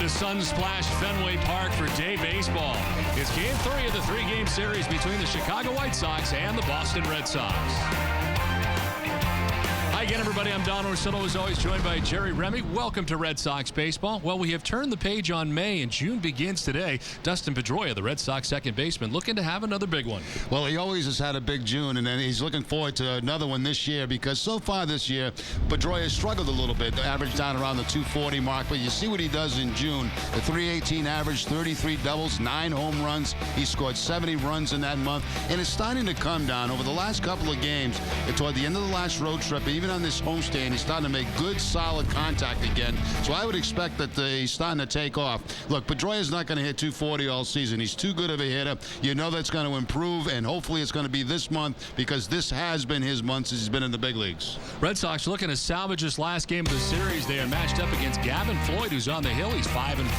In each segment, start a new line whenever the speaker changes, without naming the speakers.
the sun-splashed Fenway Park for day baseball. It's Game 3 of the three-game series between the Chicago White Sox and the Boston Red Sox. Hi again, everybody. I'm Don Orsillo, as always, joined by Jerry Remy. Welcome to Red Sox baseball. Well, we have turned the page on May, and June begins today. Dustin Pedroia, the Red Sox second baseman, looking to have another big one.
Well, he always has had a big June, and then he's looking forward to another one this year, because so far this year, Pedroia struggled a little bit, averaged down around the 240 mark, but you see what he does in June. The 318 average, 33 doubles, 9 home runs. He scored 70 runs in that month, and it's starting to come down over the last couple of games. And toward the end of the last road trip, even on this homestand, he's starting to make good, solid contact again. So I would expect that he's starting to take off. Look, Pedroia's not going to hit 240 all season. He's too good of a hitter. You know that's going to improve, and hopefully it's going to be this month, because this has been his month since he's been in the big leagues.
Red Sox looking to salvage this last game of the series. They are matched up against Gavin, Floyd, who's on the hill. He's 5-5 with a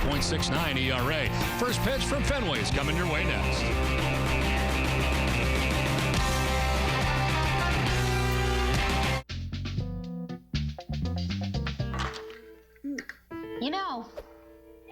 3.69 ERA. First pitch from Fenway is coming your way next.
You know,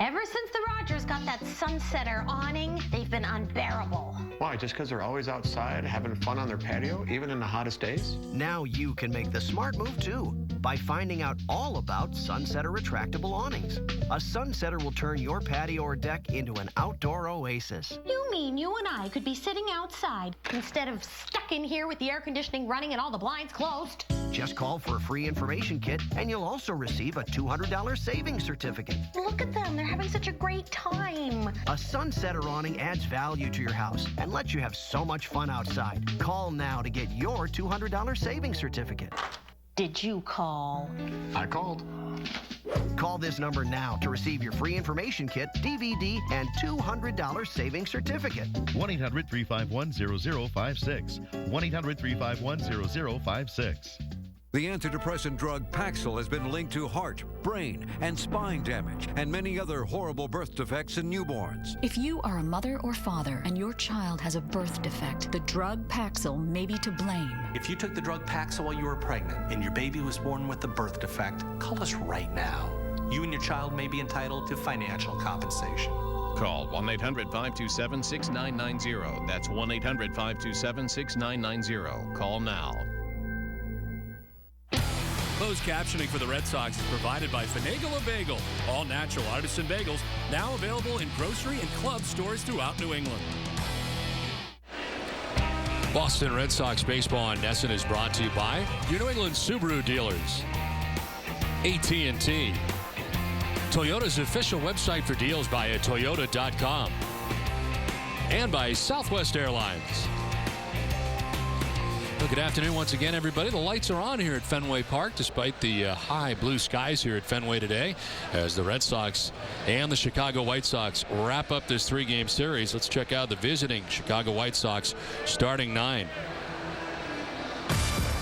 ever since the Rogers got that sunsetter awning, they've been unbearable.
Why, just because they're always outside having fun on their patio, even in the hottest days?
Now you can make the smart move, too, by finding out all about Sunsetter retractable awnings. A Sunsetter will turn your patio or deck into an outdoor oasis.
You mean you and I could be sitting outside instead of stuck in here with the air conditioning running and all the blinds closed?
Just call for a free information kit, and you'll also receive a $200 savings certificate.
Look at them. They're having such a great time.
A Sunsetter awning adds value to your house and lets you have so much fun outside. Call now to get your $200 savings certificate.
Did you call?
I called.
Call this number now to receive your free information kit, DVD, and $200 savings certificate.
1-800-351-0056. 1-800-351-0056.
The antidepressant drug Paxil has been linked to heart, brain, and spine damage, and many other horrible birth defects in newborns.
If you are a mother or father and your child has a birth defect, the drug Paxil may be to blame.
If you took the drug Paxil while you were pregnant and your baby was born with a birth defect, call us right now. You and your child may be entitled to financial compensation.
Call 1-800-527-6990. That's 1-800-527-6990. Call now.
Closed captioning for the Red Sox is provided by Finagle & Bagel. All natural artisan bagels, now available in grocery and club stores throughout New England. Boston Red Sox baseball on NESN is brought to you by your New England Subaru dealers, AT&T, Toyota's official website for deals via Toyota.com, and by Southwest Airlines. Well, good afternoon once again, everybody. The lights are on here at Fenway Park despite the high blue skies here at Fenway today as the Red Sox and the Chicago White Sox wrap up this three-game series. Let's check out the visiting Chicago White Sox starting 9.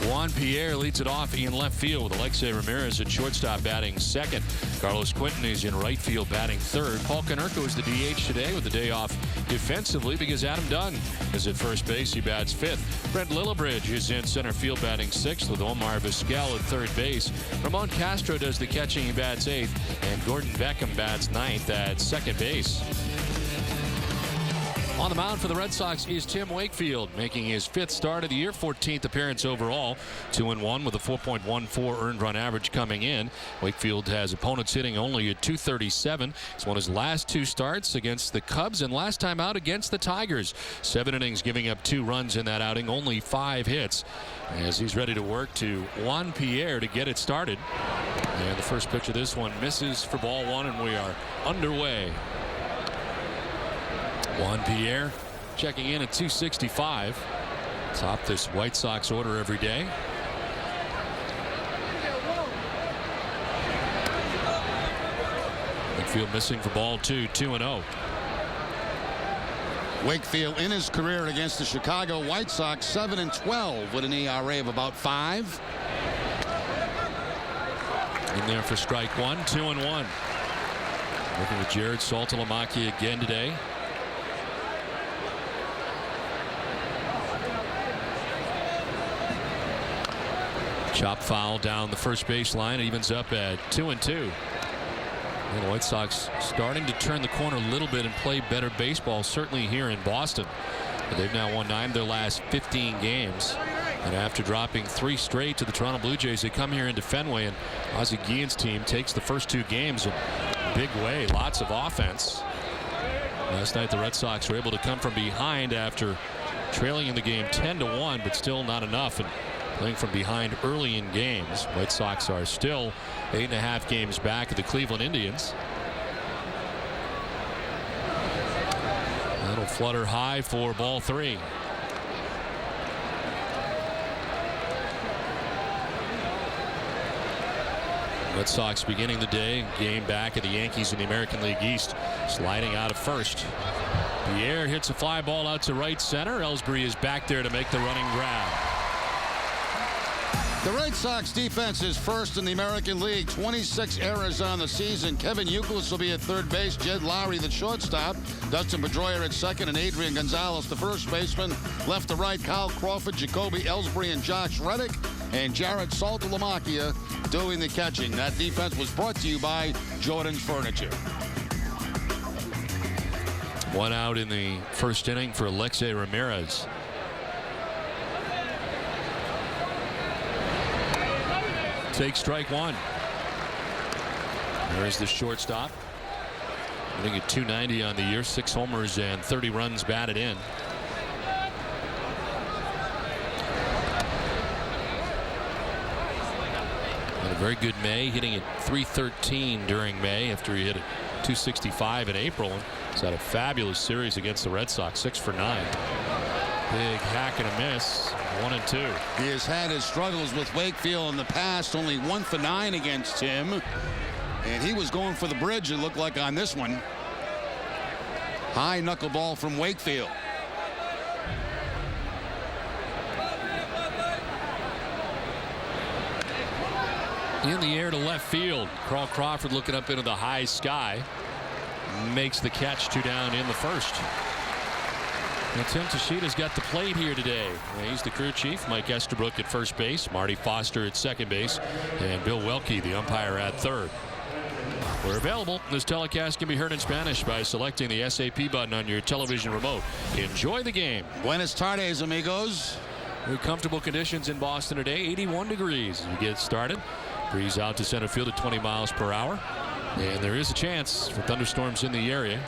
Juan Pierre leads it off in left field with Alexei Ramirez at shortstop batting second. Carlos Quinton is in right field batting third. Paul Konerko is the DH today with the day off defensively because Adam Dunn is at first base. He bats fifth. Brent Lillibridge is in center field batting sixth with Omar Vizquel at third base. Ramon Castro does the catching. He bats eighth. And Gordon Beckham bats ninth at second base. On the mound for the Red Sox is Tim Wakefield, making his 5th start of the year, 14th appearance overall, 2-1 with a 4.14 earned run average coming in. Wakefield has opponents hitting only at 237. He's won his last 2 starts against the Cubs and last time out against the Tigers. 7 innings, giving up 2 runs in that outing, only 5 hits. As he's ready to work to Juan Pierre to get it started. And the first pitch of this one misses for ball 1, and we are underway. Juan Pierre checking in at 265. Top this White Sox order every day. Wakefield missing for ball 2, 2-0.
Wakefield in his career against the Chicago White Sox, 7-12 with an ERA of about 5.
In there for strike 1, 2-1. Working with Jared Saltalamacchia again today. Chop foul down the first baseline. It evens up at 2-2. And the White Sox starting to turn the corner a little bit and play better baseball, certainly here in Boston. But they've now won 9 of their last 15 games. And after dropping 3 straight to the Toronto Blue Jays, they come here into Fenway, and Ozzie Guillen's team takes the first 2 games in a big way. Lots of offense. Last night the Red Sox were able to come from behind after trailing in the game 10-1, but still not enough. And playing from behind early in games. White Sox are still 8.5 games back of the Cleveland Indians. That'll flutter high for ball 3. Red Sox beginning the day, game back at the Yankees in the American League East, sliding out of first. Pierre hits a fly ball out to right center. Ellsbury is back there to make the running grab.
The Red Sox defense is first in the American League. 26 errors on the season. Kevin Youkilis will be at third base. Jed Lowry, the shortstop. Dustin Pedroia at second, and Adrian Gonzalez, the first baseman. Left to right, Kyle Crawford, Jacoby Ellsbury, and Josh Reddick. And Jared Saltalamacchia doing the catching. That defense was brought to you by Jordan's Furniture.
1 out in the first inning for Alexei Ramirez. Take strike 1. There's the shortstop. Hitting at .290 on the year, 6 homers and 30 runs batted in. Had a very good May, hitting at .313 during May after he hit at .265 in April. He's had a fabulous series against the Red Sox, 6 for 9. Big hack and a miss, 1 and 2.
He has had his struggles with Wakefield in the past, only 1 for 9 against him. And he was going for the bridge, it looked like, on this one. High knuckleball from Wakefield.
In the air to left field. Carl Crawford looking up into the high sky. Makes the catch, 2 down in the first. Now, Tim Tschita's got the plate here today. He's the crew chief. Mike Estabrook at first base, Marty Foster at second base, and Bill Welke, the umpire, at third. We're available. This telecast can be heard in Spanish by selecting the SAP button on your television remote. Enjoy the game.
Buenas tardes, amigos.
Very comfortable conditions in Boston today. 81 degrees as we get started. Breeze out to center field at 20 miles per hour. And there is a chance for thunderstorms in the area.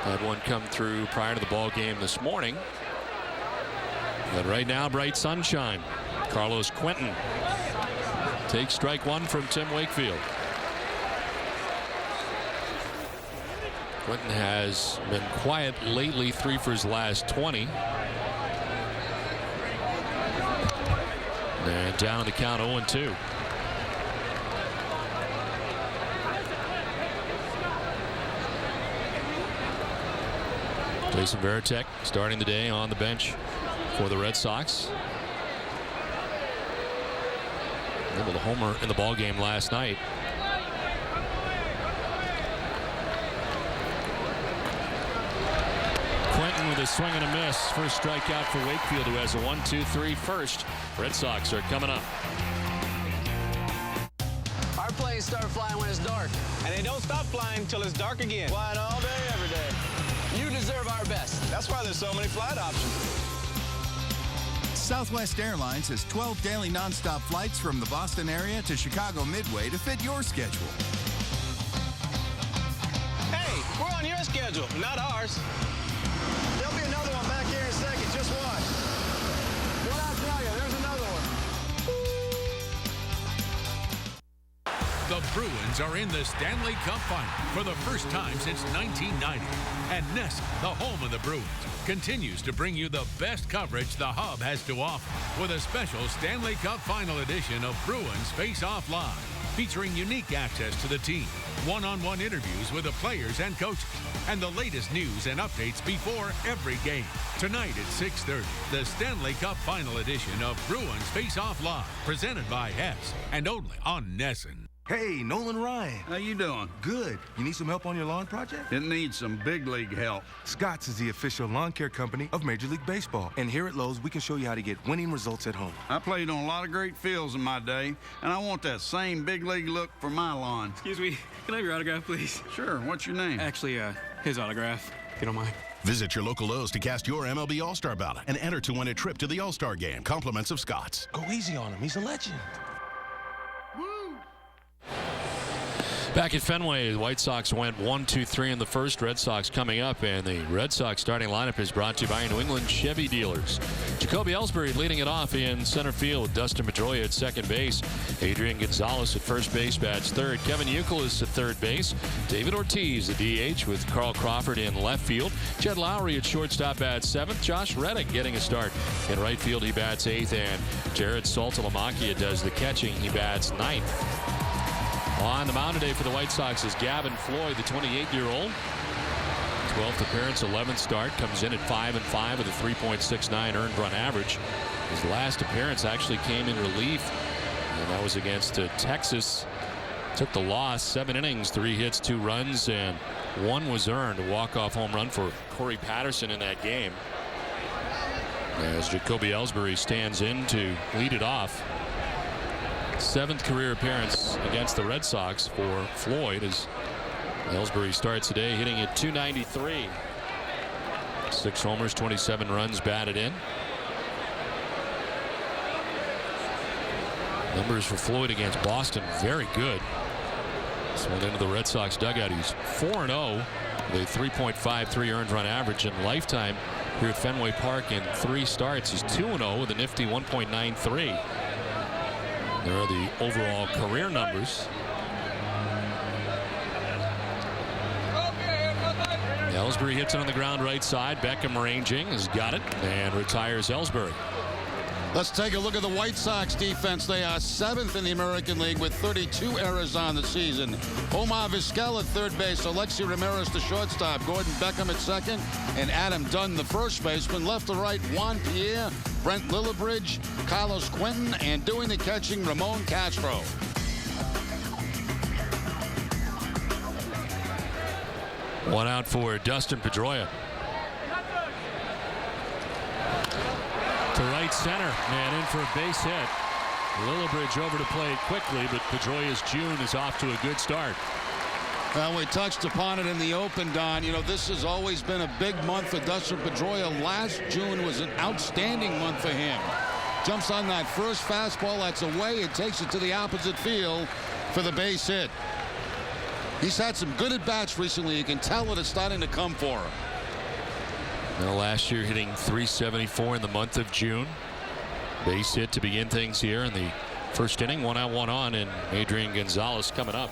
Had one come through prior to the ball game this morning. But right now, bright sunshine. Carlos Quentin takes strike 1 from Tim Wakefield. Quentin has been quiet lately, 3 for his last 20. And down the count, 0-2. Jason Varitek starting the day on the bench for the Red Sox. Able to homer in the ball game last night. Quentin with a swing and a miss. First strikeout for Wakefield, who has a 1-2-3 first. Red Sox are coming up.
Our planes start flying when it's dark.
And they don't stop flying till it's dark again.
Flying all day, every day. You deserve our best.
That's why there's so many flight options.
Southwest Airlines has 12 daily nonstop flights from the Boston area to Chicago Midway to fit your schedule.
Hey, we're on your schedule, not ours.
There'll be another one back here in a second. Just watch. What I'll tell you, there's another one.
The Bruins are in the Stanley Cup Final for the first time since 1990. And NESN, the home of the Bruins, continues to bring you the best coverage the Hub has to offer with a special Stanley Cup Final edition of Bruins Face Off Live, featuring unique access to the team, one-on-one interviews with the players and coaches, and the latest news and updates before every game. Tonight at 6:30, the Stanley Cup Final edition of Bruins Face Off Live, presented by Hess, and only on NESN.
Hey, Nolan Ryan.
How you doing?
Good. You need some help on your lawn project?
It needs some big league help.
Scotts is the official lawn care company of Major League Baseball. And here at Lowe's, we can show you how to get winning results at home.
I played on a lot of great fields in my day, and I want that same big league look for my lawn.
Excuse me, can I have your autograph, please?
Sure, what's your name?
Actually, his autograph, if you don't mind.
Visit your local Lowe's to cast your MLB All-Star ballot and enter to win a trip to the All-Star Game. Compliments of Scotts.
Go easy on him. He's a legend.
Back at Fenway, the White Sox went 1-2-3 in the first. Red Sox coming up, and the Red Sox starting lineup is brought to you by New England Chevy dealers. Jacoby Ellsbury leading it off in center field. Dustin Pedroia at second base. Adrian Gonzalez at first base bats third. Kevin Youkilis at third base. David Ortiz, the DH, with Carl Crawford in left field. Jed Lowry at shortstop bats seventh. Josh Reddick getting a start in right field. He bats eighth, and Jared Saltalamacchia does the catching. He bats ninth. On the mound today for the White Sox is Gavin Floyd, the 28-year-old. 12th appearance, 11th start. Comes in at 5-5 with a 3.69 earned run average. His last appearance actually came in relief, and that was against Texas. Took the loss, 7 innings, 3 hits, 2 runs, and 1 was earned. A walk-off home run for Corey Patterson in that game. As Jacoby Ellsbury stands in to lead it off. 7th career appearance against the Red Sox for Floyd, as Ellsbury starts today hitting at .293. 6 homers, 27 runs batted in. Numbers for Floyd against Boston, very good. This one into the Red Sox dugout. He's 4-0 with a 3.53 earned run average, and lifetime here at Fenway Park in 3 starts. He's 2-0 with a nifty 1.93. There are the overall career numbers. Ellsbury hits it on the ground right side. Beckham ranging, has got it, and retires Ellsbury.
Let's take a look at the White Sox defense. They are 7th in the American League with 32 errors on the season. Omar Vizquel at third base, Alexi Ramirez the shortstop, Gordon Beckham at second, and Adam Dunn the first baseman. Left to right, Juan Pierre, Brent Lillibridge, Carlos Quentin, and doing the catching, Ramon Castro.
One out for Dustin Pedroia. To right center, and in for a base hit. Lillibridge over to play it quickly, but Pedroia's June is off to a good start.
Well, we touched upon it in the open, Don. You know, this has always been a big month for Dustin Pedroia. Last June was an outstanding month for him. Jumps on that first fastball, that's away. It takes it to the opposite field for the base hit. He's had some good at-bats recently. You can tell that it's starting to come for him.
Now, last year hitting .374 in the month of June. Base hit to begin things here in the first inning. 1 out, 1 on, and Adrian Gonzalez coming up.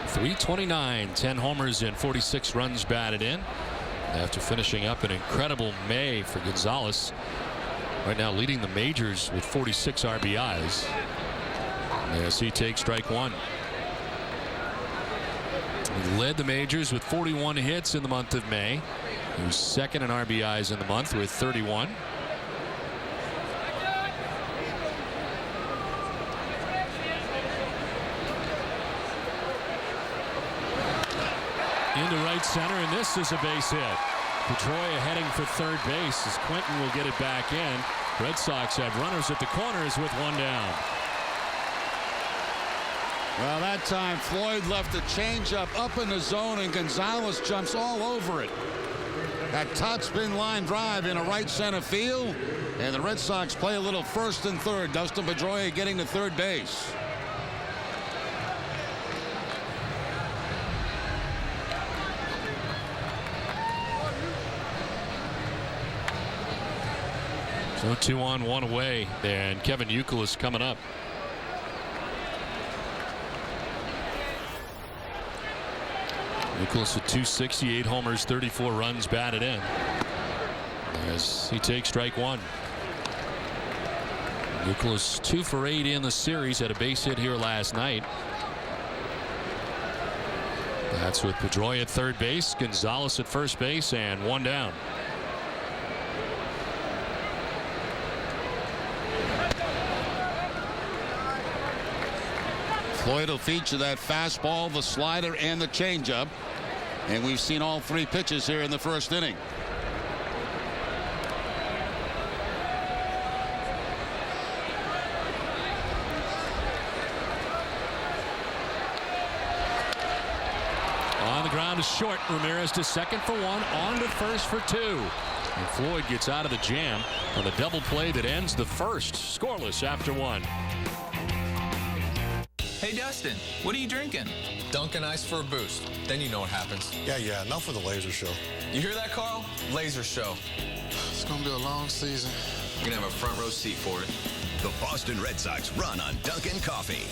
.329, 10 homers and 46 runs batted in. After finishing up an incredible May for Gonzalez. Right now leading the majors with 46 RBIs. As he takes strike 1. He led the majors with 41 hits in the month of May. He was second in RBIs in the month with 31. Into right center, and this is a base hit. Pedroia heading for third base as Quentin will get it back in. Red Sox have runners at the corners with 1 down.
Well, that time Floyd left a changeup up in the zone, and Gonzalez jumps all over it. That top spin line drive in a right center field, and the Red Sox play a little first and third. Dustin Pedroia getting to third base.
So 2 on, 1 away, and Kevin Youkilis coming up. Youkilis at .268 homers, 34 runs batted in. As he takes strike 1. Youkilis 2 for 8 in the series, had a base hit here last night. That's with Pedroia at third base, Gonzalez at first base, and 1 down.
Floyd will feature that fastball, the slider, and the changeup. And we've seen all three pitches here in the first inning.
On the ground is short. Ramirez to second for one. On to first for two. And Floyd gets out of the jam on the double play that ends the first. Scoreless after one.
Hey, Dustin, what are you drinking?
Dunkin' Ice for a boost. Then you know what happens.
Yeah, now for the laser show.
You hear that, Carl? Laser show.
It's going to be a long season.
You're going to have a front row seat for it.
The Boston Red Sox run on Dunkin' Coffee.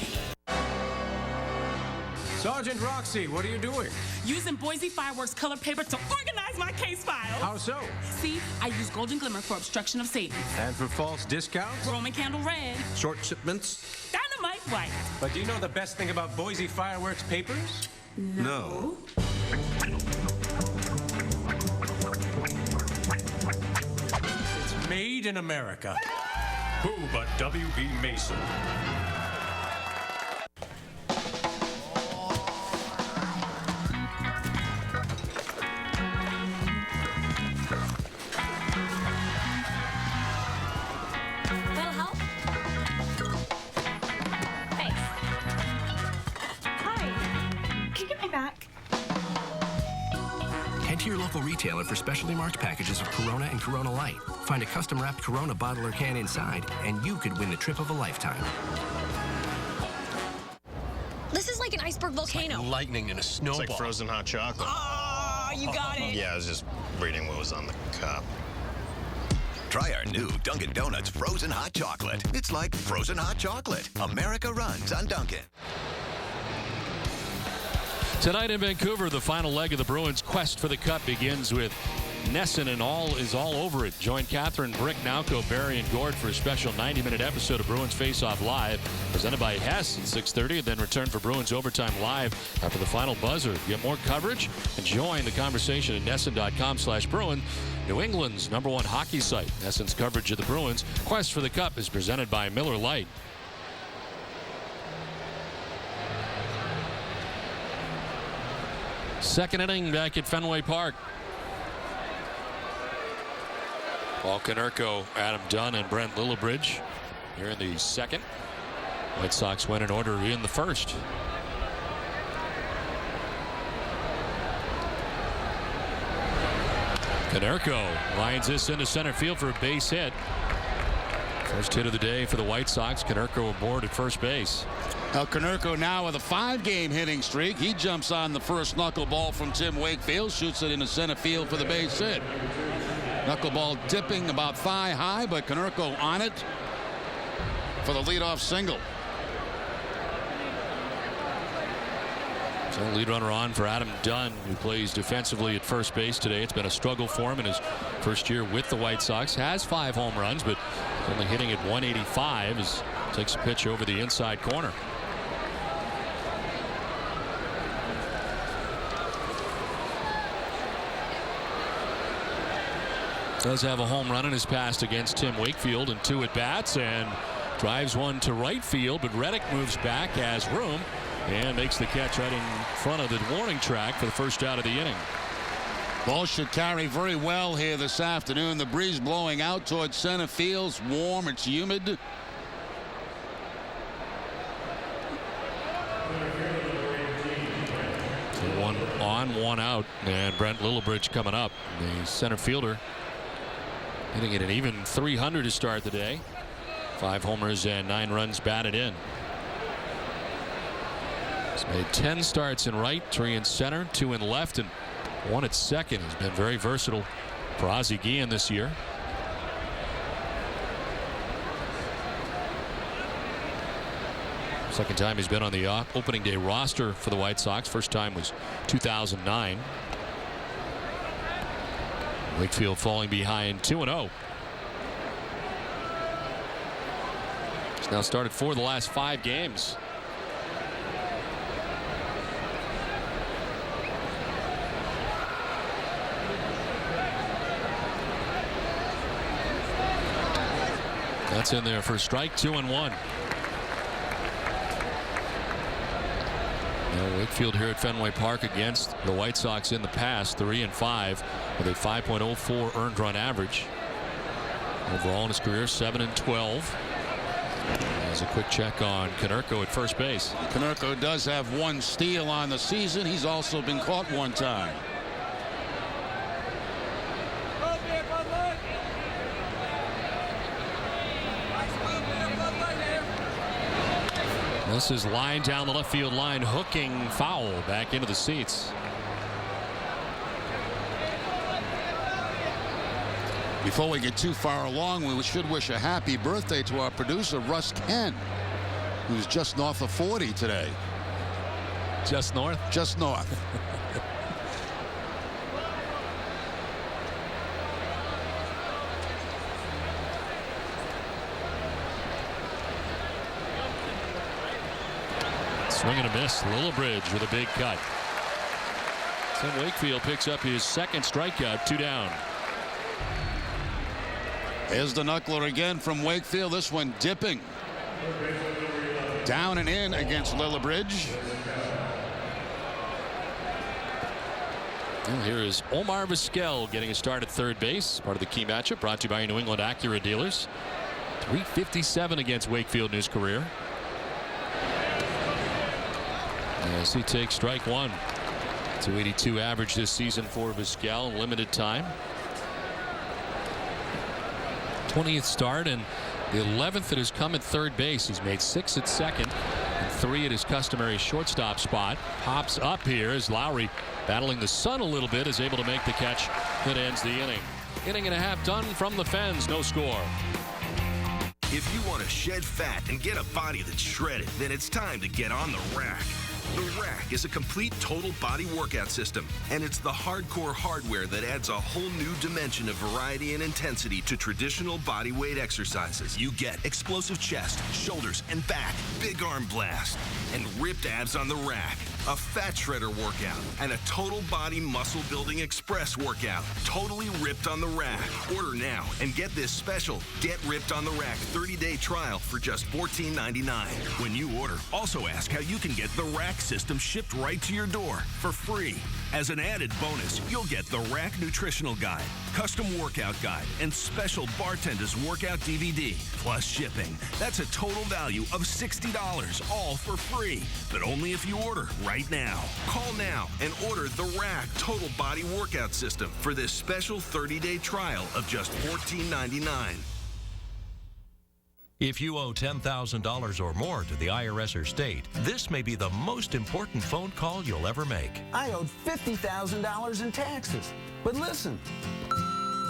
Sergeant Roxy, what are you doing?
Using Boise Fireworks color paper to organize my case file.
How so?
See, I use Golden Glimmer for obstruction of savings.
And for false discounts?
Roman candle red.
Short shipments?
Dynamite white.
But do you know the best thing about Boise Fireworks papers?
No.
It's made in America. Who but W.B. Mason?
To your local retailer for specialty marked packages of Corona and Corona Light. Find a custom wrapped Corona bottle or can inside, and you could win the trip of a lifetime.
This is like an iceberg volcano.
It's like lightning in a snowball.
It's like frozen hot chocolate.
Oh, you got it.
Yeah, I was just reading what was on the cup.
Try our new Dunkin' Donuts frozen hot chocolate. It's like frozen hot chocolate. America runs on Dunkin'.
Tonight in Vancouver, the final leg of the Bruins' quest for the Cup begins with Nesson and is all over it. Join Catherine, Brick, Nauko, Barry, and Gord for a special 90-minute episode of Bruins Face Off Live, presented by Hess at 6:30, and then return for Bruins Overtime Live after the final buzzer. Get more coverage and join the conversation at Nesson.com/Bruin, New England's #1 hockey site. Nesson's coverage of the Bruins' quest for the Cup is presented by Miller Lite. Second inning back at Fenway Park. Paul Konerko, Adam Dunn, and Brent Lillibridge here in the second. White Sox went in order in the first. Konerko lines this into center field for a base hit. First hit of the day for the White Sox. Konerko aboard at first base.
Now Konerko now with a 5-game hitting streak. He jumps on the first knuckleball from Tim Wakefield, shoots it into center field for the base hit. Knuckleball dipping about thigh high, but Konerko on it for the leadoff single.
So lead runner on for Adam Dunn, who plays defensively at first base today. It's been a struggle for him in his first year with the White Sox. Has 5 home runs, but only hitting at 185 as takes a pitch over the inside corner. Does have a home run in his past against Tim Wakefield and 2 at-bats, and drives one to right field, but Reddick moves back, has room, and makes the catch right in front of the warning track for the first out of the inning.
Ball should carry very well here this afternoon. The breeze blowing out towards center field. It's warm, it's humid.
So 1 on, 1 out, and Brent Lillibridge coming up. The center fielder hitting at an even 300 to start the day. 5 homers and 9 runs batted in. He's made 10 starts in right, 3 in center, 2 in left, and 1 at second. He's been very versatile for Ozzie Guillen this year. Second time he's been on the opening day roster for the White Sox. First time was 2009. Wakefield falling behind 2-0. He's now started 4 of the last 5 games. That's in there for strike 2 and 1. Wakefield here at Fenway Park against the White Sox in the past, 3-5 with a 5.04 earned run average. Overall in his career, 7-12. There's a quick check on Konerko at first base.
Konerko does have 1 steal on the season. He's also been caught 1 time.
This is line down the left field line, hooking foul back into the seats.
Before we get too far along, we should wish a happy birthday to our producer, Russ Kent, who's just north of 40 today.
Just north?
Just north.
Swing and a miss. Lillibridge with a big cut. Tim Wakefield picks up his 2nd strikeout, 2 down.
There's the knuckler again from Wakefield. This one dipping. Down and in against Lillibridge.
Well, here is Omar Vizquel getting a start at third base. Part of the key matchup brought to you by New England Acura dealers. 357 against Wakefield in his career. As he takes strike 1. 282 average this season for Vizquel. Limited time. 20th start and the 11th that has come at third base. He's made 6 at second and 3 at his customary shortstop spot. Pops up here as Lowry, battling the sun a little bit, is able to make the catch that ends the inning. Inning and a half done from the Fens. No score.
If you want to shed fat and get a body that's shredded, then it's time to get on the rack. The Rack is a complete total body workout system, and it's the hardcore hardware that adds a whole new dimension of variety and intensity to traditional body weight exercises. You get explosive chest, shoulders, and back, big arm blast, and ripped abs on the rack, a fat shredder workout, and a total body muscle building express workout, totally ripped on the rack. Order now and get this special Get Ripped on the Rack 30-day trial for just $14.99. When you order, also ask how you can get the Rack system shipped right to your door for free. As an added bonus, you'll get the Rack Nutritional Guide, custom workout guide, and special Bartender's Workout DVD, plus shipping. That's a total value of $60, all for free, but only if you order right now. Call now and order the Rack Total Body Workout System for this special 30-day trial of just $14.99.
If you owe $10,000 or more to the IRS or state, this may be the most important phone call you'll ever make.
I owed $50,000 in taxes. But listen.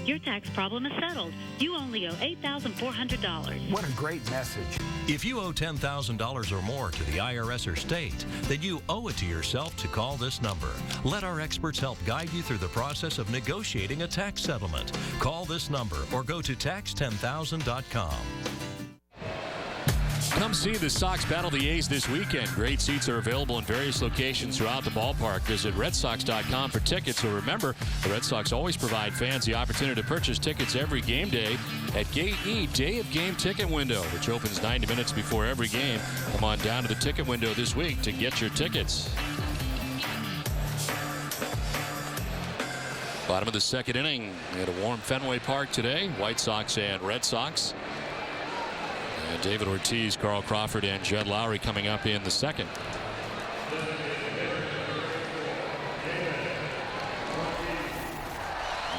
Your tax problem is settled. You only owe $8,400.
What a great message.
If you owe $10,000 or more to the IRS or state, then you owe it to yourself to call this number. Let our experts help guide you through the process of negotiating a tax settlement. Call this number or go to tax10000.com.
Come see the Sox battle the A's this weekend. Great seats are available in various locations throughout the ballpark. Visit redsox.com for tickets. So remember, the Red Sox always provide fans the opportunity to purchase tickets every game day at Gate E, Day of Game Ticket Window, which opens 90 minutes before every game. Come on down to the ticket window this week to get your tickets. Bottom of the 2nd inning at a warm Fenway Park today. White Sox and Red Sox. And David Ortiz, Carl Crawford, and Jed Lowry coming up in the 2nd.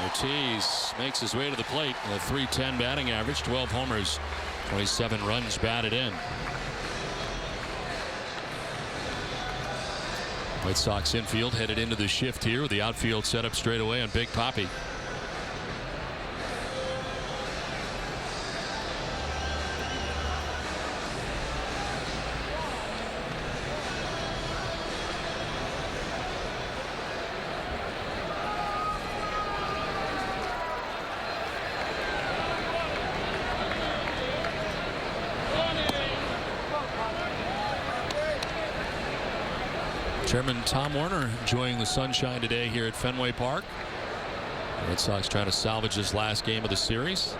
Ortiz makes his way to the plate with a .310 batting average, 12 homers, 27 runs batted in. White Sox infield headed into the shift here with the outfield set up straight away on Big Papi. Chairman Tom Werner enjoying the sunshine today here at Fenway Park. The Red Sox trying to salvage this last game of the series.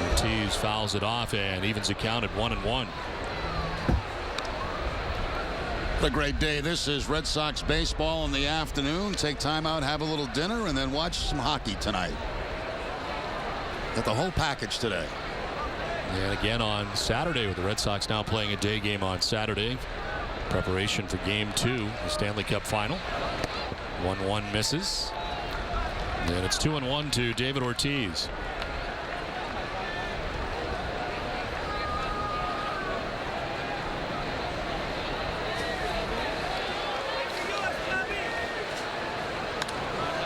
Ortiz fouls it off and evens the count at 1-1.
What a great day. This is Red Sox baseball in the afternoon. Take time out, have a little dinner, and then watch some hockey tonight. Got the whole package today.
And again on Saturday, with the Red Sox now playing a day game on Saturday. Preparation for Game 2, the Stanley Cup Final. 1-1 misses. And it's 2-1 to David Ortiz.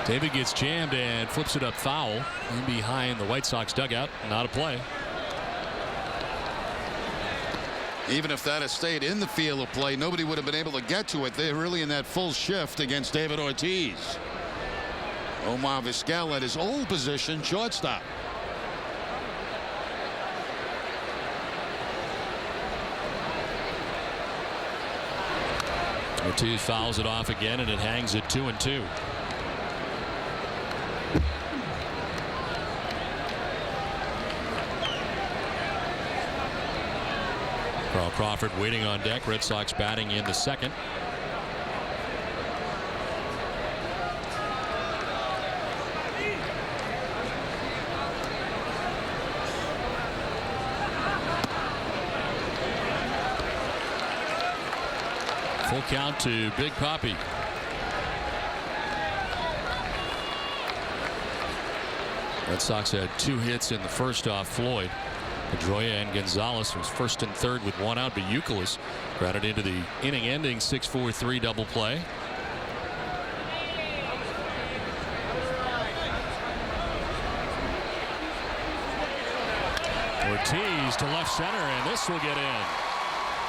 David gets jammed and flips it up foul in behind the White Sox dugout. Not a play.
Even if that had stayed in the field of play, nobody would have been able to get to it. They're really in that full shift against David Ortiz. Omar Vizquel at his old position, shortstop.
Ortiz fouls it off again, and it hangs at 2-2. Carl Crawford waiting on deck. Red Sox batting in the second. Full count to Big Papi. Red Sox had 2 hits in the first off Floyd. Pedroia and Gonzalez was first and third with 1 out, but Youkilis grounded into the inning-ending 6-4-3 double play. Ortiz to left center, and this will get in.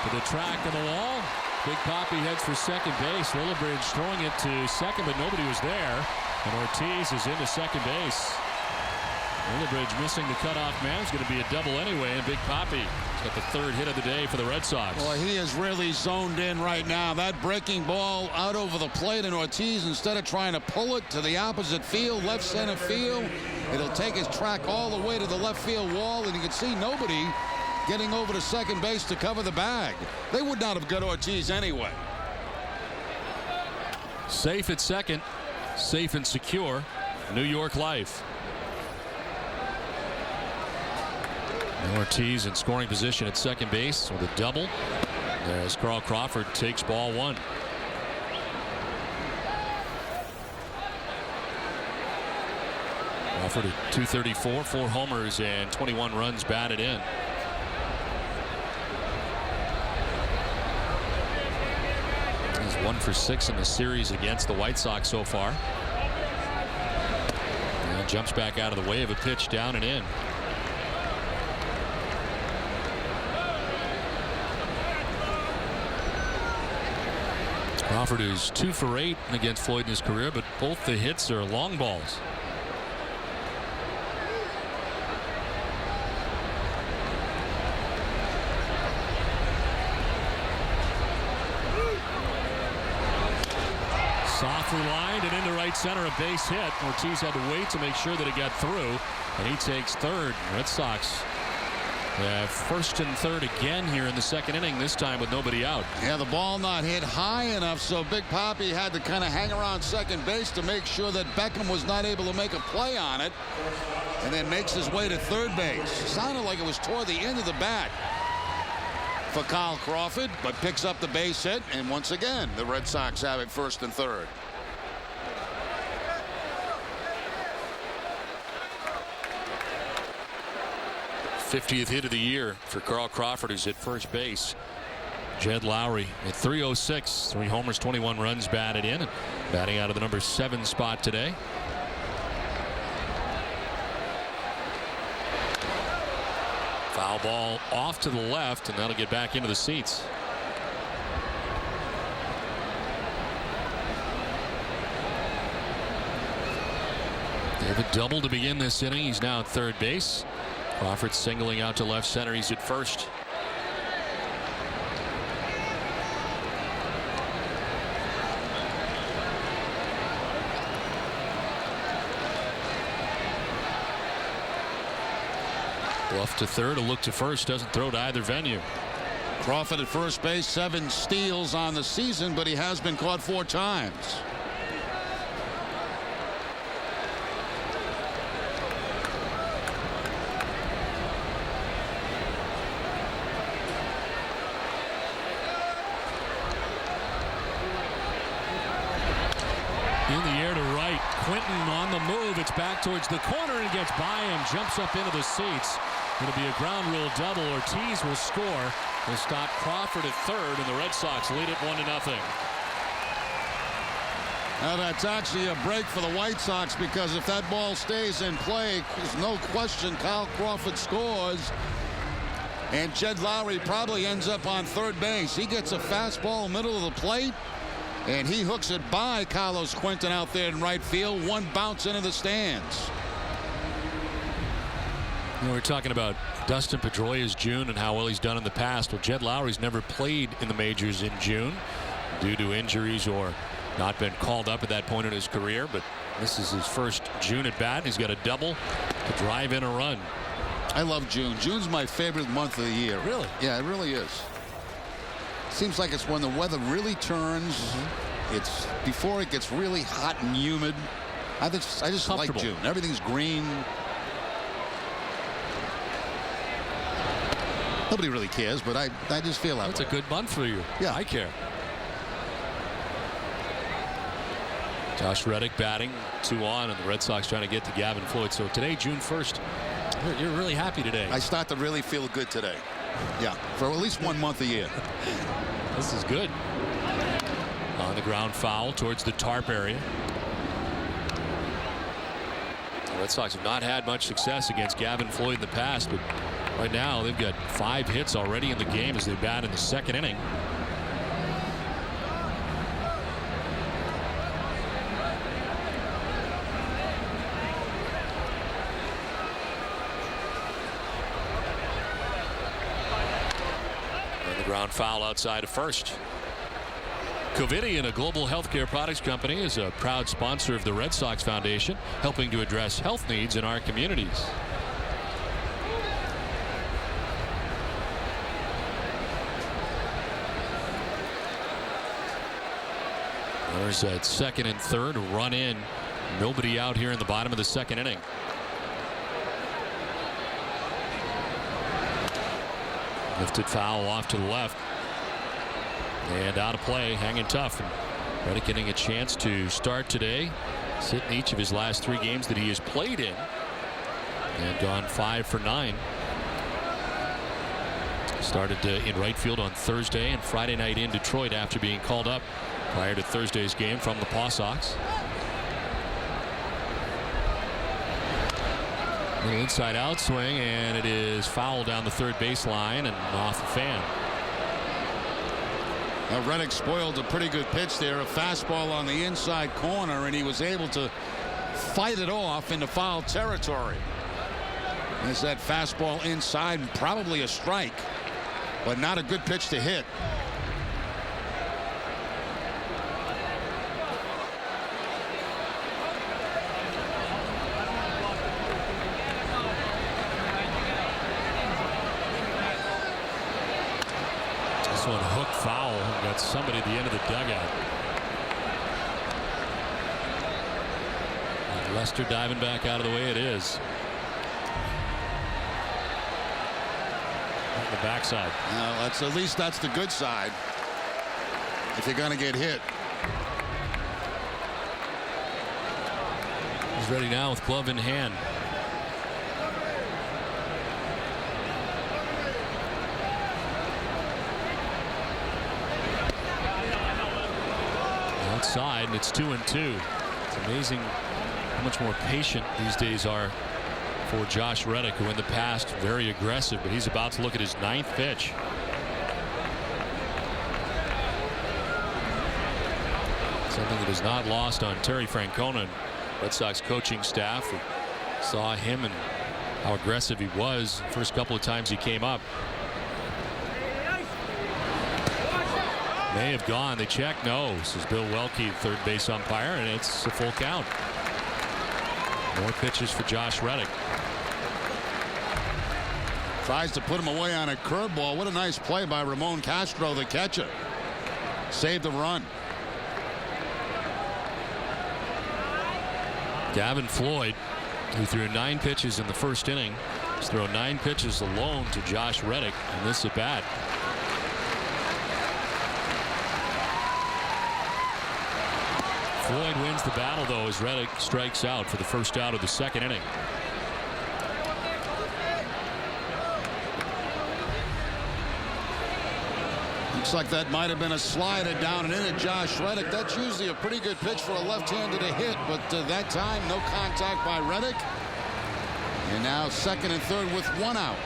To the track of the wall. Big Papi heads for second base. Lillibridge throwing it to second, but nobody was there. And Ortiz is into second base. Lillibridge missing the cutoff man. It's going to be a double anyway, and Big Papi got the 3rd hit of the day for the Red Sox.
Well, he is really zoned in right now. That breaking ball out over the plate, and Ortiz, instead of trying to pull it to the opposite field, left center field, it'll take his track all the way to the left field wall, and you can see nobody getting over to second base to cover the bag. They would not have got Ortiz anyway.
Safe at second, safe and secure. New York Life. And Ortiz in scoring position at second base with a double as Carl Crawford takes ball 1. Crawford at .234, 4 homers and 21 runs batted in. He's 1 for 6 in the series against the White Sox so far. And jumps back out of the way of a pitch down and in. Crawford is 2 for 8 against Floyd in his career, but both the hits are long balls. Softly lined and into right center, a base hit. Ortiz had to wait to make sure that it got through, and he takes third. Red Sox first and third again here in the second inning, this time with nobody out.
Yeah, the ball not hit high enough, so Big Papi had to kind of hang around second base to make sure that Beckham was not able to make a play on it, and then makes his way to third base. Sounded like it was toward the end of the bat for Carl Crawford, but picks up the base hit, and once again the Red Sox have it first and third.
'50th hit of the year for Carl Crawford, who's at first base. Jed Lowry at .306, 3 homers, 21 runs batted in, and batting out of the number 7 spot today. Foul ball off to the left, and that'll get back into the seats. David double to begin this inning. He's now at third base. Crawford singling out to left center. He's at first. Bluff to third, a look to first, doesn't throw to either venue.
Crawford at first base, 7 steals on the season, but he has been caught 4 times.
In the air to right. Quinton on the move. It's back towards the corner and gets by him. Jumps up into the seats. It'll be a ground rule double. Ortiz will score. Will stop Crawford at third, and the Red Sox lead it 1-0.
Now that's actually a break for the White Sox, because if that ball stays in play, there's no question Kyle Crawford scores. And Jed Lowry probably ends up on third base. He gets a fastball middle of the plate, and he hooks it by Carlos Quinton out there in right field. One bounce into the stands.
You know, we're talking about Dustin Pedroia's June and how well he's done in the past. Well, Jed Lowry's never played in the majors in June due to injuries or not been called up at that point in his career, but this is his first June at bat. He's got a double to drive in a run.
I love June. June's my favorite month of the year.
Really?
Yeah, it really is. Seems like it's when the weather really turns. It's before it gets really hot and humid. I just like June. Everything's green. Nobody really cares, but I just feel that
It's
way.
a good month for you.
Yeah.
I care. Josh Reddick batting, 2 on, and the Red Sox trying to get to Gavin Floyd. So today, June 1st, you're really happy today.
I start to really feel good today. Yeah, for at least 1 month a year.
This is good. On the ground foul towards the tarp area. The Red Sox have not had much success against Gavin Floyd in the past, but right now they've got 5 hits already in the game as they bat in the second inning. Ground foul outside of first. Covidien, a global healthcare products company, is a proud sponsor of the Red Sox Foundation, helping to address health needs in our communities. There's at second and third, run in. Nobody out here in the bottom of the second inning. Lifted foul off to the left. And out of play, hanging tough. And Reddick getting a chance to start today. Sit in each of his last 3 games that he has played in. And gone 5 for 9. Started in right field on Thursday and Friday night in Detroit after being called up prior to Thursday's game from the Paw Sox. An inside out swing, and it is foul down the third baseline and off the fan.
Now Reddick spoiled a pretty good pitch there, a fastball on the inside corner, and he was able to fight it off into foul territory. There's that fastball inside, probably a strike, but not a good pitch to hit.
This one hooked foul. Got somebody at the end of the dugout. And Lester diving back out of the way it is. On the backside.
That's at least that's the good side. If you're going to get hit.
He's ready now with glove in hand. Outside, and it's 2-2. It's amazing how much more patient these days are for Josh Reddick, who in the past very aggressive, but he's about to look at his 9th pitch. Something that is not lost on Terry Francona, Red Sox coaching staff, who saw him and how aggressive he was the first couple of times he came up. May have gone. They check. No. This is Bill Welke, third base umpire, and it's a full count. More pitches for Josh Reddick.
Tries to put him away on a curveball. What a nice play by Ramon Castro, the catcher. Saved the run.
Gavin Floyd, who threw 9 pitches in the first inning, has thrown 9 pitches alone to Josh Reddick in this at bat. Floyd wins the battle, though, as Reddick strikes out for the first out of the second inning.
Looks like that might have been a slider down and in at Josh Reddick. That's usually a pretty good pitch for a left-handed to hit, but that time no contact by Reddick. And now second and third with 1 out.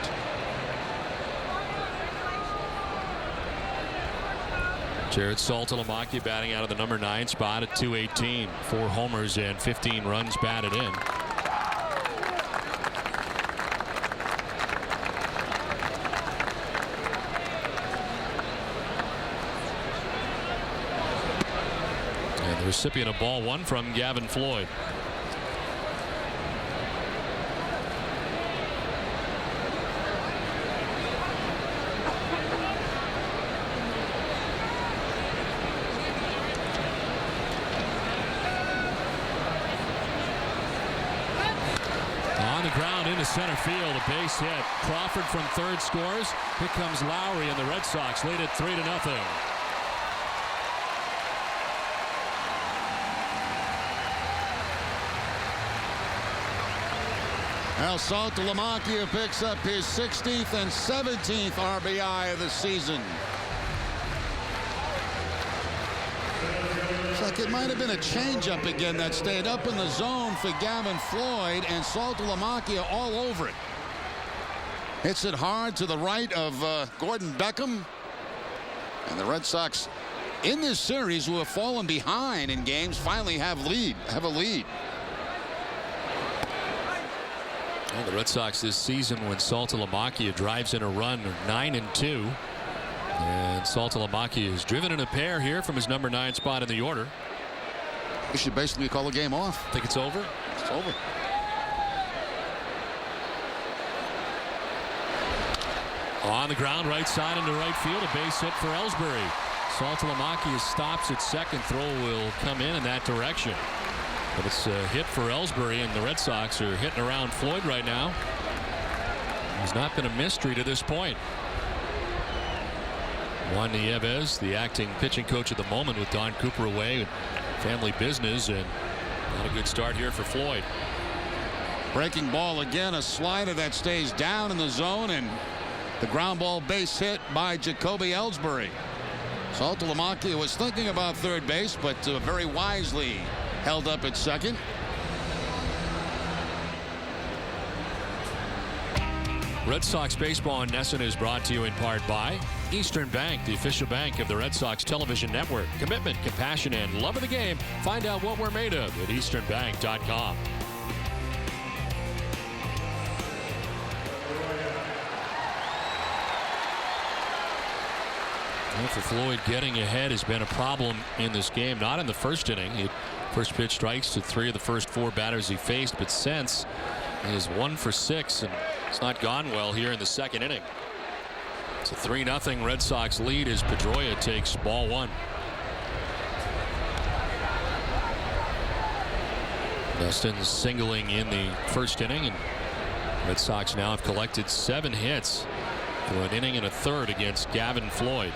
Jared Saltalamacchia batting out of the number 9 spot at .218. 4 homers and 15 runs batted in. And the recipient of ball 1 from Gavin Floyd. Into center field, a base hit. Crawford from third scores. Here comes Lowry, and the Red Sox lead it 3-0.
Well, Saltalamacchia picks up his 16th and 17th RBI of the season. Looks like it might have been a changeup again that stayed up in the zone for Gavin Floyd, and Saltalamacchia all over it. Hits it hard to the right of Gordon Beckham. And the Red Sox in this series, who have fallen behind in games, finally have a lead.
Well, the Red Sox this season, when Saltalamacchia drives in a run, are 9-2. And Saltalamacchia is driven in a pair here from his number 9 spot in the order.
We should basically call the game off.
Think it's over?
It's over.
On the ground, right side into right field, a base hit for Ellsbury. Saltalamacchia stops at second. Throw will come in that direction. But it's a hit for Ellsbury, and the Red Sox are hitting around Floyd right now. There's not been a mystery to this point. Juan Nieves, the acting pitching coach at the moment, with Don Cooper away, family business, and not a good start here for Floyd.
Breaking ball again, a slider that stays down in the zone, and the ground ball base hit by Jacoby Ellsbury. Saltalamacchia was thinking about third base, but very wisely held up at second.
Red Sox baseball in Nesson is brought to you in part by Eastern Bank, the official bank of the Red Sox television network. Commitment, compassion, and love of the game. Find out what we're made of at easternbank.com. Well, for Floyd, getting ahead has been a problem in this game. Not in the first inning. He first pitch strikes to 3 of the first 4 batters he faced, but since he is 1 for 6, and it's not gone well here in the second inning. It's a 3-0 Red Sox lead as Pedroia takes ball 1. Dustin's singling in the first inning, and Red Sox now have collected 7 hits through an inning and a third against Gavin Floyd.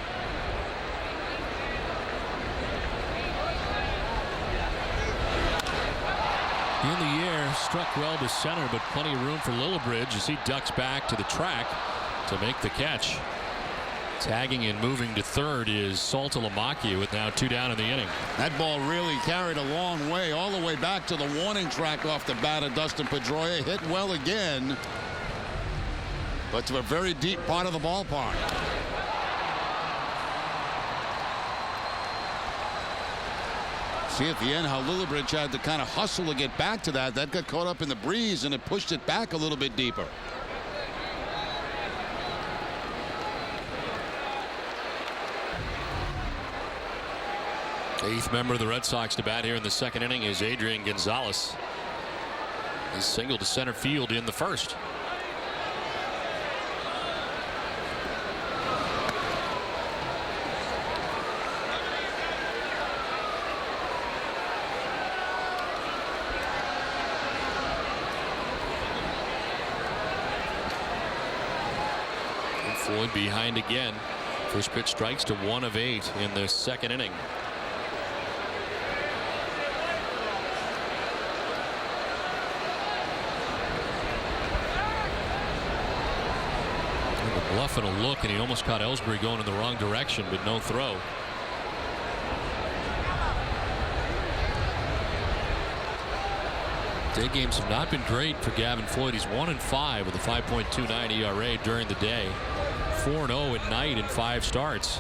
In the air, struck well to center, but plenty of room for Lillibridge as he ducks back to the track to make the catch. Tagging and moving to third is Saltalamacchia with now 2 down in the inning.
That ball really carried a long way, all the way back to the warning track off the bat of Dustin Pedroia. Hit well again, but to a very deep part of the ballpark. See at the end how Lillibridge had to kind of hustle to get back to that. That got caught up in the breeze, and it pushed it back a little bit deeper.
Eighth member of the Red Sox to bat here in the second inning is Adrian Gonzalez. He singled to center field in the first. Floyd behind again. First pitch strikes to 1 of 8 in the second inning. Bluffing a look, and he almost caught Ellsbury going in the wrong direction, but no throw. Day games have not been great for Gavin Floyd. He's 1-5 with a 5.29 ERA during the day. 4-0 at night in 5 starts.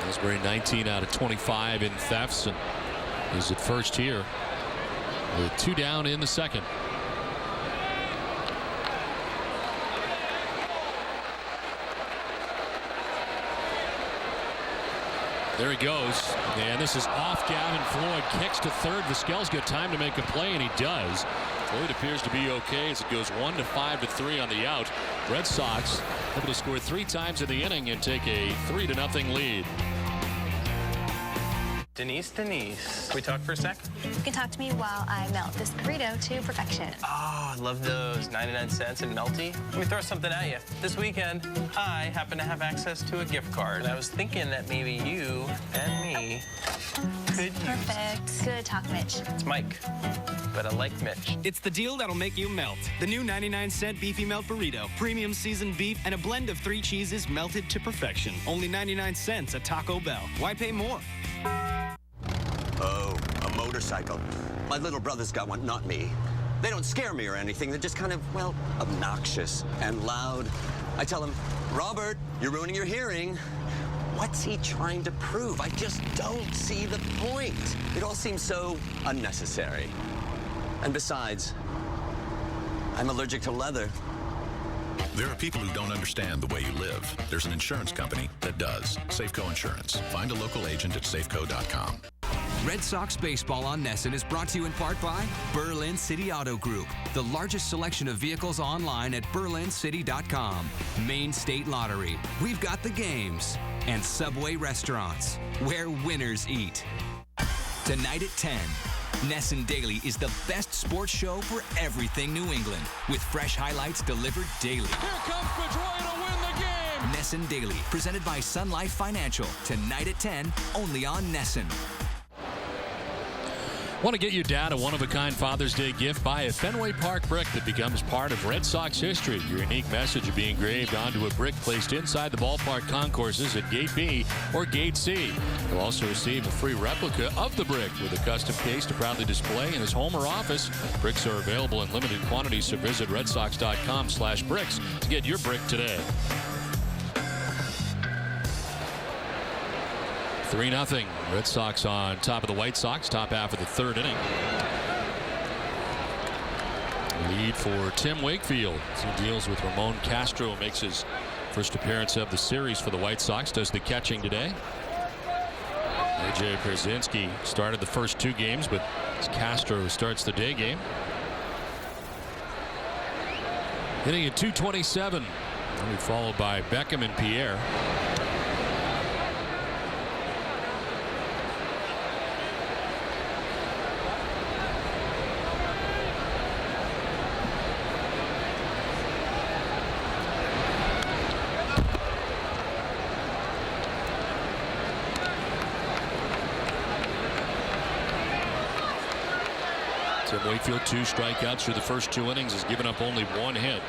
Ellsbury 19 out of 25 in thefts, and is at first here with 2 down in the second. There he goes, and this is off Gavin Floyd. Kicks to third. Vizquel's got time to make a play, and he does. Floyd appears to be okay as it goes 1-5-3 on the out. Red Sox able to score 3 times in the inning and take a 3-0 lead.
Denise, can we talk for a sec?
You can talk to me while I melt this burrito to perfection.
Oh, I love those 99 cents and melty. Let me throw something at you. This weekend, I happen to have access to a gift card. And I was thinking that maybe you and me could use...
Perfect. Good talk, Mitch.
It's Mike, but I like Mitch.
It's the deal that'll make you melt. The new 99-cent Beefy Melt Burrito. Premium seasoned beef and a blend of 3 cheeses melted to perfection. Only 99 cents at Taco Bell. Why pay more?
Oh, a motorcycle. My little brother's got one, not me. They don't scare me or anything. They're just kind of, well, obnoxious and loud. I tell him, Robert, you're ruining your hearing. What's he trying to prove? I just don't see the point. It all seems so unnecessary. And besides, I'm allergic to leather.
There are people who don't understand the way you live. There's an insurance company that does. Safeco Insurance. Find a local agent at safeco.com.
Red Sox baseball on NESN is brought to you in part by Berlin City Auto Group, the largest selection of vehicles online at berlincity.com. Maine State Lottery, we've got the games. And Subway Restaurants, where winners eat. Tonight at 10, NESN Daily is the best sports show for everything New England, with fresh highlights delivered daily.
Here comes Pedroia to win the game.
NESN Daily, presented by Sun Life Financial. Tonight at 10, only on NESN.
Want to get your dad a one-of-a-kind Father's Day gift? Buy a Fenway Park brick that becomes part of Red Sox history. Your unique message will be engraved onto a brick placed inside the ballpark concourses at Gate B or Gate C. You'll also receive a free replica of the brick with a custom case to proudly display in his home or office. Bricks are available in limited quantities, so visit redsox.com/bricks to get your brick today. 3-0. Red Sox on top of the White Sox, top half of the third inning. Lead for Tim Wakefield as he deals with Ramon Castro, makes his first appearance of the series for the White Sox, does the catching today. A.J. Brzezinski started the first 2 games, but Castro starts the day game. Hitting at .227. Will be followed by Beckham and Pierre. Tim Wakefield, 2 strikeouts through the first 2 innings, has given up only 1 hit.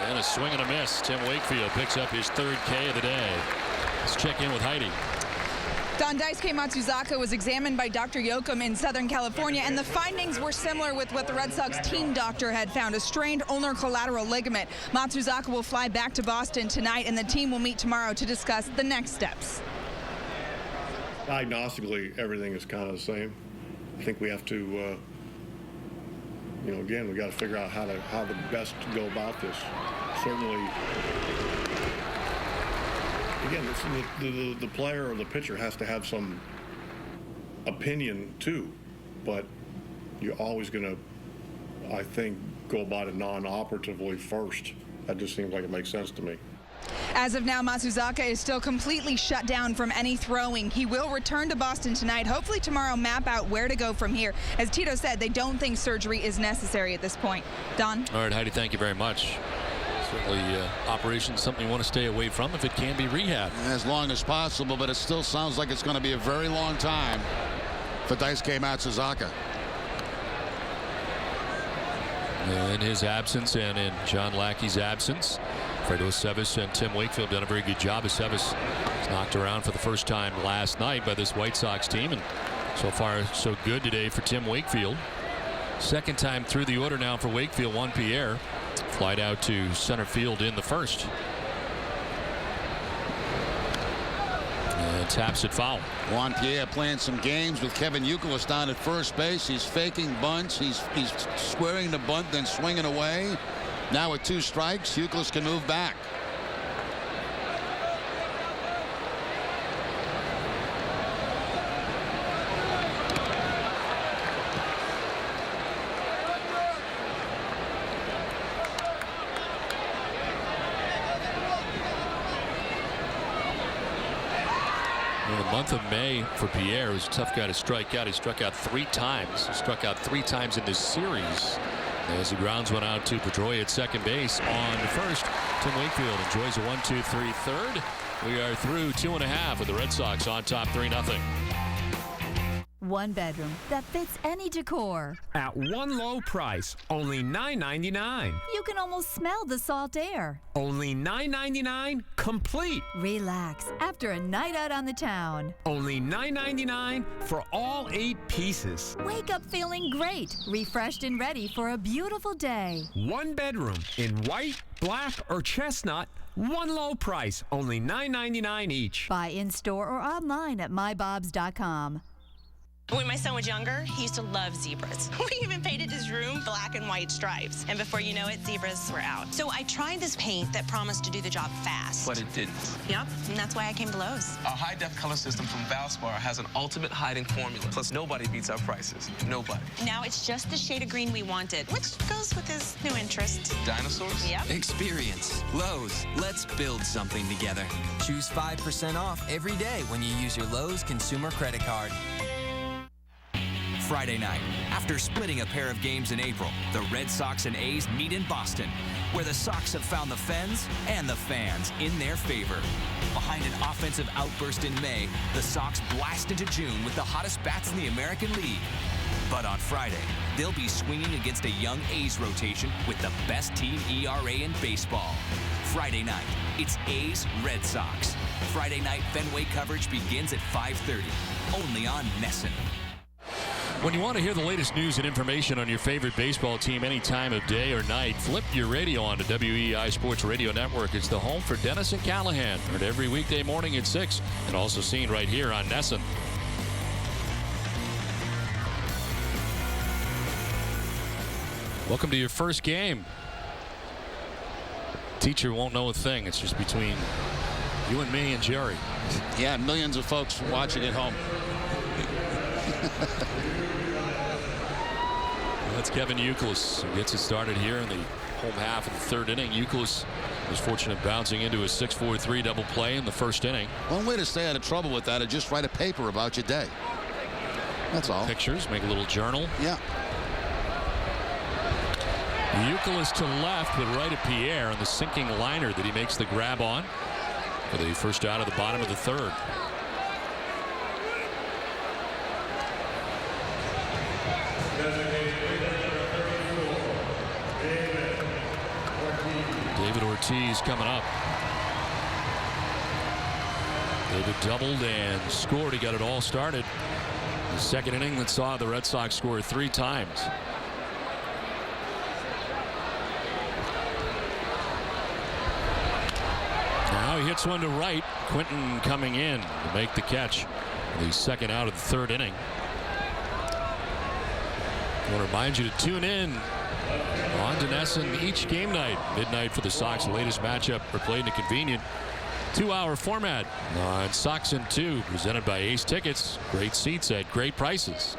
And a swing and a miss. Tim Wakefield picks up his 3rd K of the day. Let's check in with Heidi.
Don Daisuke Matsuzaka was examined by Dr. Yoakum in Southern California, and the findings were similar with what the Red Sox team doctor had found, a strained ulnar collateral ligament. Matsuzaka will fly back to Boston tonight, and the team will meet tomorrow to discuss the next steps.
Diagnostically, everything is kind of the same. I think we have to, again, we got to figure out how to best go about this. Certainly, again, the player or the pitcher has to have some opinion too, but you're always going to, I think, go about it non-operatively first. That just seems like it makes sense to me.
As of now, Matsuzaka is still completely shut down from any throwing. He will return to Boston tonight. Hopefully tomorrow map out where to go from here. As Tito said, they don't think surgery is necessary at this point. Don?
All right, Heidi, thank you very much. Certainly operation something you want to stay away from if it can be rehab.
As long as possible, but it still sounds like it's going to be a very long time for Daisuke Matsuzaka.
In his absence and in John Lackey's absence, Fredo Sevis and Tim Wakefield done a very good job. As Sevis was knocked around for the first time last night by this White Sox team, and so far so good today for Tim Wakefield. Second time through the order now for Wakefield. Juan Pierre flied out to center field in the first. And taps it foul.
Juan Pierre playing some games with Kevin Youkilis down at first base. He's faking bunts. He's squaring the bunt, then swinging away. Now with 2 strikes, Youkilis can move back.
The month of May for Pierre was a tough guy to strike out. He struck out 3 times. He struck out 3 times in this series. As the grounds went out to Pedroia at second base on the first. Tim Wakefield enjoys a 1-2-3 third. We are through 2.5 with the Red Sox on top 3-0.
One bedroom that fits any decor.
At one low price, only $9.99.
You can almost smell the salt air.
Only $9.99 complete.
Relax after a night out on the town.
Only $9.99 for all 8 pieces.
Wake up feeling great, refreshed and ready for a beautiful day.
One bedroom in white, black, or chestnut. One low price, only $9.99 each.
Buy in-store or online at mybobs.com.
When my son was younger, he used to love zebras. We even painted his room black and white stripes. And before you know it, zebras were out. So I tried this paint that promised to do the job fast.
But it didn't.
Yep, and that's why I came to Lowe's.
Our high-def color system from Valspar has an ultimate hiding formula. Plus, nobody beats our prices. Nobody.
Now it's just the shade of green we wanted, which goes with his new interest.
Dinosaurs?
Yep.
Experience. Lowe's. Let's build something together. Choose 5% off every day when you use your Lowe's consumer credit card. Friday night, after splitting a pair of games in April, the Red Sox and A's meet in Boston, where the Sox have found the Fens and the fans in their favor. Behind an offensive outburst in May, the Sox blast into June with the hottest bats in the American League. But on Friday, they'll be swinging against a young A's rotation with the best team ERA in baseball. Friday night, it's A's Red Sox. Friday night Fenway coverage begins at 5:30, only on NESN.
When you want to hear the latest news and information on your favorite baseball team any time of day or night, flip your radio on to WEI Sports Radio Network. It's the home for Dennis and Callahan. Heard every weekday morning at 6 and also seen right here on NESN. Welcome to your first game. Teacher won't know a thing. It's just between you and me and Jerry.
Yeah, millions of folks watching at home.
That's Kevin Youkilis who gets it started here in the home half of the third inning. Youkilis was fortunate bouncing into a 6-4-3 double play in the first inning.
One way to stay out of trouble with that is just write a paper about your day. That's all.
Pictures, make a little journal.
Yeah.
Youkilis to left, but right at Pierre on the sinking liner that he makes the grab on for the first out of the bottom of the third. David Ortiz coming up. David doubled and scored. He got it all started. The second inning that saw the Red Sox score 3 times. Now he hits one to right. Quinton coming in to make the catch. The second out of the third inning. I want to remind you to tune in on to NESN each game night. Midnight for the Sox. The latest matchup replayed in a convenient 2-hour format on Sox in 2, presented by Ace Tickets. Great seats at great prices.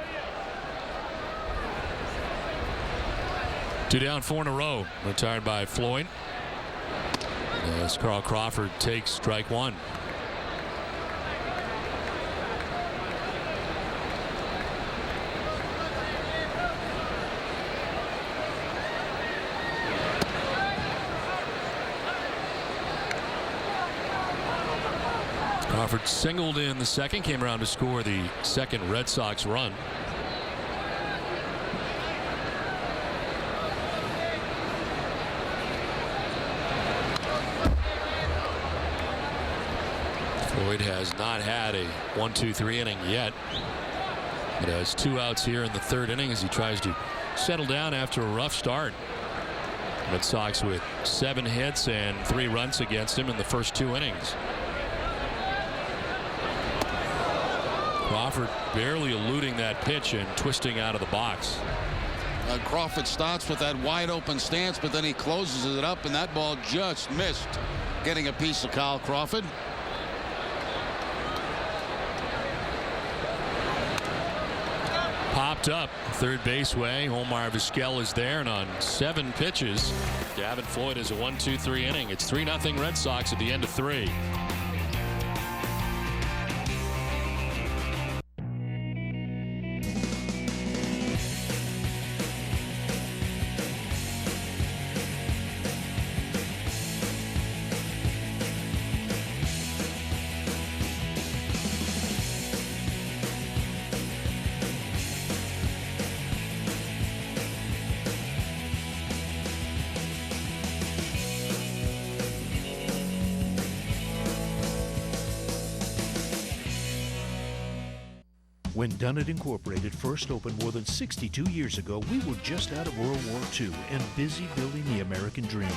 2 down, 4 in a row. Retired by Floyd. As Carl Crawford takes strike one. Crawford singled in the second, came around to score the second Red Sox run. Floyd has not had a 1-2-3 inning yet. It has 2 outs here in the third inning as he tries to settle down after a rough start. Red Sox with 7 hits and 3 runs against him in the first 2 innings. Crawford barely eluding that pitch and twisting out of the box.
Crawford starts with that wide open stance, but then he closes it up, and that ball just missed getting a piece of Carl Crawford.
Popped up third base way. Omar Vizquel is there, and on 7 pitches, Gavin Floyd is a 1-2-3 inning. It's 3-0 Red Sox at the end of 3.
When Dunnett Incorporated first opened more than 62 years ago, we were just out of World War II and busy building the American dream.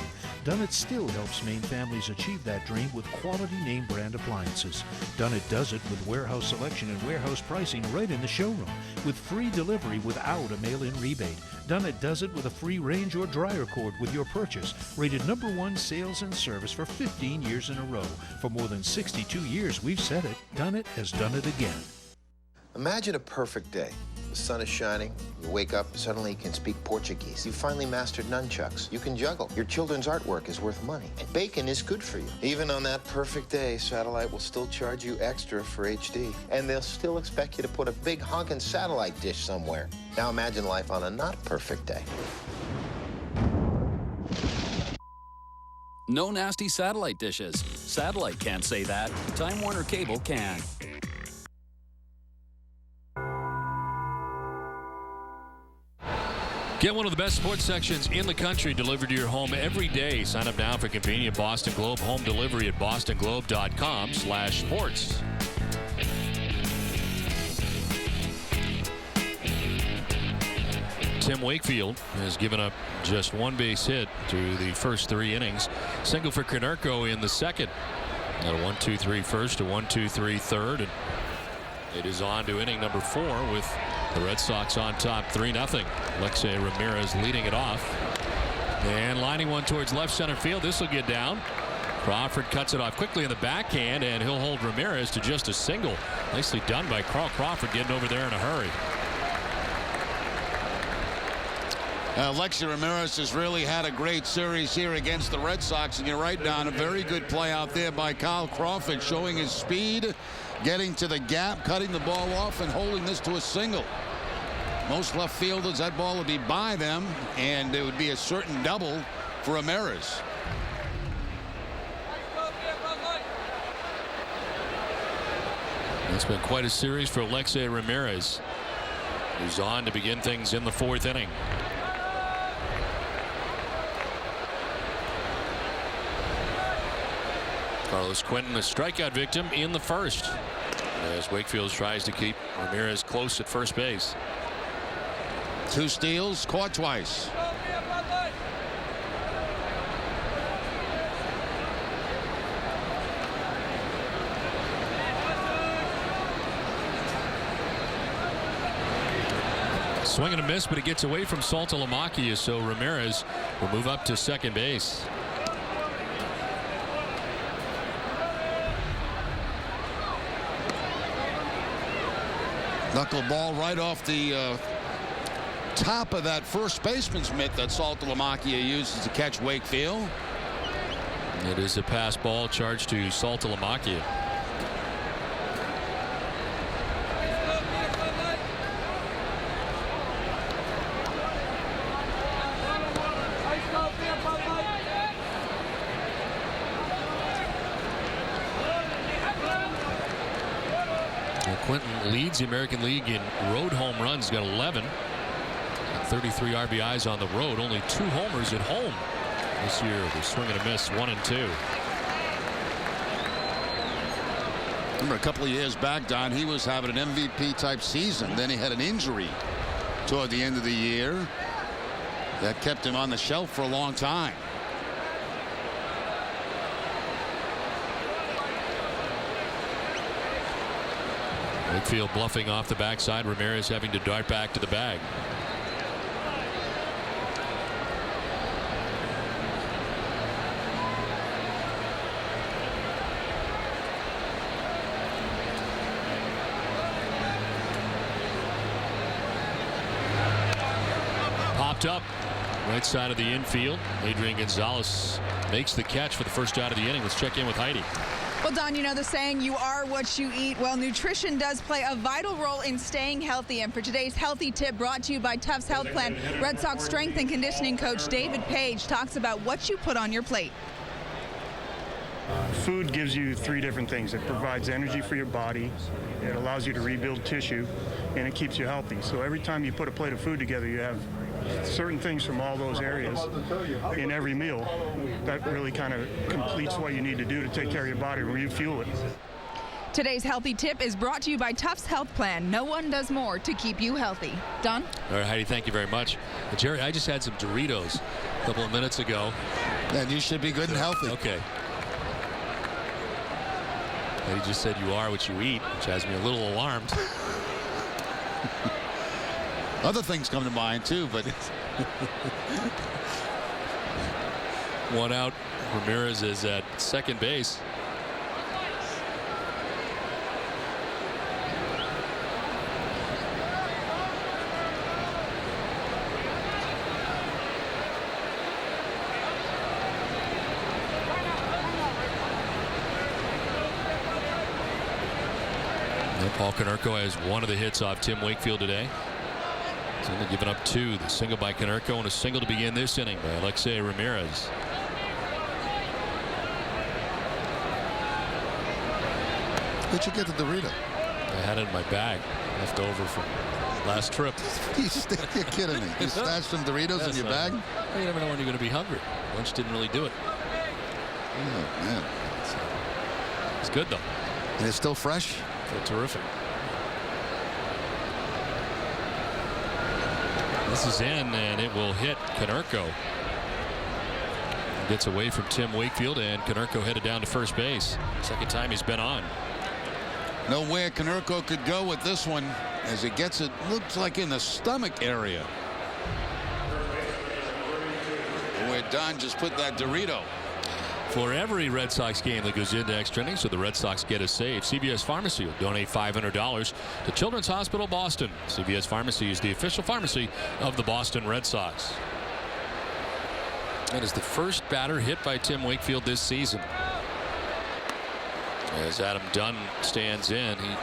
Dunnett still helps Maine families achieve that dream with quality name brand appliances. Dunnett does it with warehouse selection and warehouse pricing right in the showroom, with free delivery without a mail-in rebate. Dunnett does it with a free range or dryer cord with your purchase, rated #1 sales and service for 15 years in a row. For more than 62 years, we've said it. Dunnett has done it again.
Imagine a perfect day. The sun is shining, you wake up, and suddenly you can speak Portuguese. You finally mastered nunchucks. You can juggle. Your children's artwork is worth money. And bacon is good for you. Even on that perfect day, Satellite will still charge you extra for HD. And they'll still expect you to put a big honkin' satellite dish somewhere. Now imagine life on a not perfect day.
No nasty satellite dishes. Satellite can't say that. Time Warner Cable can.
Get one of the best sports sections in the country delivered to your home every day. Sign up now for convenient Boston Globe home delivery at bostonglobe.com/sports. Tim Wakefield has given up just 1 base hit through the first 3 innings. Single for Konerko in the second. Got a 1-2-3 first, a 1-2-3 third, and it is on to inning number 4 with the Red Sox on top 3-0. Alexei Ramirez leading it off. And lining one towards left center field. This will get down. Crawford cuts it off quickly in the backhand, and he'll hold Ramirez to just a single. Nicely done by Carl Crawford getting over there in a hurry.
Alexei Ramirez has really had a great series here against the Red Sox, and you're right, Don. A very good play out there by Carl Crawford, showing his speed, getting to the gap, cutting the ball off, and holding this to a single. Most left fielders, that ball would be by them, and it would be a certain double for Ramirez.
It's been quite a series for Alexei Ramirez, who's on to begin things in the 4th inning. Carlos Quentin, a strikeout victim in the first, as Wakefield tries to keep Ramirez close at first base.
2 steals, caught twice.
Swing and a miss, but it gets away from Saltalamacchia, so Ramirez will move up to second base.
Knuckleball right off the top of that first baseman's mitt that Saltalamacchia uses to catch Wakefield.
It is a pass ball charged to Saltalamacchia. Quinton leads the American League in road home runs. He's got 11. 33 RBIs on the road. Only 2 homers at home this year. They're swing and a miss, 1 and 2.
Remember a couple of years back, Don, he was having an MVP type season. Then he had an injury toward the end of the year that kept him on the shelf for a long time.
Wakefield bluffing off the backside. Ramirez having to dart back to the bag. Popped up right side of the infield. Adrian Gonzalez makes the catch for the first out of the inning. Let's check in with Heidi.
Well, Don, you know the saying, you are what you eat. Well, nutrition does play a vital role in staying healthy. And for today's healthy tip, brought to you by Tufts Health Plan, Red Sox strength and conditioning coach David Page talks about what you put on your plate.
Food gives you 3 different things. It provides energy for your body, it allows you to rebuild tissue, and it keeps you healthy. So every time you put a plate of food together, you have certain things from all those areas in every meal that really kind of completes what you need to do to take care of your body, refuel it.
Today's healthy tip is brought to you by Tufts Health Plan. No one does more to keep you healthy. Don?
All right, Heidi, thank you very much. Jerry, I just had some Doritos a couple of minutes ago.
And you should be good and healthy.
Okay. He just said you are what you eat, which has me a little alarmed.
Other things come to mind too, but
one out. Ramirez is at second base. Paul Konerko has one of the hits off Tim Wakefield today. He's only given up 2. The single by Konerko and a single to begin this inning by Alexei Ramirez.
Where'd you get the Dorito?
I had it in my bag, left over from last trip.
You're kidding me. You stashed some Doritos in your bag?
You never know when you're going to be hungry. Lunch didn't really do it.
Oh, man.
It's good, though.
And it's still fresh?
Feel terrific. This is in, and it will hit Konerko. Gets away from Tim Wakefield, and Konerko headed down to first base. Second time he's been on.
Nowhere Konerko could go with this one as it gets it, looks like in the stomach area. Where Don just put that Dorito.
For every Red Sox game that goes into extra innings, so the Red Sox get a save, CVS Pharmacy will donate $500 to Children's Hospital Boston. CVS Pharmacy is the official pharmacy of the Boston Red Sox. That is the first batter hit by Tim Wakefield this season. As Adam Dunn stands in, he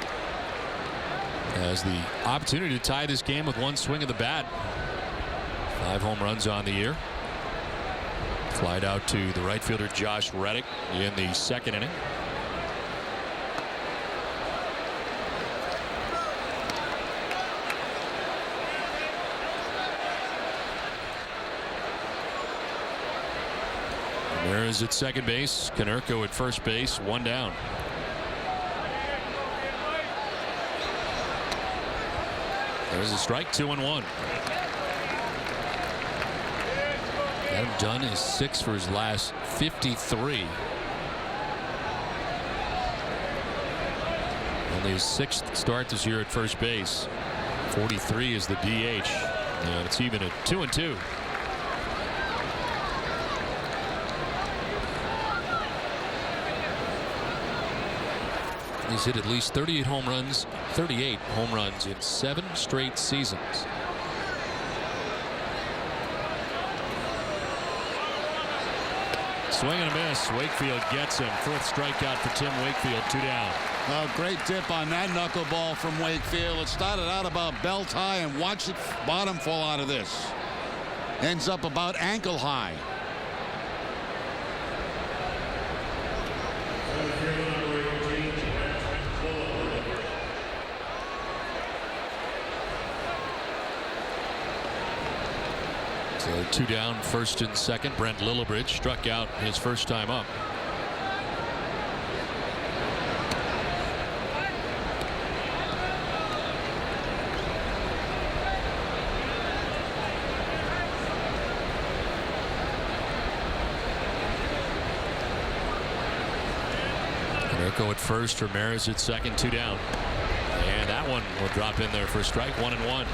has the opportunity to tie this game with one swing of the bat. 5 home runs on the year. Flied out to the right fielder Josh Reddick in the second inning. Ramirez at second base, Konerko at first base, 1 down. There's a strike, 2-1. Adam Dunn is 6 for his last 53. Only his 6th start this year at first base. 43 is the DH. And it's even at 2-2. He's hit at least 38 home runs in 7 straight seasons. Swing and a miss. Wakefield gets him. Fourth strikeout for Tim Wakefield. 2 down.
Great tip on that knuckleball from Wakefield. It started out about belt high, and watch the bottom fall out of this. Ends up about ankle high.
So 2 down, first and second. Brent Lillibridge struck out his first time up. Nerko at first, Ramirez at second, 2 down. And that one will drop in there for a strike, 1-1.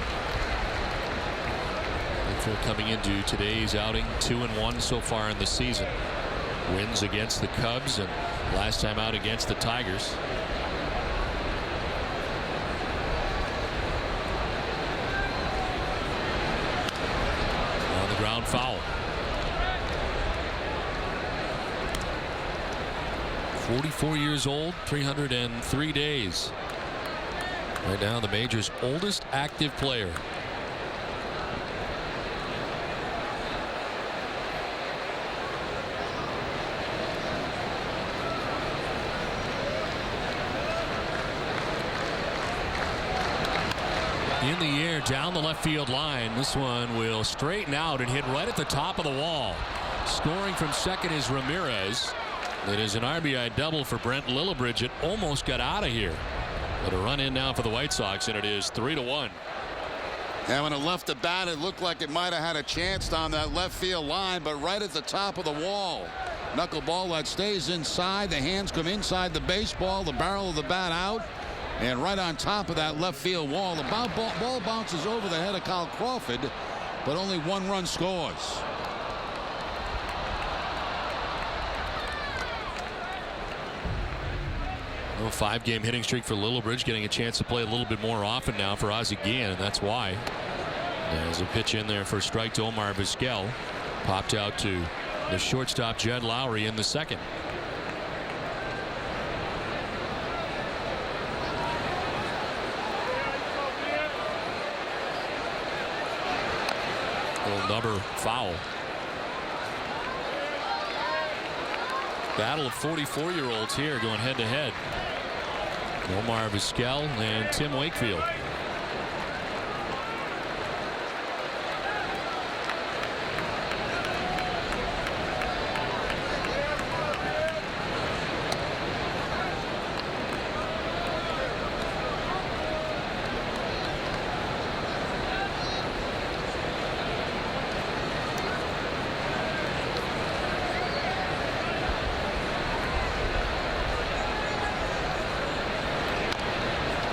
Wakefield coming into today's outing 2-1 so far in the season. Wins against the Cubs and last time out against the Tigers. On the ground, foul. 44 years old, 303 days. Right now, the major's oldest active player. In the air, down the left field line. This one will straighten out and hit right at the top of the wall. Scoring from second is Ramirez. It is an RBI double for Brent Lillibridge. It almost got out of here. But a run in now for the White Sox, and it is 3-1.
And when it left the bat, it looked like it might have had a chance on that left field line, but right at the top of the wall. Knuckleball that stays inside. The hands come inside the baseball, the barrel of the bat out. And right on top of that left field wall, the ball bounces over the head of Kyle Crawford, but only 1 run scores.
A 5-game hitting streak for Lillibridge, getting a chance to play a little bit more often now for Ozzie Guillen, and that's why. There's a pitch in there for a strike to Omar Vizquel. Popped out to the shortstop Jed Lowry in the second. Number foul. Battle of 44-year-olds here going head to head. Omar Vizquel and Tim Wakefield.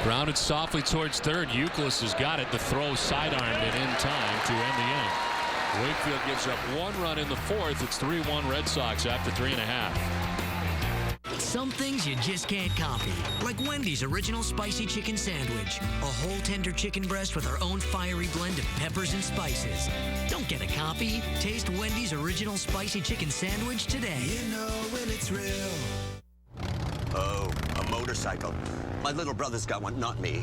Grounded softly towards third. Youkilis has got it. The throw sidearmed and in time to end the inning. Wakefield gives up 1 run in the fourth. It's 3-1 Red Sox after 3.5.
Some things you just can't copy, like Wendy's original spicy chicken sandwich. A whole tender chicken breast with our own fiery blend of peppers and spices. Don't get a copy. Taste Wendy's original spicy chicken sandwich today.
You know when it's real.
Oh, a motorcycle. My little brother's got one, not me.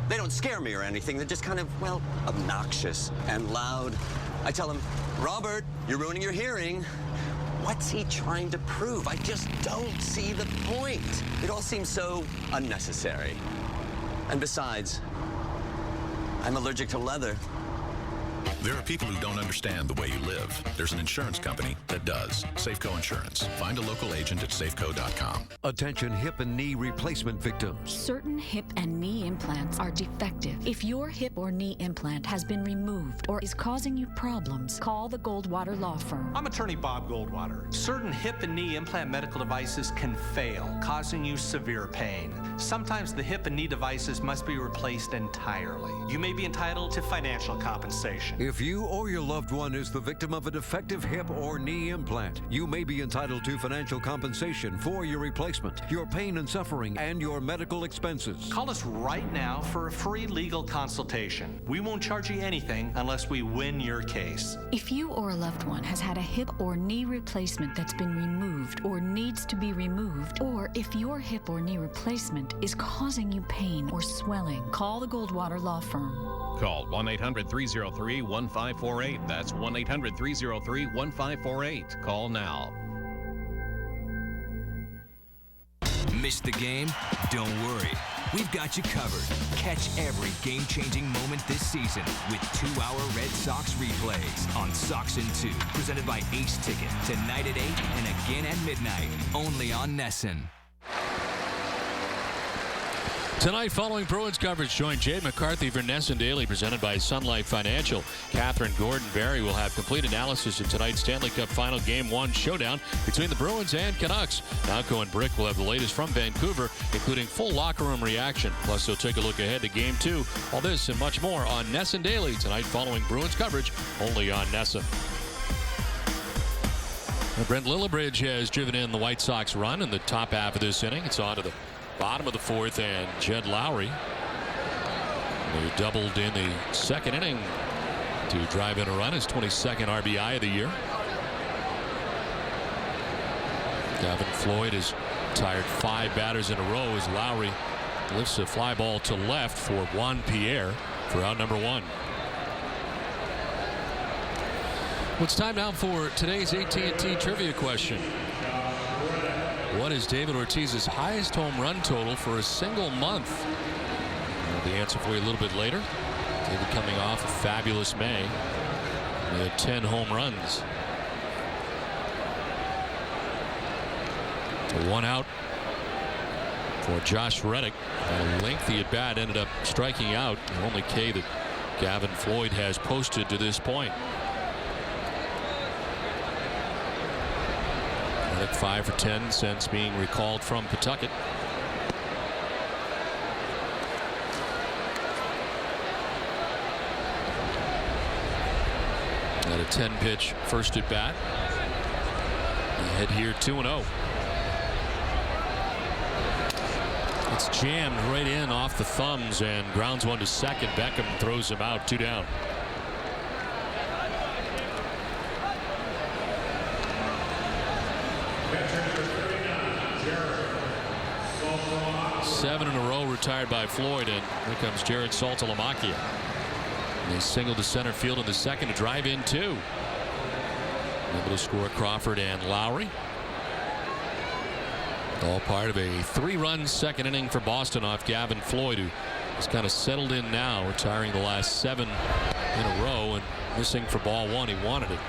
They don't scare me or anything. They're just kind of, well, obnoxious and loud. I tell him, Robert, you're ruining your hearing. What's he trying to prove? I just don't see the point. It all seems so unnecessary. And besides, I'm allergic to leather.
There are people who don't understand the way you live. There's an insurance company that does. Safeco Insurance. Find a local agent at safeco.com.
Attention hip and knee replacement victims.
Certain hip and knee implants are defective. If your hip or knee implant has been removed or is causing you problems, call the Goldwater Law Firm.
I'm attorney Bob Goldwater. Certain hip and knee implant medical devices can fail, causing you severe pain. Sometimes the hip and knee devices must be replaced entirely. You may be entitled to financial compensation.
If you or your loved one is the victim of a defective hip or knee implant, you may be entitled to financial compensation for your replacement, your pain and suffering, and your medical expenses.
Call us right now for a free legal consultation. We won't charge you anything unless we win your case.
If you or a loved one has had a hip or knee replacement that's been removed or needs to be removed, or if your hip or knee replacement is causing you pain or swelling, call the Goldwater Law Firm.
Call 1-800-303-1548. That's 1-800-303-1548. Call now.
Missed the game? Don't worry. We've got you covered. Catch every game-changing moment this season with 2-hour Red Sox replays on Sox in 2, presented by Ace Ticket, tonight at 8 and again at midnight, only on Nesson.
Tonight, following Bruins coverage, join Jay McCarthy for Nesson Daily, presented by Sun Life Financial. Catherine Gordon-Berry will have complete analysis of tonight's Stanley Cup Final Game 1 showdown between the Bruins and Canucks. Malco and Brick will have the latest from Vancouver, including full locker room reaction. Plus, they'll take a look ahead to Game 2. All this and much more on Nesson Daily tonight, following Bruins coverage, only on Nesson. Brent Lillibridge has driven in the White Sox run in the top half of this inning. It's on to the bottom of the fourth, and Jed Lowry, who doubled in the second inning to drive in a run, his 22nd RBI of the year. Gavin Floyd has tired 5 batters in a row as Lowry lifts a fly ball to left for Juan Pierre for out number 1. Well, it's time now for today's AT&T trivia question. What is David Ortiz's highest home run total for a single month? The answer for you a little bit later. David coming off a fabulous May. He had 10 home runs. So 1 out for Josh Reddick. A lengthy at bat ended up striking out. The only K that Gavin Floyd has posted to this point. 5 for 10 since being recalled from Pawtucket. At a 10-pitch first at bat. Head here 2-0. It's jammed right in off the thumbs and grounds one to second. Beckham throws him out, 2 down. Seven in a row retired by Floyd, and here comes Jared Saltalamacchia. And they singled to center field in the second to drive in 2. Able to score Crawford and Lowry. All part of a 3-run second inning for Boston off Gavin Floyd, who has kind of settled in now, retiring the last 7 in a row and missing for ball 1. He wanted it.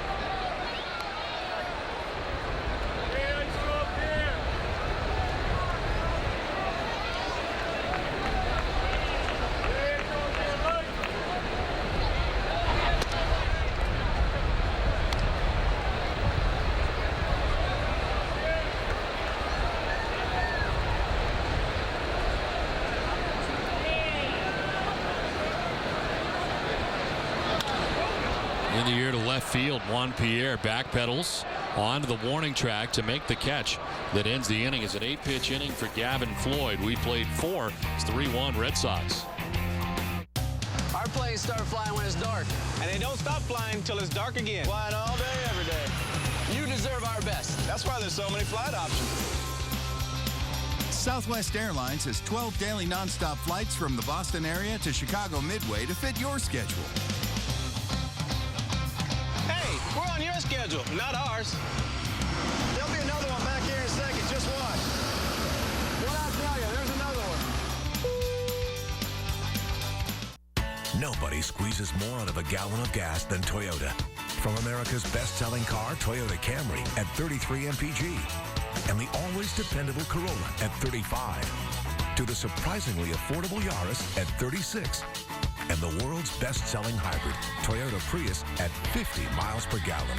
In the air to left field, Juan Pierre backpedals onto the warning track to make the catch that ends the inning. It's an 8-pitch inning for Gavin Floyd. We played 4. It's 3-1 Red Sox.
Our planes start flying when it's dark.
And they don't stop flying until it's dark again.
Flying all day, every day. You deserve our best.
That's why there's so many flight options.
Southwest Airlines has 12 daily nonstop flights from the Boston area to Chicago Midway to fit your schedule.
We're on your schedule, not ours.
There'll be another one back here in a second. Just watch. What I tell you, there's another one.
Nobody squeezes more out of a gallon of gas than Toyota. From America's best-selling car, Toyota Camry, at 33 mpg, and the always dependable Corolla at 35, to the surprisingly affordable Yaris at 36. And the world's best-selling hybrid, Toyota Prius, at 50 miles per gallon.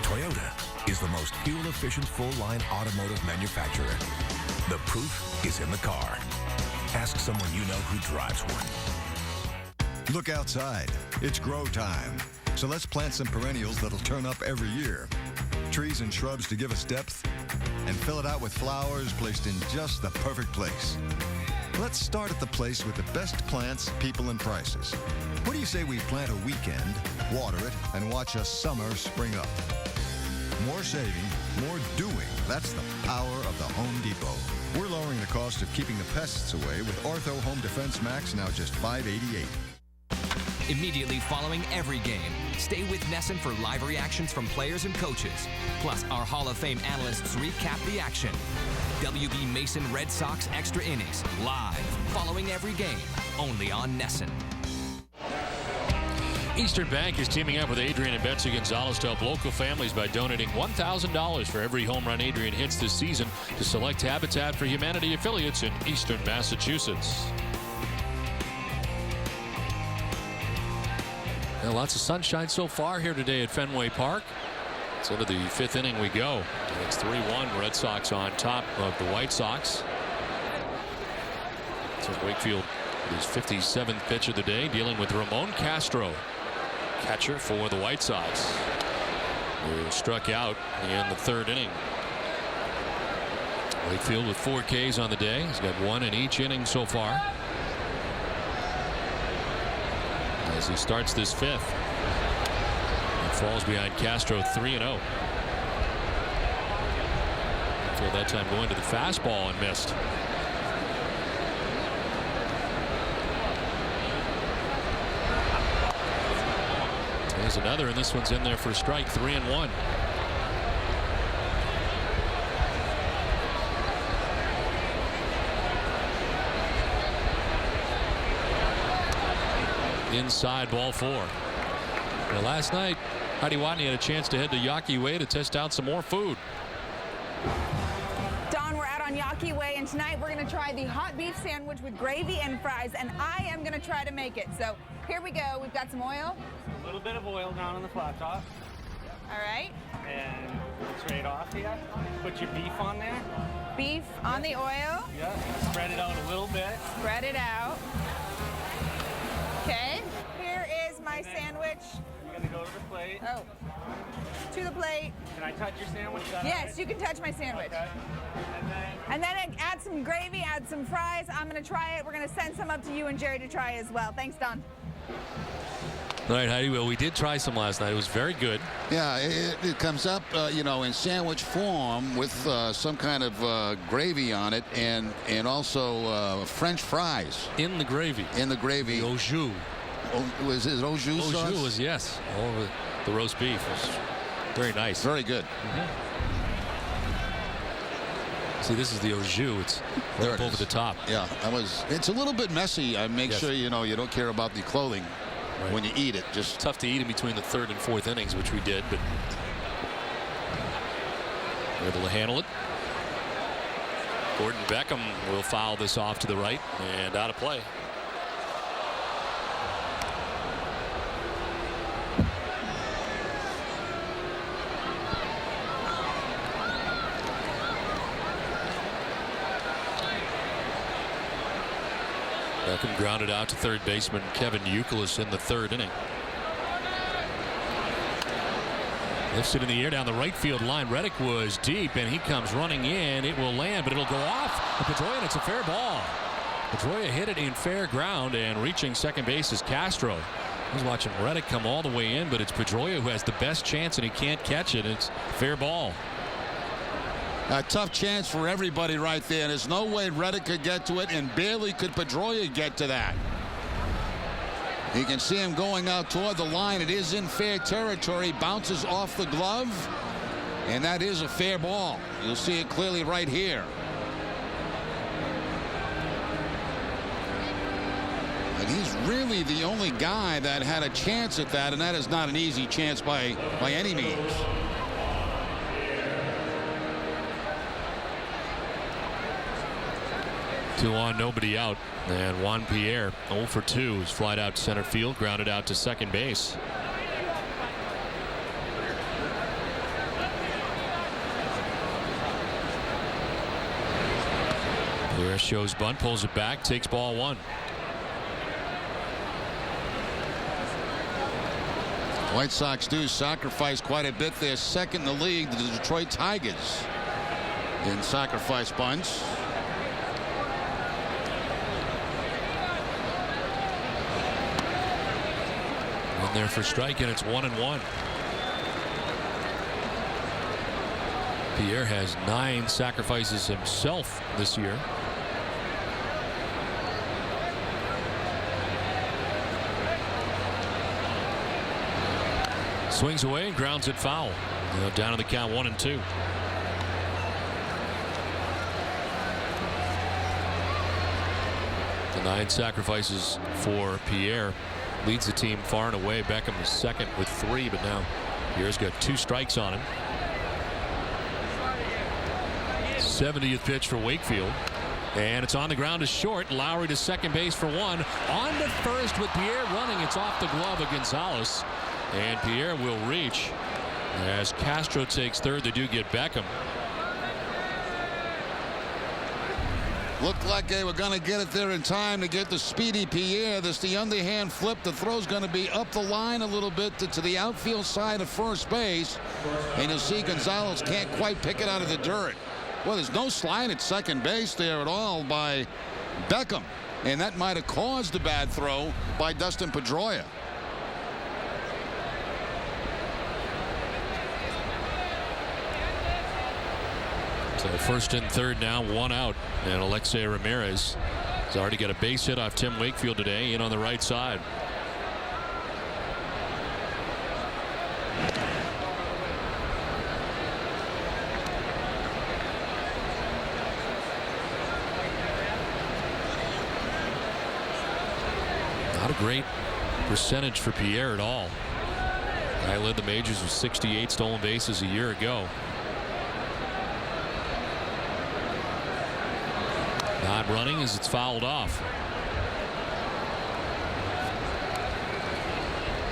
Toyota is the most fuel-efficient full-line automotive manufacturer. The proof is in the car. Ask someone you know who drives one.
Look outside. It's grow time.
So let's plant some perennials that'll turn up every year. Trees and shrubs to give us depth, and fill it out with flowers placed in just the perfect place. Let's start at the place with the best plants, people, and prices. What do you say we plant a weekend, water it, and watch a summer spring up? More saving, more doing. That's the power of the Home Depot. We're lowering the cost of keeping the pests away with Ortho Home Defense Max, now just $5.88.
Immediately following every game, stay with Nesson for live reactions from players and coaches. Plus, our Hall of Fame analysts recap the action. WB Mason Red Sox Extra Innings, live, following every game, only on Nesson.
Eastern Bank is teaming up with Adrian and Betsy Gonzalez to help local families by donating $1,000 for every home run Adrian hits this season to select Habitat for Humanity affiliates in Eastern Massachusetts. Well, lots of sunshine so far here today at Fenway Park. So to the fifth inning we go. It's 3-1, Red Sox on top of the White Sox. So Wakefield with his 57th pitch of the day, dealing with Ramon Castro, catcher for the White Sox, who struck out in the third inning. Wakefield with 4 Ks on the day. He's got 1 in each inning so far, as he starts this fifth. And falls behind Castro 3-0. Until that time going to the fastball and missed. There's another, and this one's in there for a strike. 3-1. Inside, ball 4. Now, last night, Heidi Watney had a chance to head to Yawkey Way to test out some more food.
Don, we're out on Yawkey Way, and tonight we're going to try the hot beef sandwich with gravy and fries, and I am going to try to make it. So here we go. We've got some oil.
A little bit of oil down on the flat top.
All right.
And straight off here. Put your beef on there.
Beef on the oil.
Yeah. Spread it out a little bit.
Spread it out. Okay. Here is my sandwich.
You're going to go to the plate.
Oh. To the plate.
Can I touch your sandwich?
Yes, you can touch my sandwich.
Okay.
And then add some gravy, add some fries. I'm going to try it. We're going to send some up to you and Jerry to try as well. Thanks, Don.
All right, Heidi. Well, we did try some last night. It was very good.
Yeah, it comes up, in sandwich form with some kind of gravy on it, and also French fries.
In the gravy.
In the gravy.
The au jus.
Was it au jus sauce?
Au jus was, yes. All over the roast beef. It was very nice.
Very good.
See, this is the au jus. It's there over the top.
Yeah, it's a little bit messy. I make sure you don't care about the clothing.
Right.
When you eat it. Just
tough to eat in between the third and fourth innings, which we did, but we're able to handle it. Gordon Beckham will foul this off to the right and out of play. Beckham grounded out to third baseman Kevin Youkilis in the third inning. Lifts it in the air down the right field line. Reddick was deep, and he comes running in. It will land, but it'll go off. Pedroia, and it's a fair ball. Pedroia hit it in fair ground, and reaching second base is Castro. He's watching Reddick come all the way in, but it's Pedroia who has the best chance, and he can't catch it. It's fair ball.
A tough chance for everybody right there. There's no way Reddick could get to it, and barely could Pedroia get to that. You can see him going out toward the line. It is in fair territory. Bounces off the glove, and that is a fair ball. You'll see it clearly right here. And he's really the only guy that had a chance at that, and that is not an easy chance by any means.
2 on, nobody out, and Juan Pierre 0 for 2 is flied out to center field, grounded out to second base. Pierre shows bunt, pulls it back, takes ball 1.
White Sox do sacrifice quite a bit. They're second in the league, the Detroit Tigers, in sacrifice bunts.
In there for strike, and it's 1-1. Pierre has 9 sacrifices himself this year. Swings away and grounds it foul. Down to the count 1-2. The 9 sacrifices for Pierre leads the team far and away. Beckham is second with 3, but now Pierre's got 2 strikes on him. 70th pitch for Wakefield. And it's on the ground to short. Lowry to second base for 1. On to first with Pierre running. It's off the glove of Gonzalez. And Pierre will reach. As Castro takes third, they do get Beckham.
Looked like they were going to get it there in time to get the speedy Pierre. This the underhand flip. The throw's going to be up the line a little bit to the outfield side of first base. And you'll see Gonzalez can't quite pick it out of the dirt. Well, there's no slide at second base there at all by Beckham. And that might have caused a bad throw by Dustin Pedroia.
So first and third now, 1 out. And Alexei Ramirez has already got a base hit off Tim Wakefield today, in on the right side. Not a great percentage for Pierre at all. I led the majors with 68 stolen bases a year ago. Not running as it's fouled off.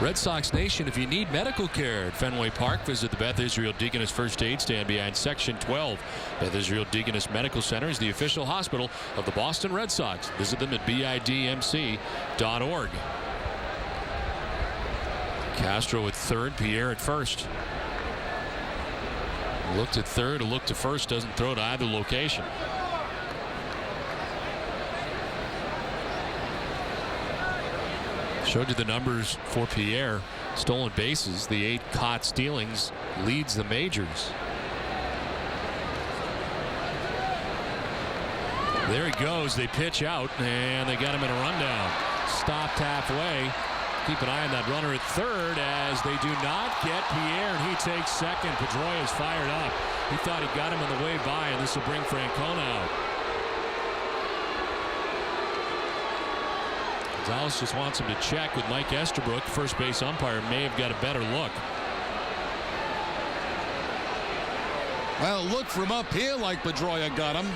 Red Sox Nation, if you need medical care at Fenway Park, visit the Beth Israel Deaconess First Aid Stand behind Section 12. Beth Israel Deaconess Medical Center is the official hospital of the Boston Red Sox. Visit them at bidmc.org. Castro at third, Pierre at first. Looked at third, a look to first, doesn't throw to either location. Showed you the numbers for Pierre. Stolen bases, the 8 caught stealings, leads the majors. There he goes. They pitch out, and they got him in a rundown. Stopped halfway. Keep an eye on that runner at third as they do not get Pierre, and he takes second. Pedroia is fired up. He thought he got him on the way by, and this will bring Francona out. Gonzalez just wants him to check with Mike Estabrook. First base umpire may have got a better look.
Well, look from up here like Pedroia got him.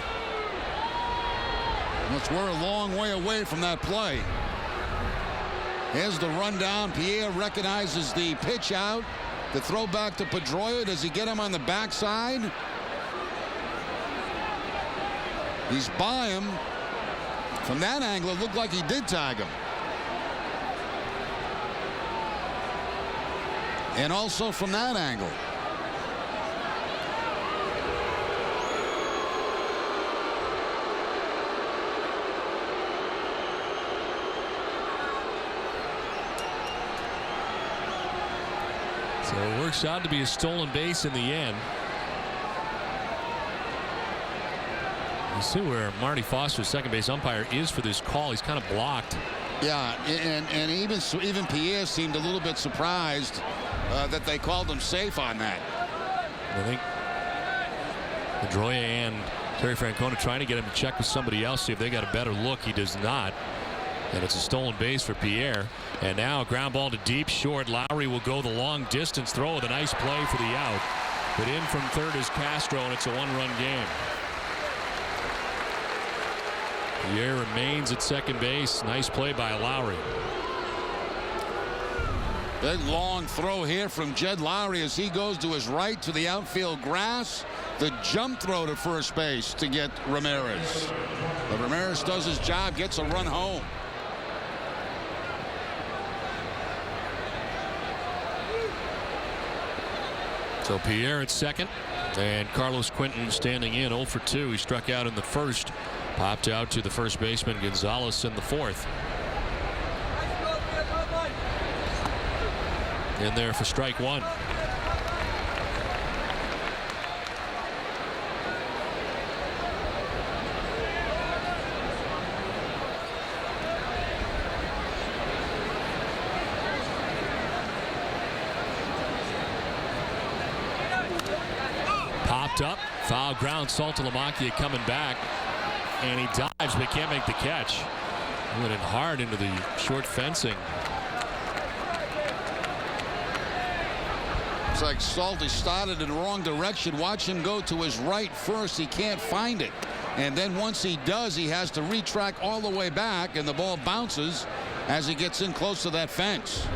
We're a long way away from that play. Here's the rundown. Pierre recognizes the pitch out. The throw back to Pedroia. Does he get him on the backside? He's by him. From that angle, it looked like he did tag him. And also from that angle.
So it works out to be a stolen base in the end. You see where Marty Foster, second base umpire, is for this call. He's kind of blocked.
Yeah, and even Pierre seemed a little bit surprised that they called him safe on that.
I think Pedroia and Terry Francona trying to get him to check with somebody else, see if they got a better look. He does not. And it's a stolen base for Pierre. And now a ground ball to deep short. Lowry will go the long distance throw with a nice play for the out. But in from third is Castro, and it's a 1-run game. Pierre remains at second base. Nice play by Lowry.
Big long throw here from Jed Lowry as he goes to his right to the outfield grass. The jump throw to first base to get Ramirez. But Ramirez does his job, gets a run home.
So Pierre at second, and Carlos Quentin standing in 0 for 2. He struck out in the first, popped out to the first baseman Gonzalez in the fourth. In there for strike one. Popped up, foul ground. Saltalamacchia coming back, and he dives but can't make the catch. He went in hard into the short fencing.
It's like Salty started in the wrong direction. Watch him go to his right first. He can't find it. And then once he does, he has to retrack all the way back, and the ball bounces as he gets in close to that fence.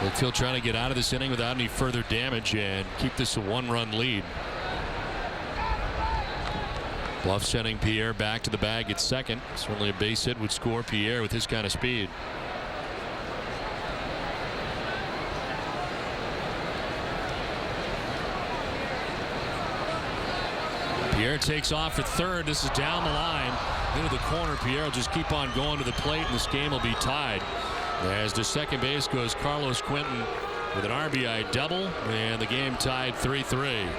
Wakefield trying to get out of this inning without any further damage and keep this a one-run lead. Bluff sending Pierre back to the bag at second. Certainly a base hit would score Pierre with his kind of speed. Pierre takes off at third. This is down the line into the corner. Pierre will just keep on going to the plate, and this game will be tied. As to second base goes Carlos Quentin with an RBI double, and the game tied 3-3.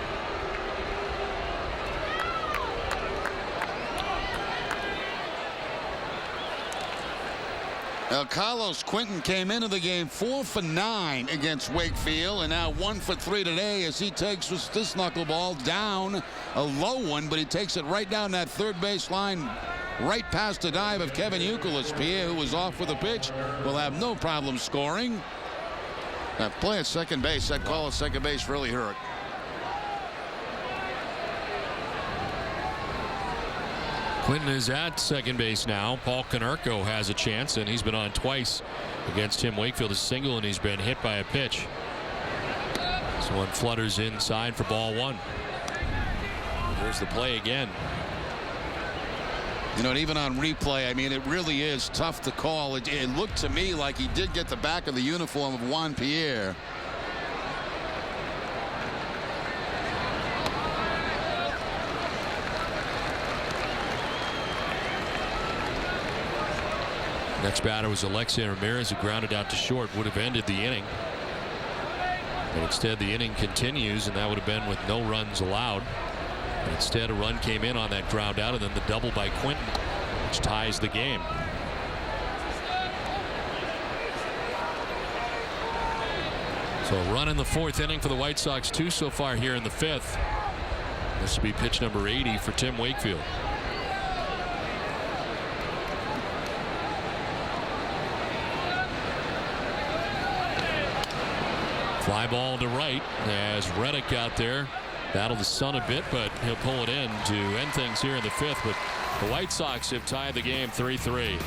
Now, Carlos Quentin came into the game 4 for 9 against Wakefield, and now 1 for 3 today as he takes this knuckleball down, a low one, but he takes it right down that third base line, right past the dive of Kevin Youkilis. Pierre, who was off with a pitch, will have no problem scoring. That play at second base, that call at second base really hurt.
Quentin is at second base now. Paul Konerko has a chance, and he's been on twice against Tim Wakefield. A single, and he's been hit by a pitch. So one flutters inside for ball one. Here's the play again.
You know, and even on replay, I mean, it really is tough to call. It looked to me like he did get the back of the uniform of Juan Pierre.
Next batter was Alexei Ramirez, who grounded out to short, would have ended the inning. But instead, the inning continues, and that would have been with no runs allowed. But instead, a run came in on that ground out, and then the double by Quentin, which ties the game. So a run in the fourth inning for the White Sox, 2 so far here in the fifth. This will be pitch number 80 for Tim Wakefield. Fly ball to right as Reddick out there battled the sun a bit, but he'll pull it in to end things here in the fifth. But the White Sox have tied the game 3-3.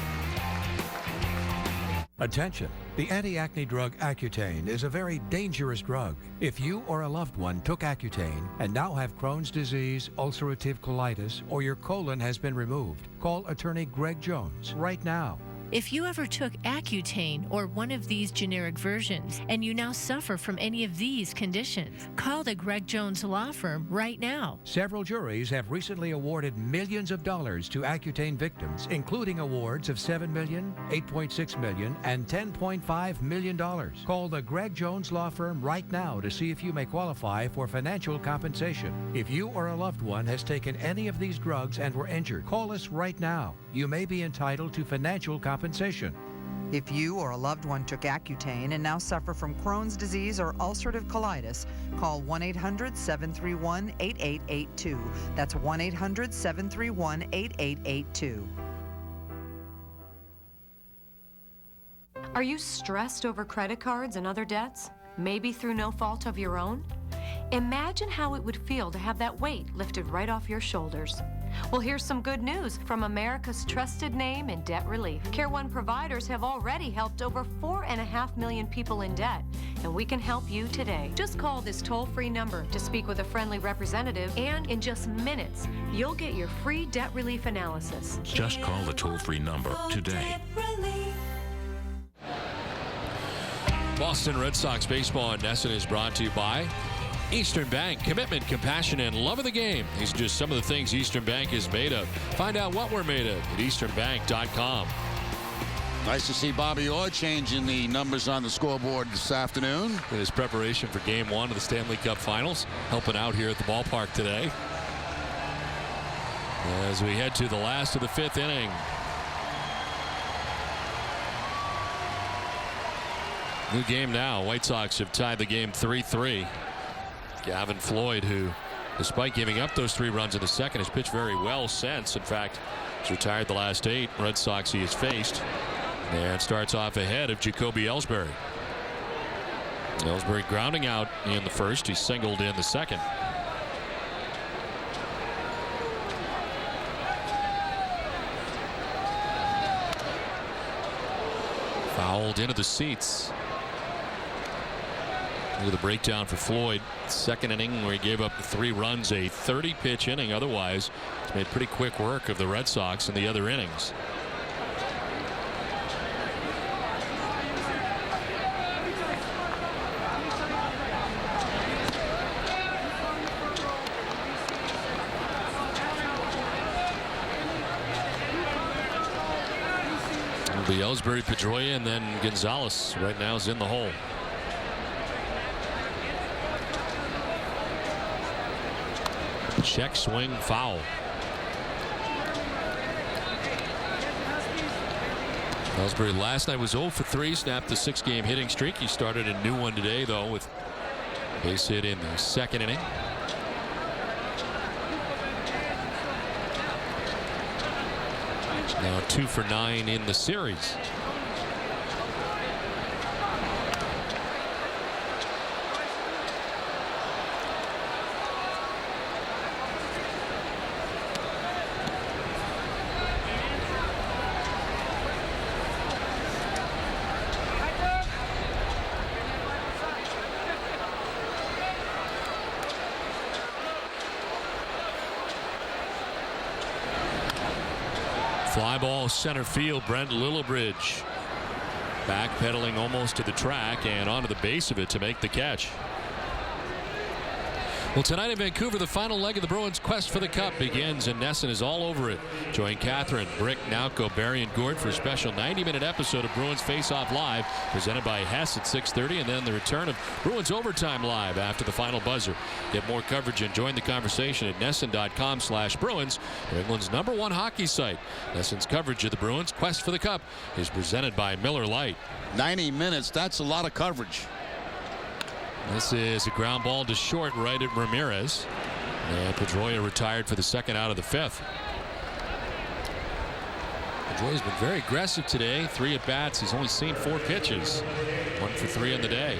Attention. The anti-acne drug Accutane is a very dangerous drug. If you or a loved one took Accutane and now have Crohn's disease, ulcerative colitis, or your colon has been removed, call attorney Greg Jones right now.
If you ever took Accutane or one of these generic versions and you now suffer from any of these conditions, call the Greg Jones Law Firm right now.
Several juries have recently awarded millions of dollars to Accutane victims, including awards of $7 million, $8.6 million, and $10.5 million. Call the Greg Jones Law Firm right now to see if you may qualify for financial compensation. If you or a loved one has taken any of these drugs and were injured, call us right now. You may be entitled to financial compensation.
If you or a loved one took Accutane and now suffer from Crohn's disease or ulcerative colitis, call 1-800-731-8882. That's 1-800-731-8882.
Are you stressed over credit cards and other debts? Maybe through no fault of your own? Imagine how it would feel to have that weight lifted right off your shoulders. Well, here's some good news from America's trusted name in debt relief. Care One providers have already helped over 4.5 million people in debt, and we can help you today. Just call this toll-free number to speak with a friendly representative, and in just minutes, you'll get your free debt relief analysis.
Just call the toll-free number today.
Boston Red Sox baseball in Nesson is brought to you by Eastern Bank. Commitment, compassion, and love of the game. These are just some of the things Eastern Bank is made of. Find out what we're made of at easternbank.com.
Nice to see Bobby Orr changing the numbers on the scoreboard this afternoon.
In his preparation for Game 1 of the Stanley Cup Finals, helping out here at the ballpark today. As we head to the last of the 5th inning. New game now. White Sox have tied the game 3-3. Gavin Floyd, who, despite giving up those 3 runs in the second, has pitched very well since. In fact, he's retired the last 8 Red Sox he has faced. And starts off ahead of Jacoby Ellsbury. Ellsbury grounding out in the first. He singled in the second. Fouled into the seats. Look at the breakdown for Floyd. Second inning where he gave up 3 runs, a 30-pitch inning. Otherwise, he's made pretty quick work of the Red Sox in the other innings. It'll be Ellsbury, Pedroia, and then Gonzalez right now is in the hole. Check swing foul. Ellsbury last night was 0 for 3, snapped the 6-game hitting streak. He started a new one today, though, with a base hit in the second inning. Now 2 for 9 in the series. Fly ball center field. Brent Lillibridge backpedaling almost to the track and onto the base of it to make the catch. Well, tonight in Vancouver, the final leg of the Bruins' quest for the Cup begins, and Nesson is all over it. Join Catherine, Brick, Nautko, Barry, and Gord for a special 90-minute episode of Bruins Face Off Live, presented by Hess at 6:30, and then the return of Bruins Overtime Live after the final buzzer. Get more coverage and join the conversation at NESSN.com/Bruins, New England's #1 hockey site. Nesson's coverage of the Bruins' quest for the Cup is presented by Miller Lite.
90 minutes, that's a lot of coverage.
This is a ground ball to short right at Ramirez. And Pedroia retired for the second out of the 5th. Pedroia's been very aggressive today. 3 at bats. He's only seen 4 pitches. 1 for 3 on the day.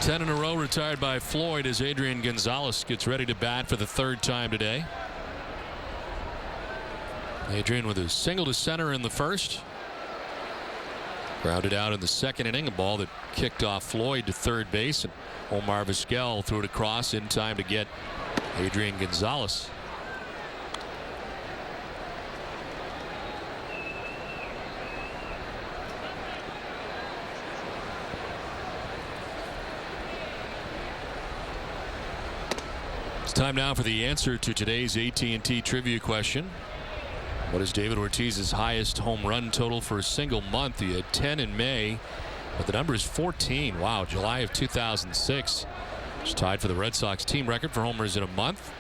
Ten in a row retired by Floyd as Adrian Gonzalez gets ready to bat for the 3rd time today. Adrian with a single to center in the first. Grounded out in the second inning. A ball that kicked off Floyd to third base, and Omar Vizquel threw it across in time to get Adrian Gonzalez. It's time now for the answer to today's AT&T trivia question. What is David Ortiz's highest home run total for a single month? He had 10 in May, but the number is 14. Wow, July of 2006. It's tied for the Red Sox team record for homers in a month.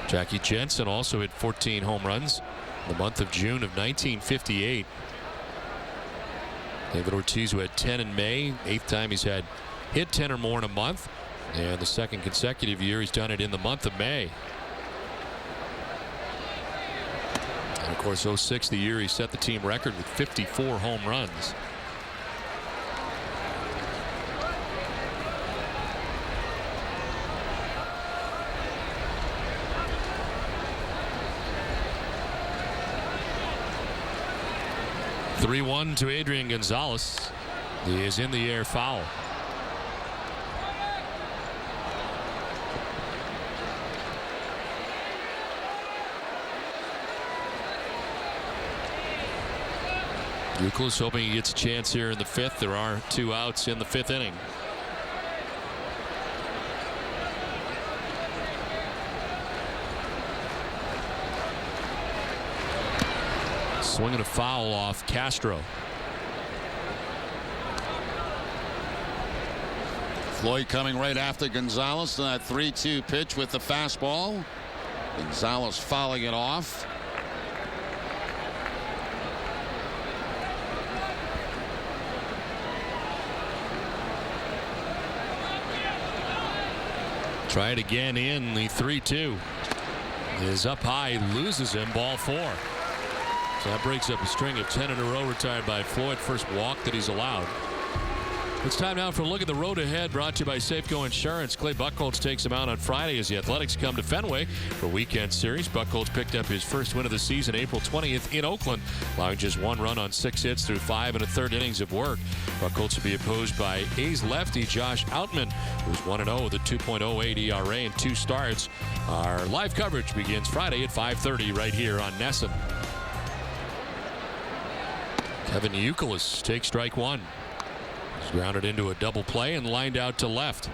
Jackie Jensen also hit 14 home runs in the month of June of 1958. David Ortiz, who had 10 in May, 8th time he's had hit 10 or more in a month, and the 2nd consecutive year he's done it in the month of May. And of course, 06, the year he set the team record with 54 home runs. (3-1) to Adrian Gonzalez. He is in the air foul. Youkilis hoping he gets a chance here in the fifth. There are 2 outs in the 5th inning. Swinging a foul off Castro.
Floyd coming right after Gonzalez. That 3-2 pitch with the fastball. Gonzalez fouling it off.
Try it again in the 3-2. Is up high, loses him, ball 4. So that breaks up a string of 10 in a row retired by Floyd. First walk that he's allowed. It's time now for a look at the road ahead, brought to you by Safeco Insurance. Clay Buchholz takes him out on Friday as the Athletics come to Fenway for weekend series. Buchholz picked up his first win of the season April 20th in Oakland, allowing just 1 run on 6 hits through 5 1/3 innings of work. Buchholz will be opposed by A's lefty Josh Outman, who's 1-0 with a 2.08 ERA in 2 starts. Our live coverage begins Friday at 5:30 right here on NESN. Kevin Youkilis takes strike 1. He's grounded into a double play and lined out to left.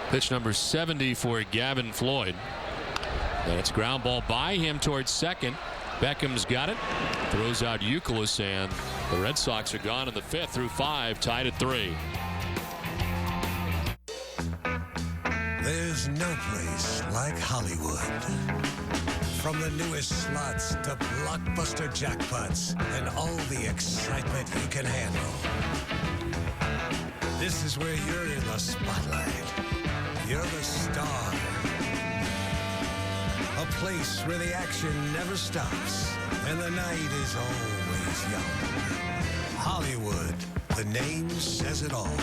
Pitch number 70 for Gavin Floyd. That's ground ball by him towards second. Beckham's got it. Throws out Youkilis, and the Red Sox are gone in the 5th through 5, tied at 3.
There's no place like Hollywood. From the newest slots to blockbuster jackpots and all the excitement you can handle. This is where you're in the spotlight. You're the star. A place where the action never stops and the night is always young. Hollywood, the name says it all.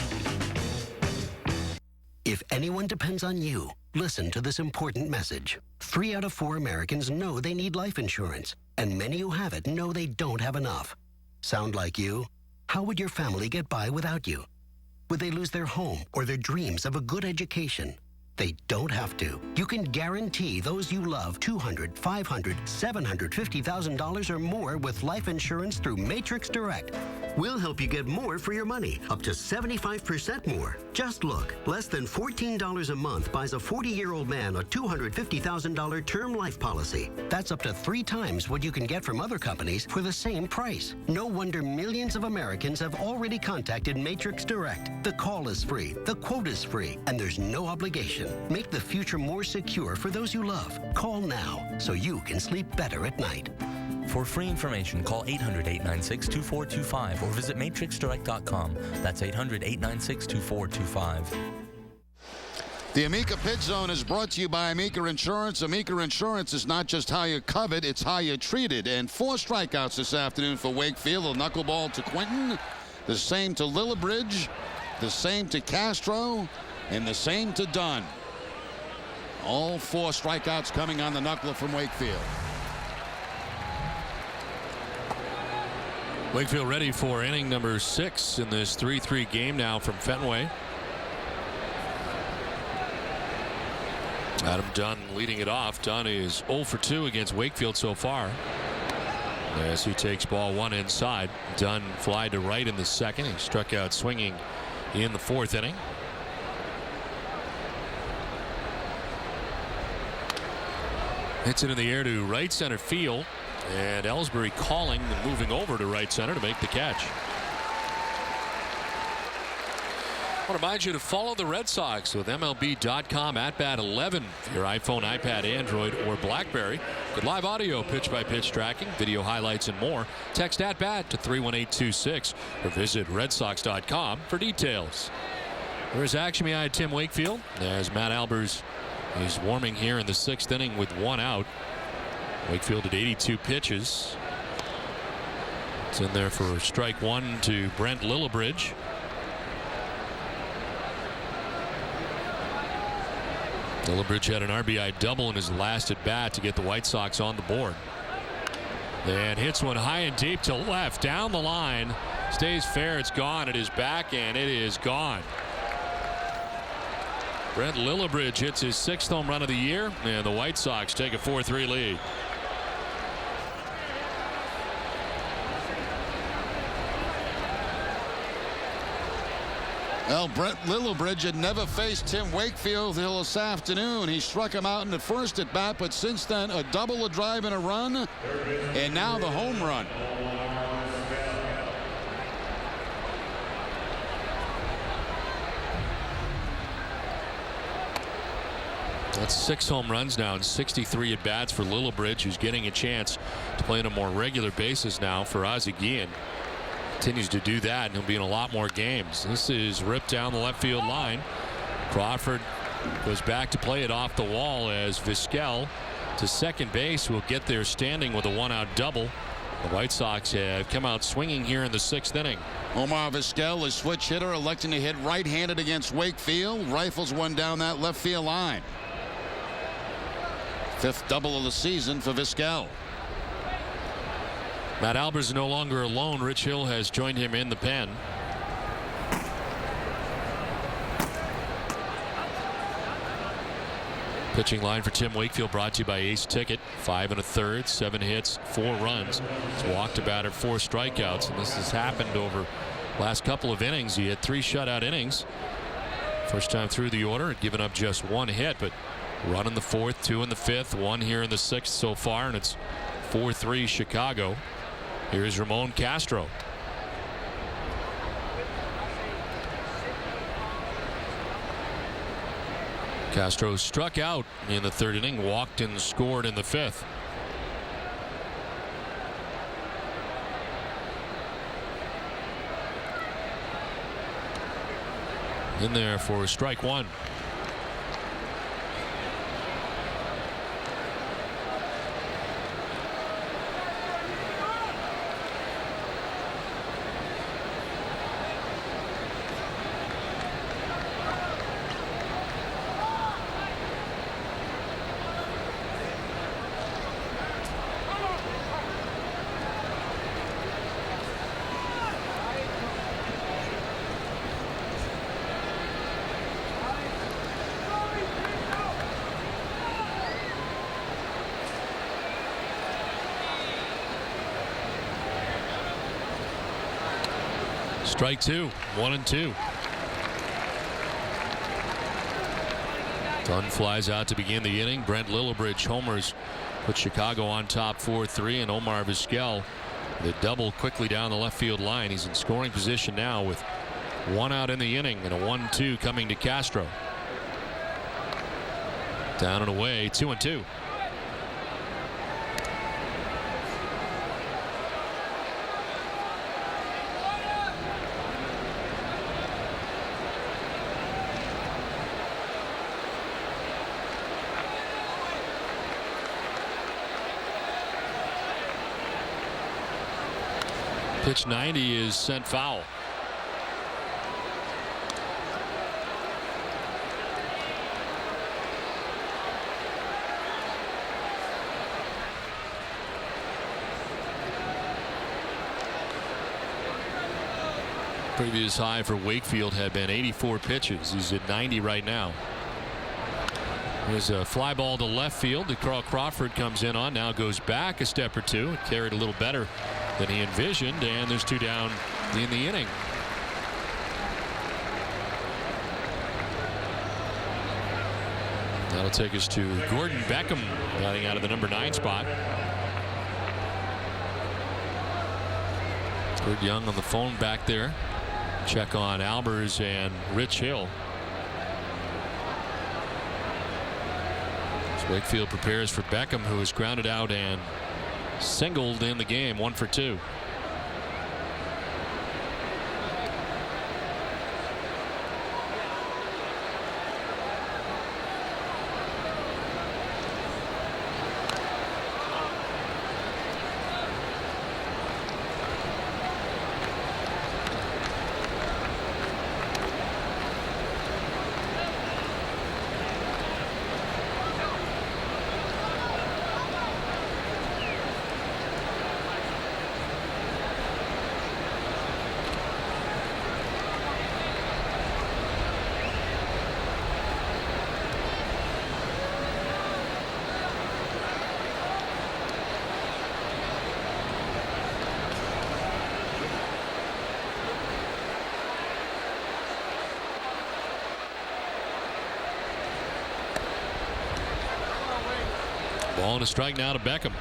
If anyone depends on you, listen to this important message. 3 out of 4 Americans know they need life insurance, and many who have it know they don't have enough. Sound like you? How would your family get by without you? Would they lose their home or their dreams of a good education? They don't have to. You can guarantee those you love $200,000, $500,000, $750,000 or more with life insurance through Matrix Direct. We'll help you get more for your money, up to 75% more. Just look, less than $14 a month buys a 40-year-old man a $250,000 term life policy. That's up to 3 times what you can get from other companies for the same price. No wonder millions of Americans have already contacted Matrix Direct. The call is free, the quote is free, and there's no obligation. Make the future more secure for those you love. Call now so you can sleep better at night.
For free information, call 800-896-2425 or visit matrixdirect.com. That's 800-896-2425.
The Amica Pit Zone is brought to you by Amica Insurance. Amica Insurance is not just how you covered, it's how you treated. And 4 strikeouts this afternoon for Wakefield. A knuckleball to Quinton, the same to Lillibridge, the same to Castro, and the same to Dunn. All 4 strikeouts coming on the knuckler from Wakefield.
Wakefield ready for inning number 6 in this 3-3 game now from Fenway. Adam Dunn leading it off. Dunn is 0 for 2 against Wakefield so far, as he takes ball 1 inside. Dunn fly to right in the 2nd. He struck out swinging in the 4th inning. Hits it in the air to right center field, and Ellsbury calling and moving over to right center to make the catch. I want to remind you to follow the Red Sox with MLB.com at bat 11 for your iPhone, iPad, Android, or BlackBerry. Get live audio, pitch-by-pitch tracking, video highlights, and more. Text at bat to 31826 or visit RedSox.com for details. There's action behind Tim Wakefield as Matt Albers is warming here in the 6th inning with 1 out. Wakefield at 82 pitches. It's in there for strike 1 to Brent Lillibridge. Lillibridge had an RBI double in his last at bat to get the White Sox on the board. And hits one high and deep to left down the line. Stays fair. It's gone. It is back and it is gone. Brent Lillibridge hits his 6th home run of the year, and the White Sox take a 4-3 lead.
Well, Brent Lillibridge had never faced Tim Wakefield until this afternoon. He struck him out in the first at bat, but since then a double, a drive, and a run, and now the home run.
That's 6 home runs now and 63 at bats for Lillibridge, who's getting a chance to play on a more regular basis now for Ozzie Guillen. Continues to do that, and he'll be in a lot more games. This is ripped down the left field line. Crawford goes back to play it off the wall as Vizquel to second base will get there standing with a 1-out double. The White Sox have come out swinging here in the 6th inning.
Omar Vizquel, a switch hitter, electing to hit right-handed against Wakefield. Rifles one down that left field line. 5th double of the season for Vizquel.
Matt Albers is no longer alone. Rich Hill has joined him in the pen. Pitching line for Tim Wakefield brought to you by Ace Ticket. 5 1/3, 7 hits, 4 runs. He's walked a batter, 4 strikeouts, and this has happened over last couple of innings. He had 3 shutout innings. First time through the order, had given up just 1 hit, but run in the 4th, 2 in the 5th, 1 here in the 6th so far, and it's 4-3 Chicago. Here's Ramon Castro. Castro struck out in the 3rd inning, walked and scored in the 5th. In there for strike 1. Strike 2, 1-2. Dunn flies out to begin the inning. Brent Lillibridge homers, put Chicago on top 4-3, and Omar Vizquel the double quickly down the left field line. He's in scoring position now with 1 out in the inning and a 1-2 coming to Castro. Down and away, 2-2. Pitch 90 is sent foul. Previous high for Wakefield had been 84 pitches. He's at 90 right now. There's a fly ball to left field that Carl Crawford comes in on. Now goes back a step or 2. It carried a little better than he envisioned, and there's 2 down in the inning. That'll take us to Gordon Beckham batting out of the number 9 spot. Kurt Young on the phone back there. Check on Albers and Rich Hill. As Wakefield prepares for Beckham, who is grounded out and singled in the game, 1 for 2. Ball and a strike now to Beckham.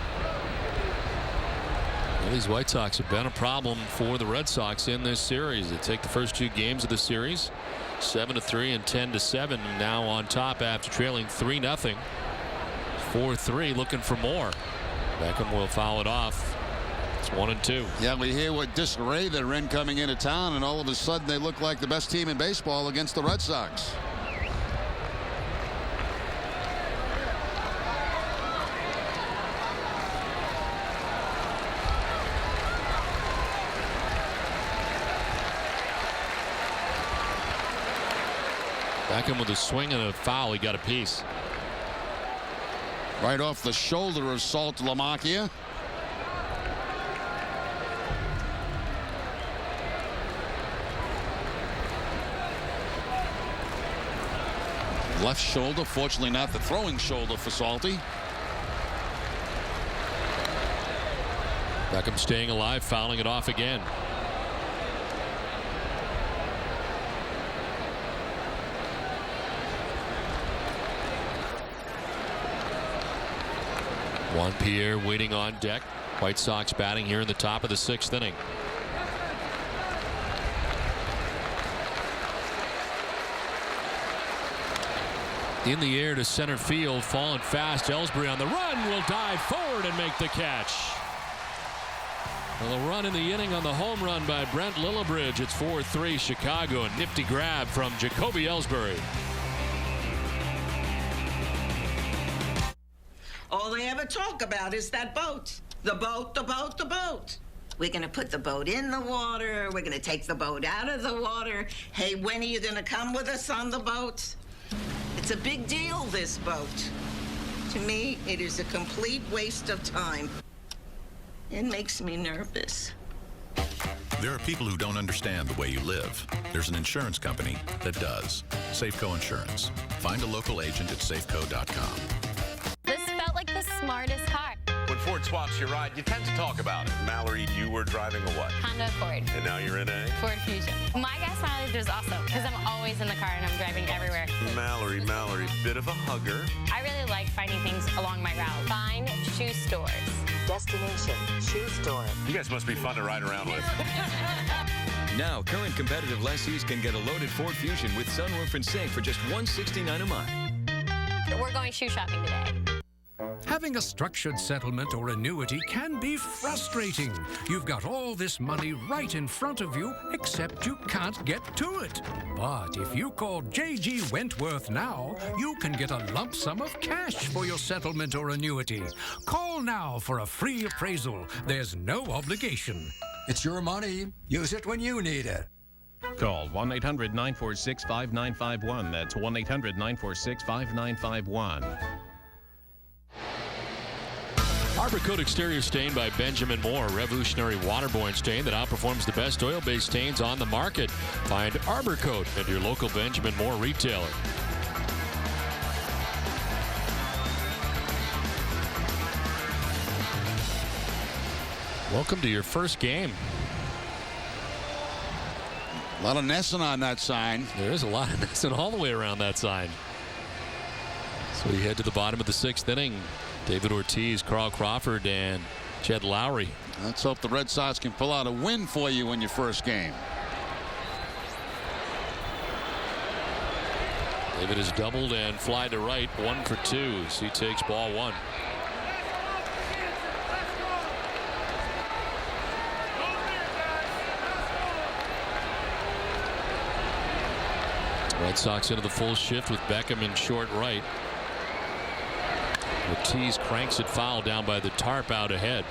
Well, these White Sox have been a problem for the Red Sox in this series. They take the first 2 games of the series, 7-3 and 10-7, and now on top after trailing 3-0. 4-3, looking for more. Beckham will foul it off. It's 1-2.
Yeah, we hear what disarray they're in coming into town, and all of a sudden they look like the best team in baseball against the Red Sox.
Beckham with a swing and a foul. He got a piece.
Right off the shoulder of Salt Lamacchia. Left shoulder, fortunately not the throwing shoulder for Salty.
Beckham staying alive, fouling it off again. Juan Pierre waiting on deck. White Sox batting here in the top of the 6th inning. In the air to center field, falling fast. Ellsbury on the run, will dive forward and make the catch. Well, a run in the inning on the home run by Brent Lillibridge. It's 4-3 Chicago. A nifty grab from Jacoby Ellsbury.
All they ever talk about is that boat. The boat, the boat, the boat. We're going to put the boat in the water. We're going to take the boat out of the water. Hey, when are you going to come with us on the boat? It's a big deal, this boat. To me, it is a complete waste of time. It makes me nervous.
There are people who don't understand the way you live. There's an insurance company that does. Safeco Insurance. Find a local agent at safeco.com.
This felt like the smartest car.
When Ford swaps your ride, you tend to talk about it. Mallory, you were driving a what?
Honda Accord.
And now you're in a?
Ford Fusion. My gas mileage is awesome because I'm always in the car and I'm driving everywhere.
Mallory, bit of a hugger.
I really like finding things along my route. Find shoe stores.
Destination shoe store.
You guys must be fun to ride around with.
Now, current competitive lessees can get a loaded Ford Fusion with sunroof and sink for just $169 a month.
We're going shoe shopping today.
Having a structured settlement or annuity can be frustrating. You've got all this money right in front of you, except you can't get to it. But if you call J.G. Wentworth now, you can get a lump sum of cash for your settlement or annuity. Call now for a free appraisal. There's no obligation.
It's your money. Use it when you need it.
Call 1-800-946-5951. That's 1-800-946-5951.
Arbor Coat Exterior Stain by Benjamin Moore. Revolutionary waterborne stain that outperforms the best oil-based stains on the market. Find Arbor Coat at your local Benjamin Moore retailer. Welcome to your first game.
A lot of Nesson on that sign.
There is a lot of Nesson all the way around that sign. So we head to the bottom of the 6th inning. David Ortiz, Carl Crawford, and Jed Lowry.
Let's hope the Red Sox can pull out a win for you in your first game.
David has doubled and fly to right, 1 for 2 as he takes ball 1. Red Sox into the full shift with Beckham in short right. Ortiz cranks it foul down by the tarp out ahead.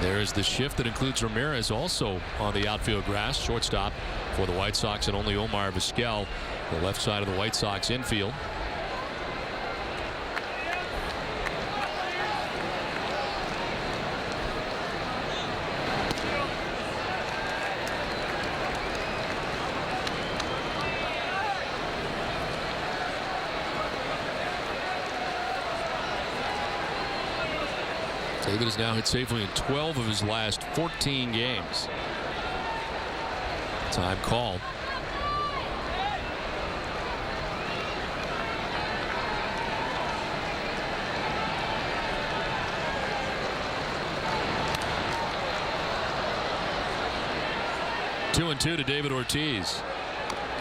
There is the shift that includes Ramirez also on the outfield grass. Shortstop for the White Sox and only Omar Vizquel, the left side of the White Sox infield. David has now hit safely in 12 of his last 14 games. Time called. 0-2 to David Ortiz.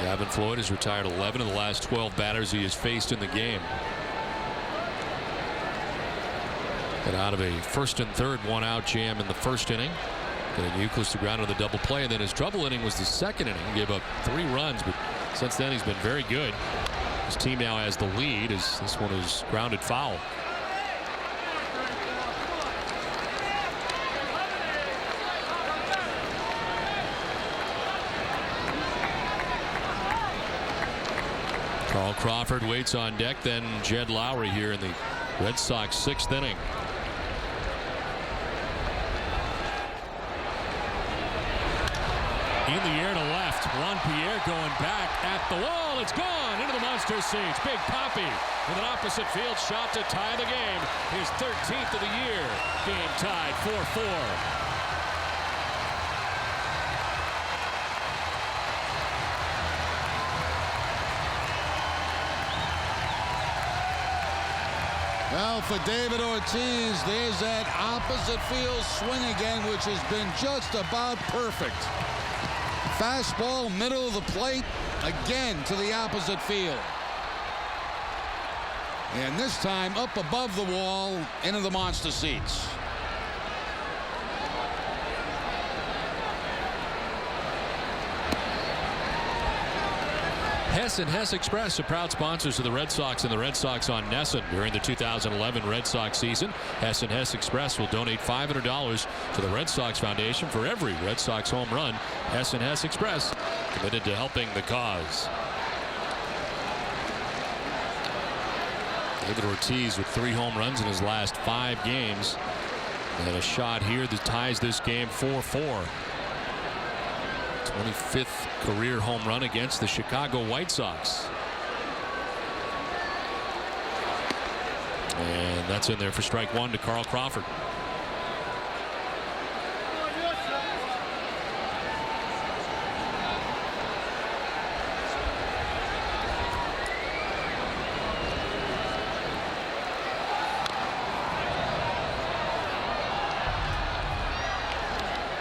Gavin Floyd has retired 11 of the last 12 batters he has faced in the game. Got out of a first and third 1-out jam in the first inning. Getting Euclid to ground on the double play, and then his trouble inning was the second inning. He gave up 3 runs, but since then he's been very good. His team now has the lead as this one is grounded foul. Carl Crawford waits on deck, then Jed Lowry here in the Red Sox 6th inning. In the air to left. Juan Pierre going back at the wall. It's gone into the monster seats. Big Poppy with an opposite field shot to tie the game. His 13th of the year. Game tied 4-4.
Well, for David Ortiz, there's that opposite field swing again, which has been just about perfect. Fastball, middle of the plate, again to the opposite field. And this time up above the wall, into the monster seats.
Hess and Hess Express are proud sponsors of the Red Sox and the Red Sox on Nesson. During the 2011 Red Sox season, Hess and Hess Express will donate $500 to the Red Sox Foundation for every Red Sox home run. Hess and Hess Express, committed to helping the cause. David Ortiz with 3 home runs in his last 5 games. And a shot here that ties this game 4-4. 25th career home run against the Chicago White Sox. And that's in there for strike 1 to Carl Crawford.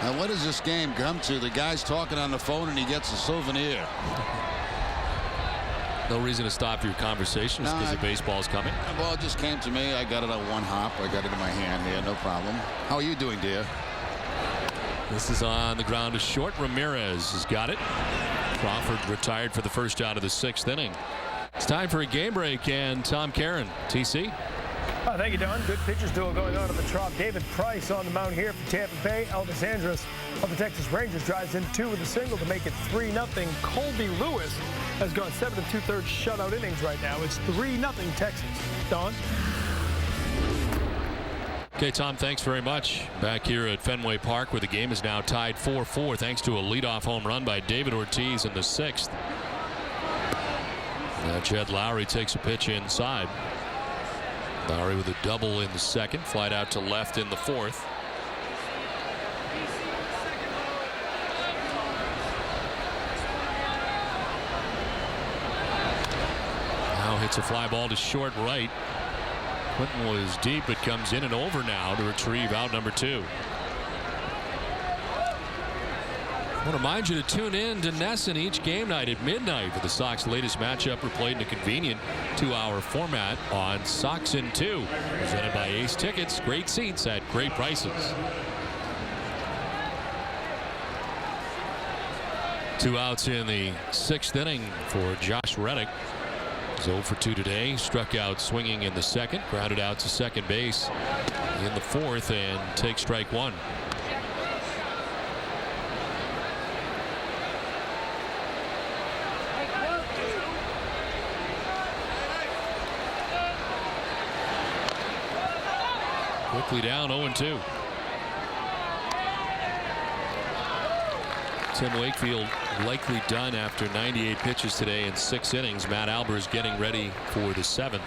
Now, what does this game come to? The guy's talking on the phone and he gets a souvenir.
No reason to stop your conversation because the baseball's coming.
The ball just came to me. I got it on one hop. I got it in my hand here. No problem. How are you doing, dear?
This is on the ground to short. Ramirez has got it. Crawford retired for the first out of the 6th inning. It's time for a game break, and Tom Caron, TC.
Oh, thank you, Don. Good pitchers duel going on at the Trop. David Price on the mound here for Tampa Bay. Elvis Andrus of the Texas Rangers drives in 2 with a single to make it 3-0. Colby Lewis has gone 7 2/3 shutout innings right now. It's 3-0 Texas. Don?
Okay, Tom, thanks very much. Back here at Fenway Park, where the game is now tied 4-4 thanks to a leadoff home run by David Ortiz in the 6th. Now Jed Lowry takes a pitch inside. Lowry with a double in the 2nd, flied out to left in the 4th. Now hits a fly ball to short right. Quinton was deep, but comes in and over now to retrieve out number 2. I want to remind you to tune in to Nesson each game night at midnight for the Sox latest matchup replayed in a convenient 2-hour format on Sox in 2. Presented by Ace Tickets. Great seats at great prices. 2 outs in the 6th inning for Josh Reddick. He's 0 for 2 today. Struck out swinging in the 2nd. Grounded out to second base in the 4th and takes strike 1. Quickly down 0-2. Tim Wakefield likely done after 98 pitches today in 6 innings. Matt Albers getting ready for the 7th.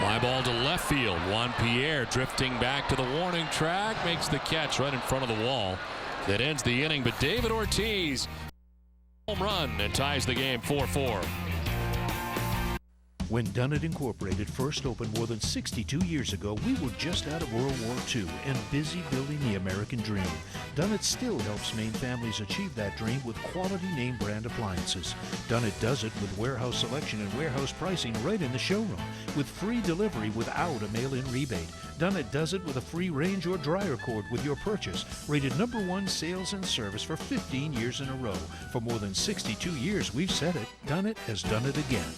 Fly ball to left field. Juan Pierre drifting back to the warning track. Makes the catch right in front of the wall. That ends the inning. But David Ortiz home run and ties the game 4-4.
When Dunnett Incorporated first opened more than 62 years ago, we were just out of World War II and busy building the American dream. Dunnett still helps Maine families achieve that dream with quality name brand appliances. Dunnett does it with warehouse selection and warehouse pricing right in the showroom, with free delivery without a mail-in rebate. Dunnett does it with a free range or dryer cord with your purchase, rated #1 sales and service for 15 years in a row. For more than 62 years, we've said it. Dunnett has done it again.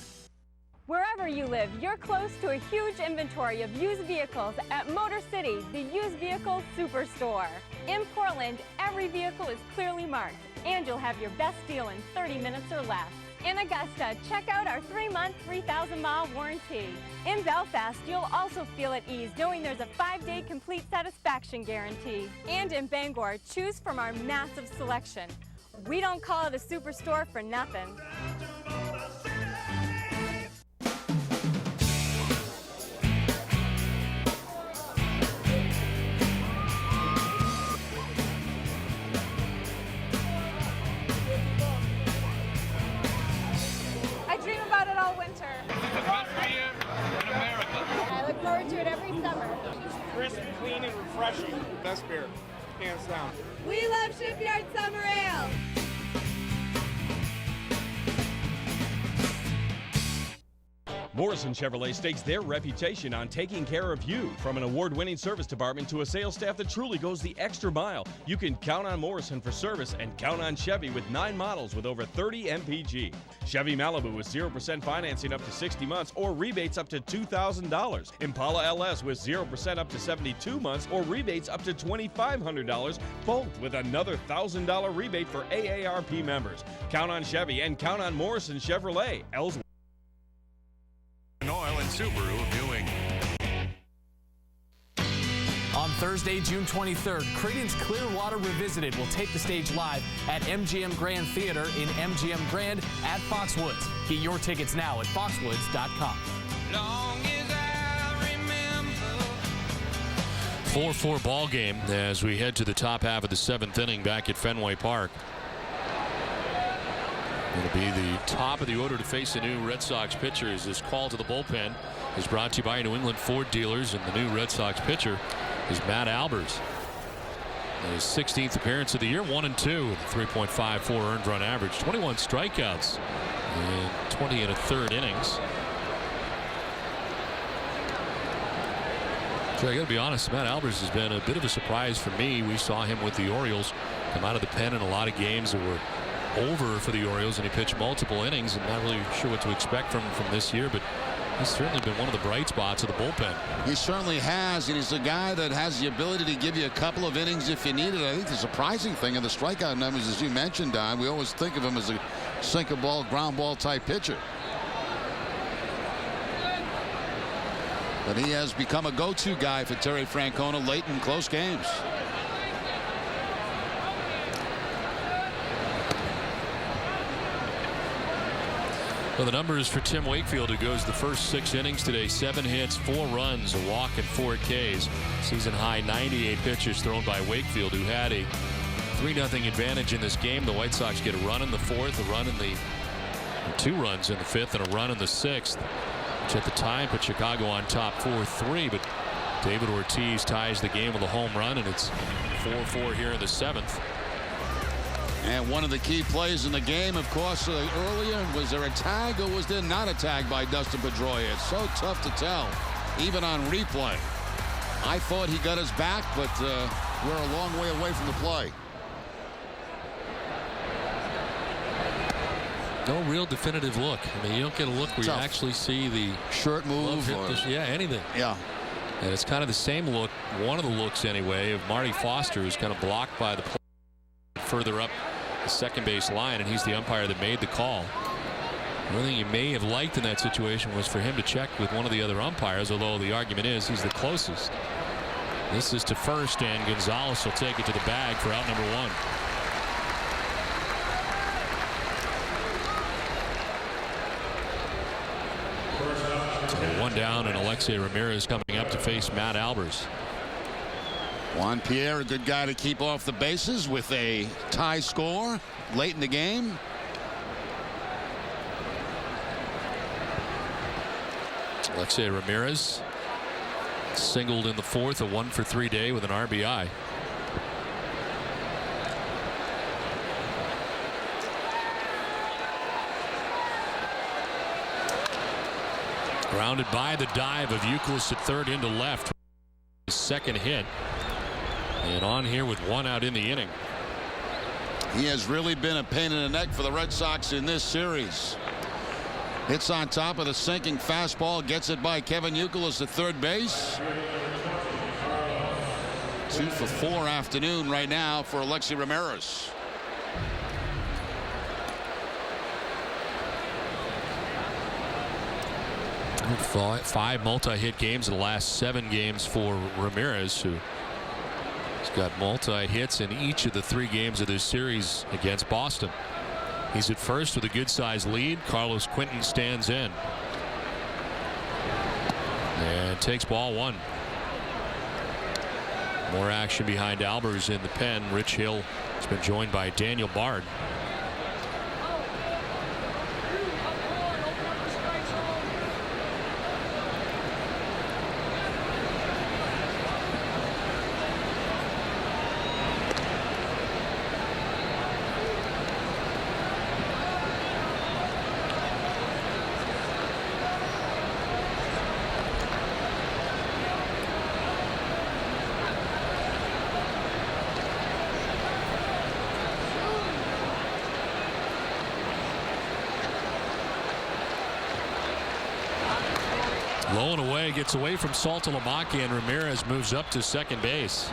Wherever you live, you're close to a huge inventory of used vehicles at Motor City, the used vehicle superstore. In Portland, every vehicle is clearly marked, and you'll have your best deal in 30 minutes or less. In Augusta, check out our 3-month, 3,000-mile warranty. In Belfast, you'll also feel at ease knowing there's a 5-day complete satisfaction guarantee. And in Bangor, choose from our massive selection. We don't call it a superstore for nothing.
Crisp, clean, and refreshing. Best beer, hands down.
We love Shipyard Summer Ale.
Morrison Chevrolet stakes their reputation on taking care of you. From an award-winning service department to a sales staff that truly goes the extra mile, you can count on Morrison for service and count on Chevy with 9 models with over 30 MPG. Chevy Malibu with 0% financing up to 60 months or rebates up to $2,000. Impala LS with 0% up to 72 months or rebates up to $2,500, both with another $1,000 rebate for AARP members. Count on Chevy and count on Morrison Chevrolet. Ellsworth.
Oil and Subaru of New England.
On Thursday, June 23rd, Creedence Clearwater Revisited will take the stage live at MGM Grand Theater in MGM Grand at Foxwoods. Get your tickets now at foxwoods.com.
4-4 ball game as we head to the top half of the 7th inning back at Fenway Park. It'll be the top of the order to face a new Red Sox pitcher as this call to the bullpen is brought to you by New England Ford dealers, and the new Red Sox pitcher is Matt Albers. His 16th appearance of the year, 1-2 with a 3.54 earned run average, 21 strikeouts in 20 1/3 innings. So I got to be honest, Matt Albers has been a bit of a surprise for me. We saw him with the Orioles come out of the pen in a lot of games that were over for the Orioles, and he pitched multiple innings, and not really sure what to expect from this year, but he's certainly been one of the bright spots of the bullpen.
He certainly has, and he's a guy that has the ability to give you a couple of innings if you need it. I think the surprising thing in the strikeout numbers, as you mentioned, Don, we always think of him as a sinker ball, ground ball type pitcher. But he has become a go-to guy for Terry Francona late in close games.
Well, the numbers for Tim Wakefield, who goes the first 6 innings today: 7 hits, 4 runs, a walk, and 4 Ks. Season high 98 pitches thrown by Wakefield, who had a 3-0 advantage in this game. The White Sox get a run in the 4th, a run in the 2 runs in the 5th, and a run in the 6th, which at the time put Chicago on top 4-3. But David Ortiz ties the game with a home run, and it's 4-4 here in the 7th.
And one of the key plays in the game, of course, earlier, was there a tag or was there not a tag by Dustin Pedroia? It's so tough to tell, even on replay. I thought he got his back, but we're a long way away from the play.
No real definitive look. I mean, you don't get a look where
Tough.
You actually see the
shirt move or
anything.
Yeah.
And it's kind of the same look, one of the looks anyway, of Marty Foster, who's kind of blocked by the play further up the second base line, and he's the umpire that made the call. The only thing you may have liked in that situation was for him to check with one of the other umpires, although the argument is he's the closest. This is to first, and Gonzalez will take it to the bag for out number 1. So 1 down, and Alexei Ramirez coming up to face Matt Albers.
Juan Pierre, a good guy to keep off the bases with a tie score late in the game.
Alexei Ramirez singled in the fourth, a 1-for-3 day with an RBI. Grounded by the dive of Youkilis at third into left. His second hit. And on here with one out in the inning.
He has really been a pain in the neck for the Red Sox in this series. Hits on top of the sinking fastball, gets it by Kevin Youkilis at third base. 2 for 4 afternoon right now for Alexei Ramirez.
Five multi-hit games in the last 7 games for Ramirez, who has got multi-hits in each of the 3 games of this series against Boston. He's at first with a good-sized lead. Carlos Quinton stands in and takes ball 1. More action behind Albers in the pen. Rich Hill has been joined by Daniel Bard. Low and away, gets away from Saltalamacchia, and Ramirez moves up to second base.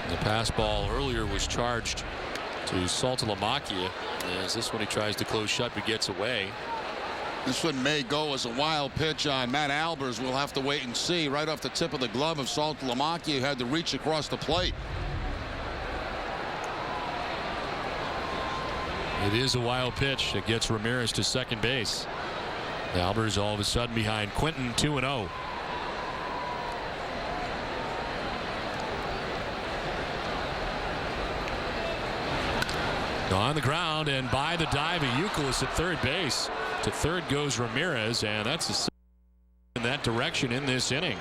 The pass ball earlier was charged to Saltalamacchia. As this one he tries to close shut but gets away.
This one may go as a wild pitch on Matt Albers. We'll have to wait and see. Right off the tip of the glove of Saltalamacchia, who had to reach across the plate.
It is a wild pitch that gets Ramirez to second base. Albers all of a sudden behind Quinton, 2-0. On the ground and by the dive of Youkilis at third base. To third goes Ramirez, and that's a in that direction in this inning.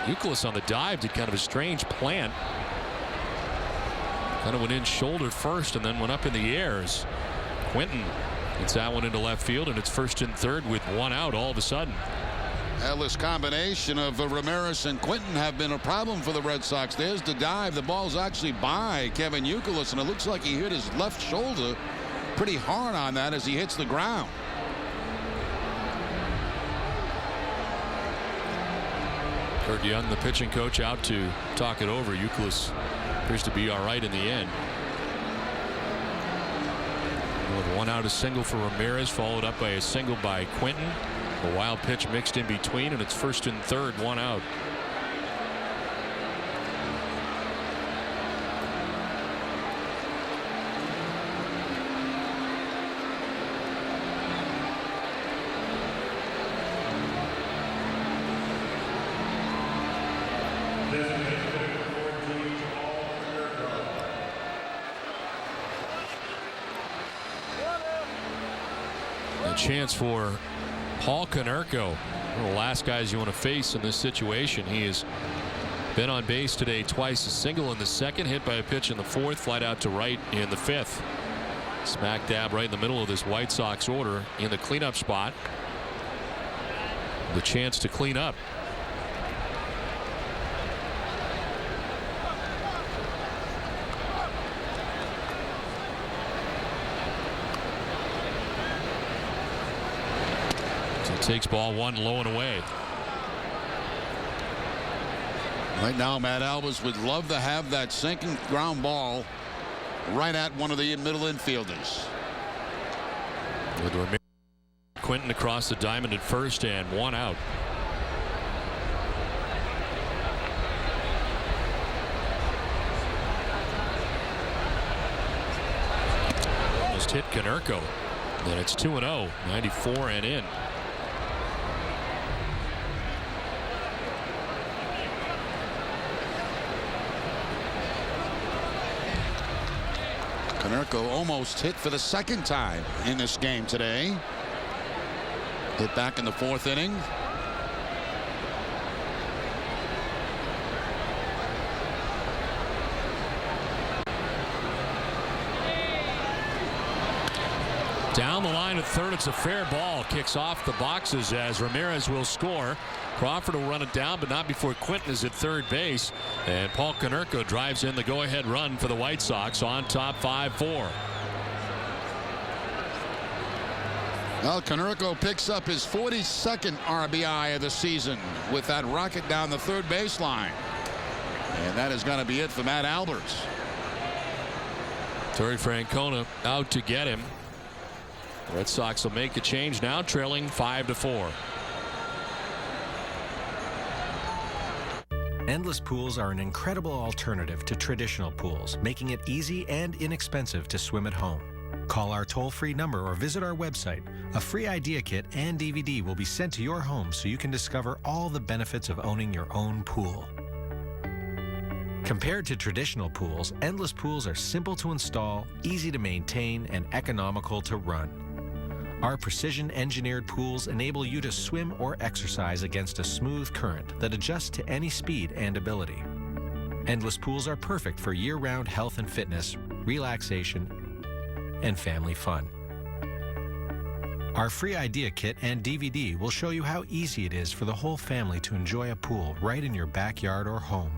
Youkilis on the dive did kind of a strange plant. Kind of went in shoulder first and then went up in the air as Quinton gets that one into left field, and it's first and third with one out all of a sudden.
Well, this combination of Ramirez and Quinton have been a problem for the Red Sox. There's the dive. The ball's actually by Kevin Youkilis, and it looks like he hit his left shoulder pretty hard on that as he hits the ground.
Kurt Young, the pitching coach, out to talk it over. Youkilis appears to be all right in the end. With one out, a single for Ramirez, followed up by a single by Quinton. A wild pitch mixed in between, and it's first and third, one out. Chance for Paul Konerko, one of the last guys you want to face in this situation. He has been on base today twice, a single in the second, hit by a pitch in the fourth, flied out to right in the fifth. Smack dab right in the middle of this White Sox order in the cleanup spot. The chance to clean up. Takes ball one, low and away.
Right now, Matt Albers would love to have that sinking ground ball right at one of the middle infielders.
With Ramirez, Quinton across the diamond at first, and one out. Almost hit Konerko. And it's 2-0, 94 and in.
Konerko almost hit for the second time in this game today. Hit back in the 4th inning.
Down the line at third, it's a fair ball. Kicks off the boxes as Ramirez will score. Crawford will run it down, but not before Quinton is at third base. And Paul Konerko drives in the go-ahead run for the White Sox on top 5-4.
Well, Konerko picks up his 42nd RBI of the season with that rocket down the third baseline. And that is going to be it for Matt Alberts.
Terry Francona out to get him. The Red Sox will make a change now, trailing 5-4.
Endless pools are an incredible alternative to traditional pools, making it easy and inexpensive to swim at home. Call our toll-free number or visit our website. A free idea kit and DVD will be sent to your home so you can discover all the benefits of owning your own pool. Compared to traditional pools, endless pools are simple to install, easy to maintain, and economical to run. Our precision-engineered pools enable you to swim or exercise against a smooth current that adjusts to any speed and ability. Endless pools are perfect for year-round health and fitness, relaxation, and family fun. Our free idea kit and DVD will show you how easy it is for the whole family to enjoy a pool right in your backyard or home.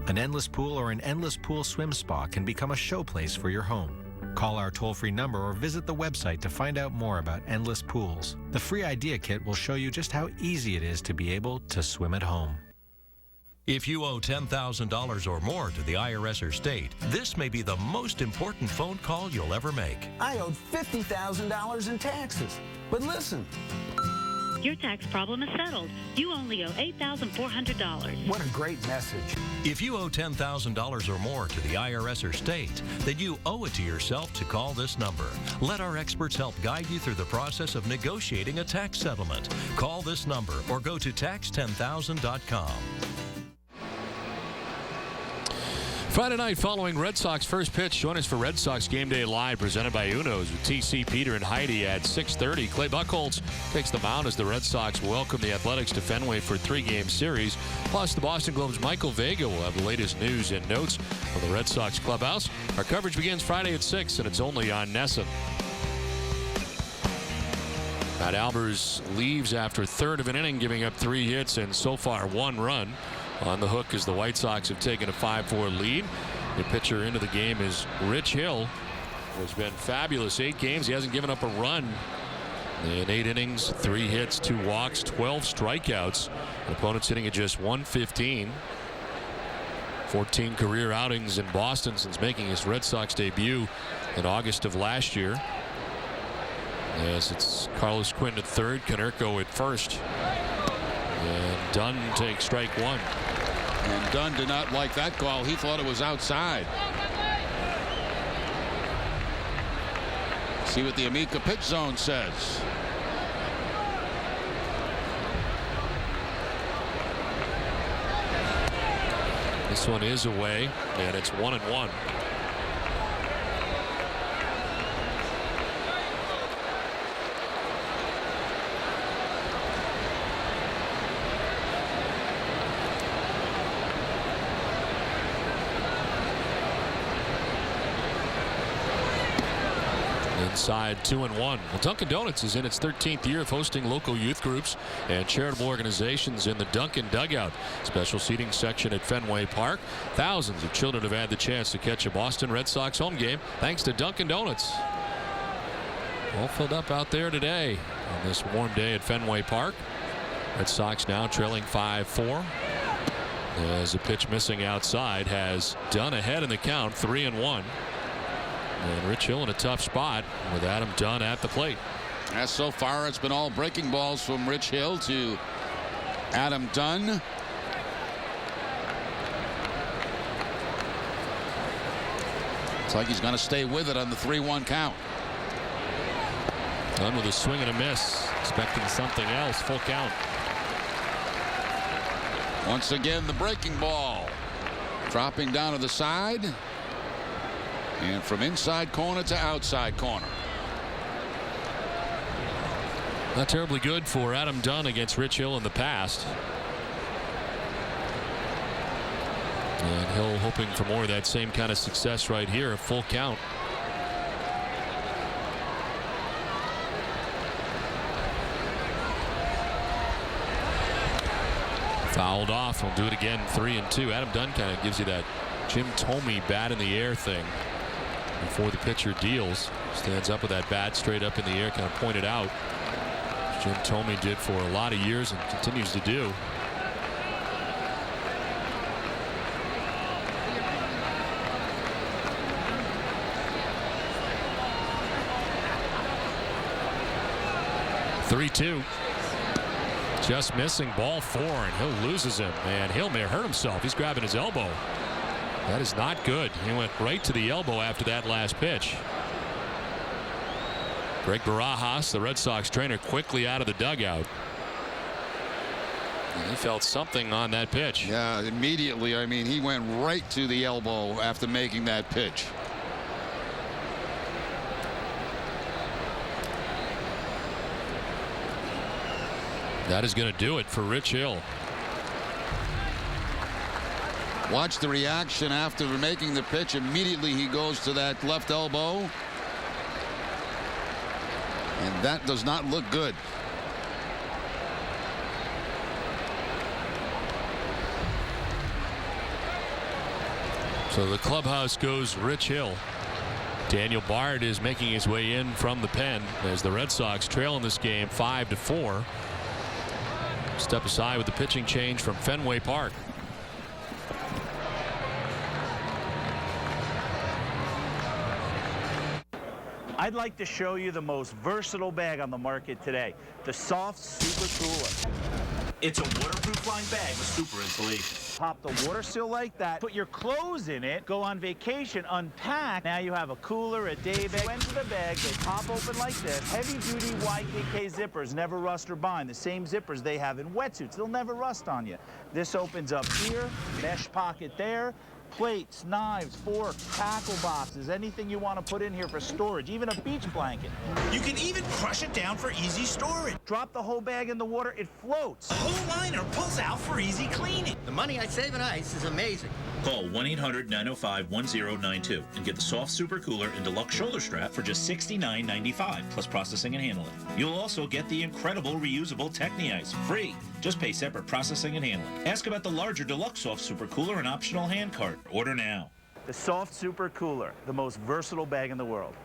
An endless pool or an endless pool swim spa can become a showplace for your home. Call our toll-free number or visit the website to find out more about endless pools. The free idea kit will show you just how easy it is to be able to swim at home.
If you owe $10,000 or more to the IRS or state, this may be the most important phone call you'll ever make.
I owed $50,000 in taxes. But listen.
Your tax problem is settled. You only owe $8,400.
What a great message.
If you owe $10,000 or more to the IRS or state, then you owe it to yourself to call this number. Let our experts help guide you through the process of negotiating a tax settlement. Call this number or go to tax10000.com.
Friday night following Red Sox first pitch. Join us for Red Sox Game Day Live presented by Uno's with TC, Peter, and Heidi at 6:30. Clay Buchholz takes the mound as the Red Sox welcome the Athletics to Fenway for a 3-game series. Plus, the Boston Globe's Michael Vega will have the latest news and notes from the Red Sox clubhouse. Our coverage begins Friday at 6, and it's only on NESN. Matt Albers leaves after third of an inning, giving up 3 hits and so far 1 run. On the hook as the White Sox have taken a 5-4 lead. The pitcher into the game is Rich Hill, who has been fabulous. 8 games. He hasn't given up a run in 8 innings, 3 hits, 2 walks, 12 strikeouts. The opponent's hitting at just 115. 14 career outings in Boston since making his Red Sox debut in August of last year. Yes, it's Carlos Quinn at third, Konerko at first. And Dunn takes strike 1.
And Dunn did not like that call. He thought it was outside. See what the Amica pitch zone says.
This one is away, and it's 1-1. Inside 2-1. Well, Dunkin' Donuts is in its 13th year of hosting local youth groups and charitable organizations in the Dunkin' Dugout. Special seating section at Fenway Park. Thousands of children have had the chance to catch a Boston Red Sox home game thanks to Dunkin' Donuts. All filled up out there today on this warm day at Fenway Park. Red Sox now trailing 5-4. As a pitch missing outside has Dunn ahead in the count, 3-1. And Rich Hill in a tough spot with Adam Dunn at the plate.
As so far it's been all breaking balls from Rich Hill to Adam Dunn. It's like he's going to stay with it on the 3-1 count.
Done with a swing and a miss. Expecting something else. Full count.
Once again, the breaking ball. Dropping down to the side. And from inside corner to outside corner.
Not terribly good for Adam Dunn against Rich Hill in the past. And Hill hoping for more of that same kind of success right here. A full count. Fouled off. We'll do it again. 3-2. Adam Dunn kind of gives you that Jim Thome bat in the air thing before the pitcher deals. Stands up with that bat straight up in the air, kind of pointed out. Jim Thome did for a lot of years and continues to do. (3-2). Just missing. Ball 4, and Hill loses him, and Hill may have hurt himself. He's grabbing his elbow. That is not good. He went right to the elbow after that last pitch. Greg Barajas, the Red Sox trainer, quickly out of the dugout. And he felt something on that pitch.
Yeah, immediately. I mean, he went right to the elbow after making that pitch.
That is going to do it for Rich Hill.
Watch the reaction after making the pitch. Immediately he goes to that left elbow. And that does not look good.
So the clubhouse goes Rich Hill. Daniel Bard is making his way in from the pen as the Red Sox trail in this game 5-4. Step aside with the pitching change from Fenway Park.
I'd like to show you the most versatile bag on the market today, the Soft Super Cooler. It's a waterproof lined bag with super insulation. Pop the water seal like that, put your clothes in it, go on vacation, unpack. Now you have a cooler, a day bag. Into the bag, they pop open like this. Heavy duty YKK zippers never rust or bind. The same zippers they have in wetsuits. They'll never rust on you. This opens up here, mesh pocket there. Plates, knives, forks, tackle boxes, anything you want to put in here for storage, even a beach blanket. You can even crush it down for easy storage. Drop the whole bag in the water, it floats. The whole liner pulls out for easy cleaning.
The money I save in ice is amazing.
Call 1-800-905-1092 and get the Soft Super Cooler and Deluxe Shoulder Strap for just $69.95 plus processing and handling. You'll also get the incredible reusable Techni-Ice free. Just pay separate processing and handling. Ask about the larger Deluxe Soft Super Cooler and optional hand cart. Order now.
The Soft Super Cooler, the most versatile bag in the world.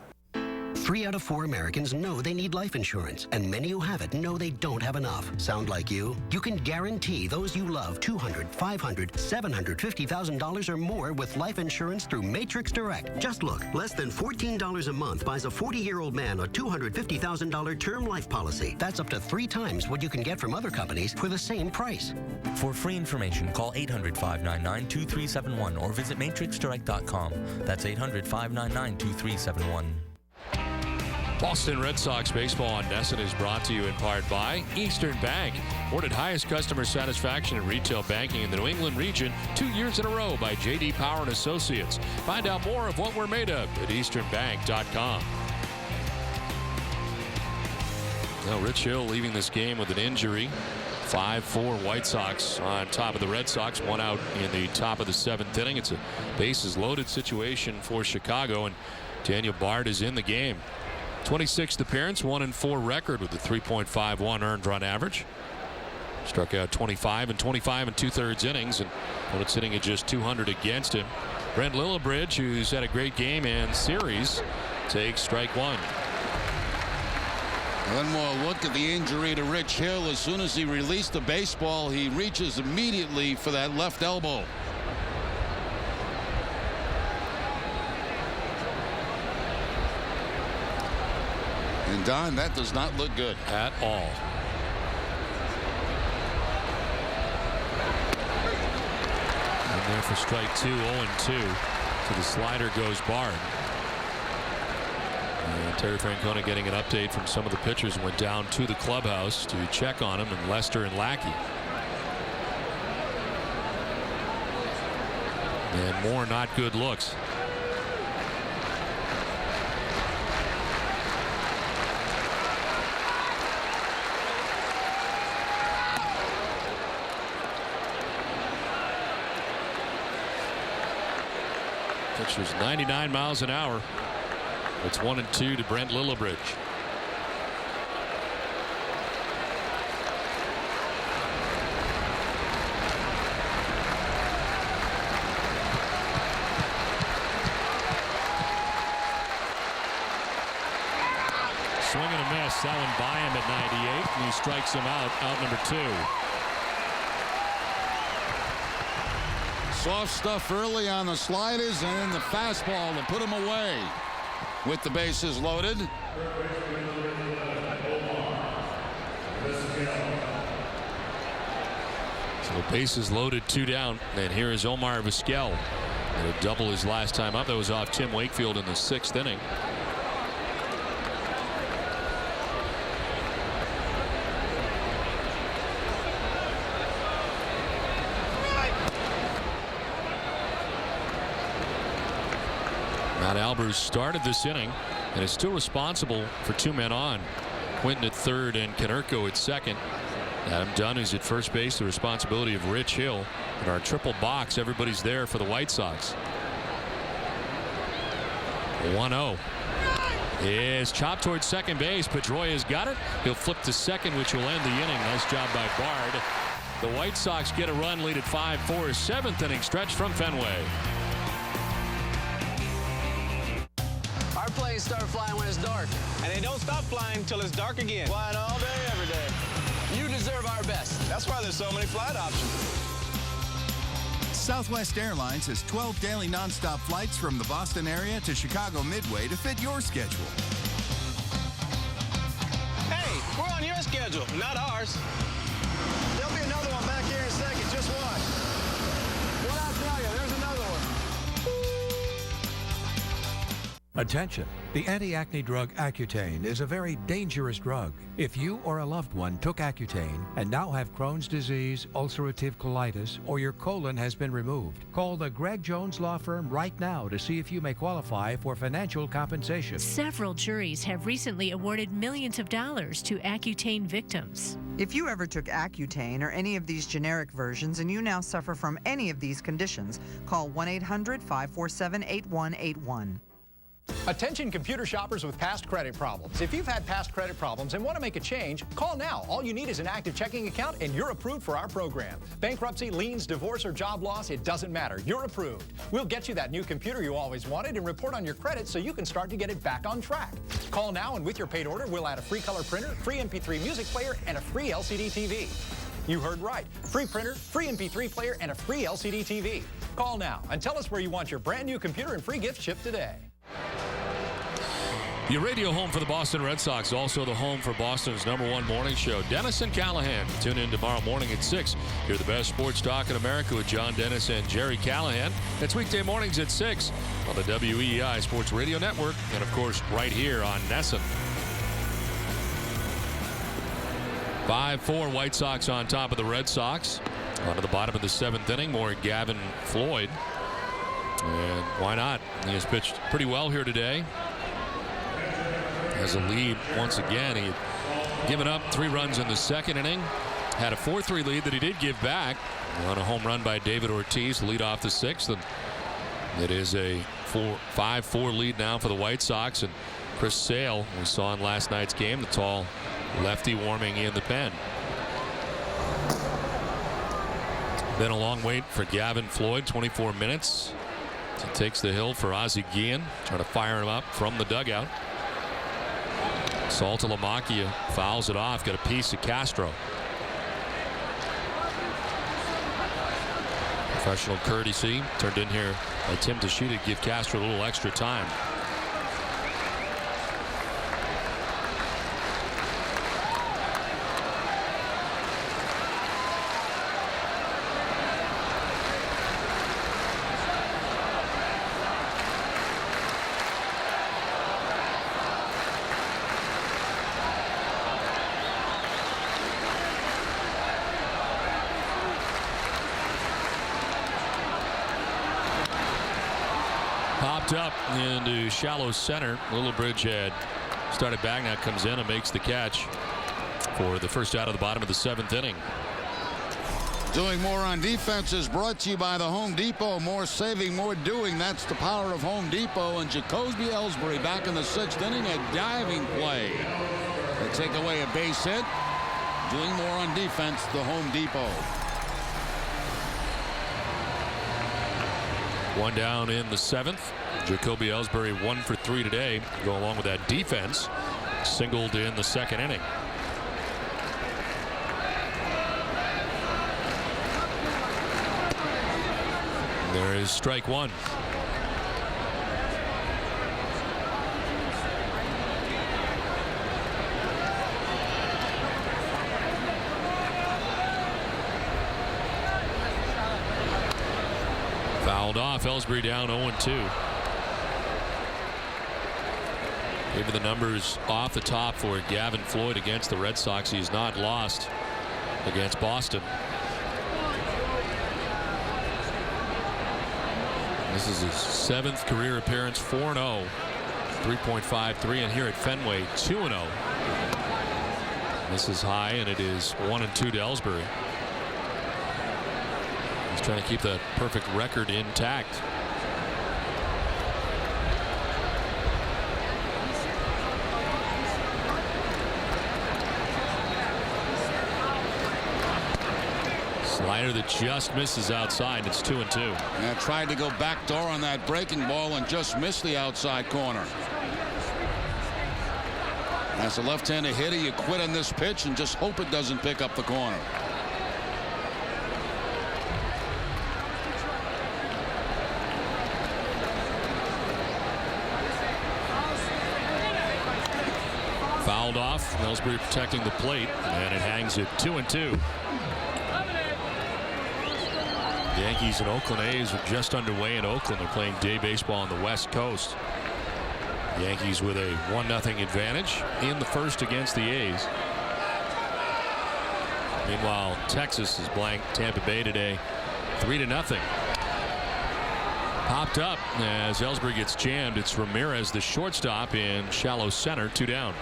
3 out of 4 Americans know they need life insurance, and many who have it know they don't have enough. Sound like you? You can guarantee those you love $200,000, $500,000, $750,000 or more with life insurance through Matrix Direct. Just look, less than $14 a month buys a 40-year-old man a $250,000 term life policy. That's up to 3 times what you can get from other companies for the same price.
For free information, call 800-599-2371 or visit matrixdirect.com. That's 800-599-2371.
Boston Red Sox baseball on NESN is brought to you in part by Eastern Bank. Awarded highest customer satisfaction in retail banking in the New England region 2 years in a row by J.D. Power and Associates. Find out more of what we're made of at easternbank.com. Now Rich Hill leaving this game with an injury. 5-4 White Sox on top of the Red Sox. 1 out in the top of the 7th inning. It's a bases loaded situation for Chicago, and Daniel Bard is in the game. 26th appearance, 1-4 record with a 3.51 earned run average. Struck out 25 and 2/3 innings, and opponents hitting at just 200 against him. Brent Lillibridge, who's had a great game and series, takes strike 1.
One more look at the injury to Rich Hill. As soon as he released the baseball, he reaches immediately for that left elbow. And Don, that does not look good
at all. And there for strike 2, 0-2. So the slider goes Bard. And Terry Francona getting an update from some of the pitchers, went down to the clubhouse to check on him, and Lester and Lackey. And more not good looks. Pitcher's 99 miles an hour. It's 1-2 to Brent Lillibridge. Swing and a miss. That one by him at 98, and he strikes him out number 2.
Soft stuff early on the sliders and then the fastball to put him away with the bases loaded.
So bases loaded, 2 down, and here is Omar Vizquel. And a double his last time up. That was off Tim Wakefield in the 6th inning. Matt Albers started this inning and is still responsible for 2 men on. Quinton at third and Konerko at second. Adam Dunn is at first base, the responsibility of Rich Hill. In our triple box, everybody's there for the White Sox. 1-0 is chopped towards second base. Pedroia's got it. He'll flip to second, which will end the inning. Nice job by Bard. The White Sox get a run, lead at 5-4. 7th inning stretch from Fenway.
Our planes start flying when it's dark.
And they don't stop flying until it's dark again.
Flying all day, every day. You deserve our best.
That's why there's so many flight options.
Southwest Airlines has 12 daily nonstop flights from the Boston area to Chicago Midway to fit your schedule.
Hey, we're on your schedule, not ours. There'll be another one back here in a second. Just watch. What I tell you, there's another one.
Attention. The anti-acne drug Accutane is a very dangerous drug. If you or a loved one took Accutane and now have Crohn's disease, ulcerative colitis, or your colon has been removed, call the Greg Jones Law Firm right now to see if you may qualify for financial compensation.
Several juries have recently awarded millions of dollars to Accutane victims.
If you ever took Accutane or any of these generic versions and you now suffer from any of these conditions, call 1-800-547-8181.
Attention computer shoppers with past credit problems. If you've had past credit problems and want to make a change, call now. All you need is an active checking account and you're approved for our program. Bankruptcy, liens, divorce, or job loss, it doesn't matter. You're approved. We'll get you that new computer you always wanted and report on your credit so you can start to get it back on track. Call now and with your paid order, we'll add a free color printer, free MP3 music player, and a free LCD TV. You heard right. Free printer, free MP3 player, and a free LCD TV. Call now and tell us where you want your brand new computer and free gift shipped today.
Your radio home for the Boston Red Sox, also the home for Boston's #1 morning show, Dennis and Callahan. Tune in tomorrow morning at 6. Hear the best sports talk in America with John Dennis and Jerry Callahan. That's weekday mornings at 6 on the WEEI Sports Radio Network, and of course right here on NESN. 5-4 White Sox on top of the Red Sox. On to the bottom of the 7th inning, more Gavin Floyd. And why not? He has pitched pretty well here today. Has a lead once again. He had given up 3 runs in the 2nd inning. Had a 4-3 lead that he did give back on a home run by David Ortiz to lead off the 6th. And it is a 5-4 lead now for the White Sox. And Chris Sale, we saw in last night's game, the tall lefty warming in the pen. Been a long wait for Gavin Floyd, 24 minutes. He takes the hill for Ozzie Guillen, trying to fire him up from the dugout. Saltalamacchia fouls it off, got a piece of Castro. Professional courtesy turned in here by Tim Tashita to give Castro a little extra time. Popped up into shallow center. Lillibridge had started back, now comes in and makes the catch for the first out of the bottom of the 7th inning.
Doing more on defense is brought to you by the Home Depot. More saving, more doing. That's the power of Home Depot. And Jacoby Ellsbury back in the 6th inning, a diving play. They take away a base hit. Doing more on defense, the Home Depot.
One down in the 7th. Jacoby Ellsbury 1 for 3 today. Go along with that defense. Singled in the 2nd inning. There is strike one. Fouled off. Ellsbury down 0-2. Maybe the numbers off the top for Gavin Floyd against the Red Sox. He's not lost against Boston. This is his 7th career appearance, 4-0, 3.53, and here at Fenway, 2-0. This is high, and it is 1-2 to Ellsbury. He's trying to keep that perfect record intact. Slider that just misses outside. It's 2-2.
And tried to go backdoor on that breaking ball and just missed the outside corner. As a left-handed hitter, you quit on this pitch and just hope it doesn't pick up the corner.
Fouled off. Ellsbury protecting the plate, and it hangs at 2-2. The Yankees and Oakland A's are just underway in Oakland. They're playing day baseball on the West Coast. The Yankees with a 1-0 advantage in the first against the A's. Meanwhile, Texas has blanked Tampa Bay today 3-0. Popped up as Ellsbury gets jammed. It's Ramirez, the shortstop, in shallow center, 2 down.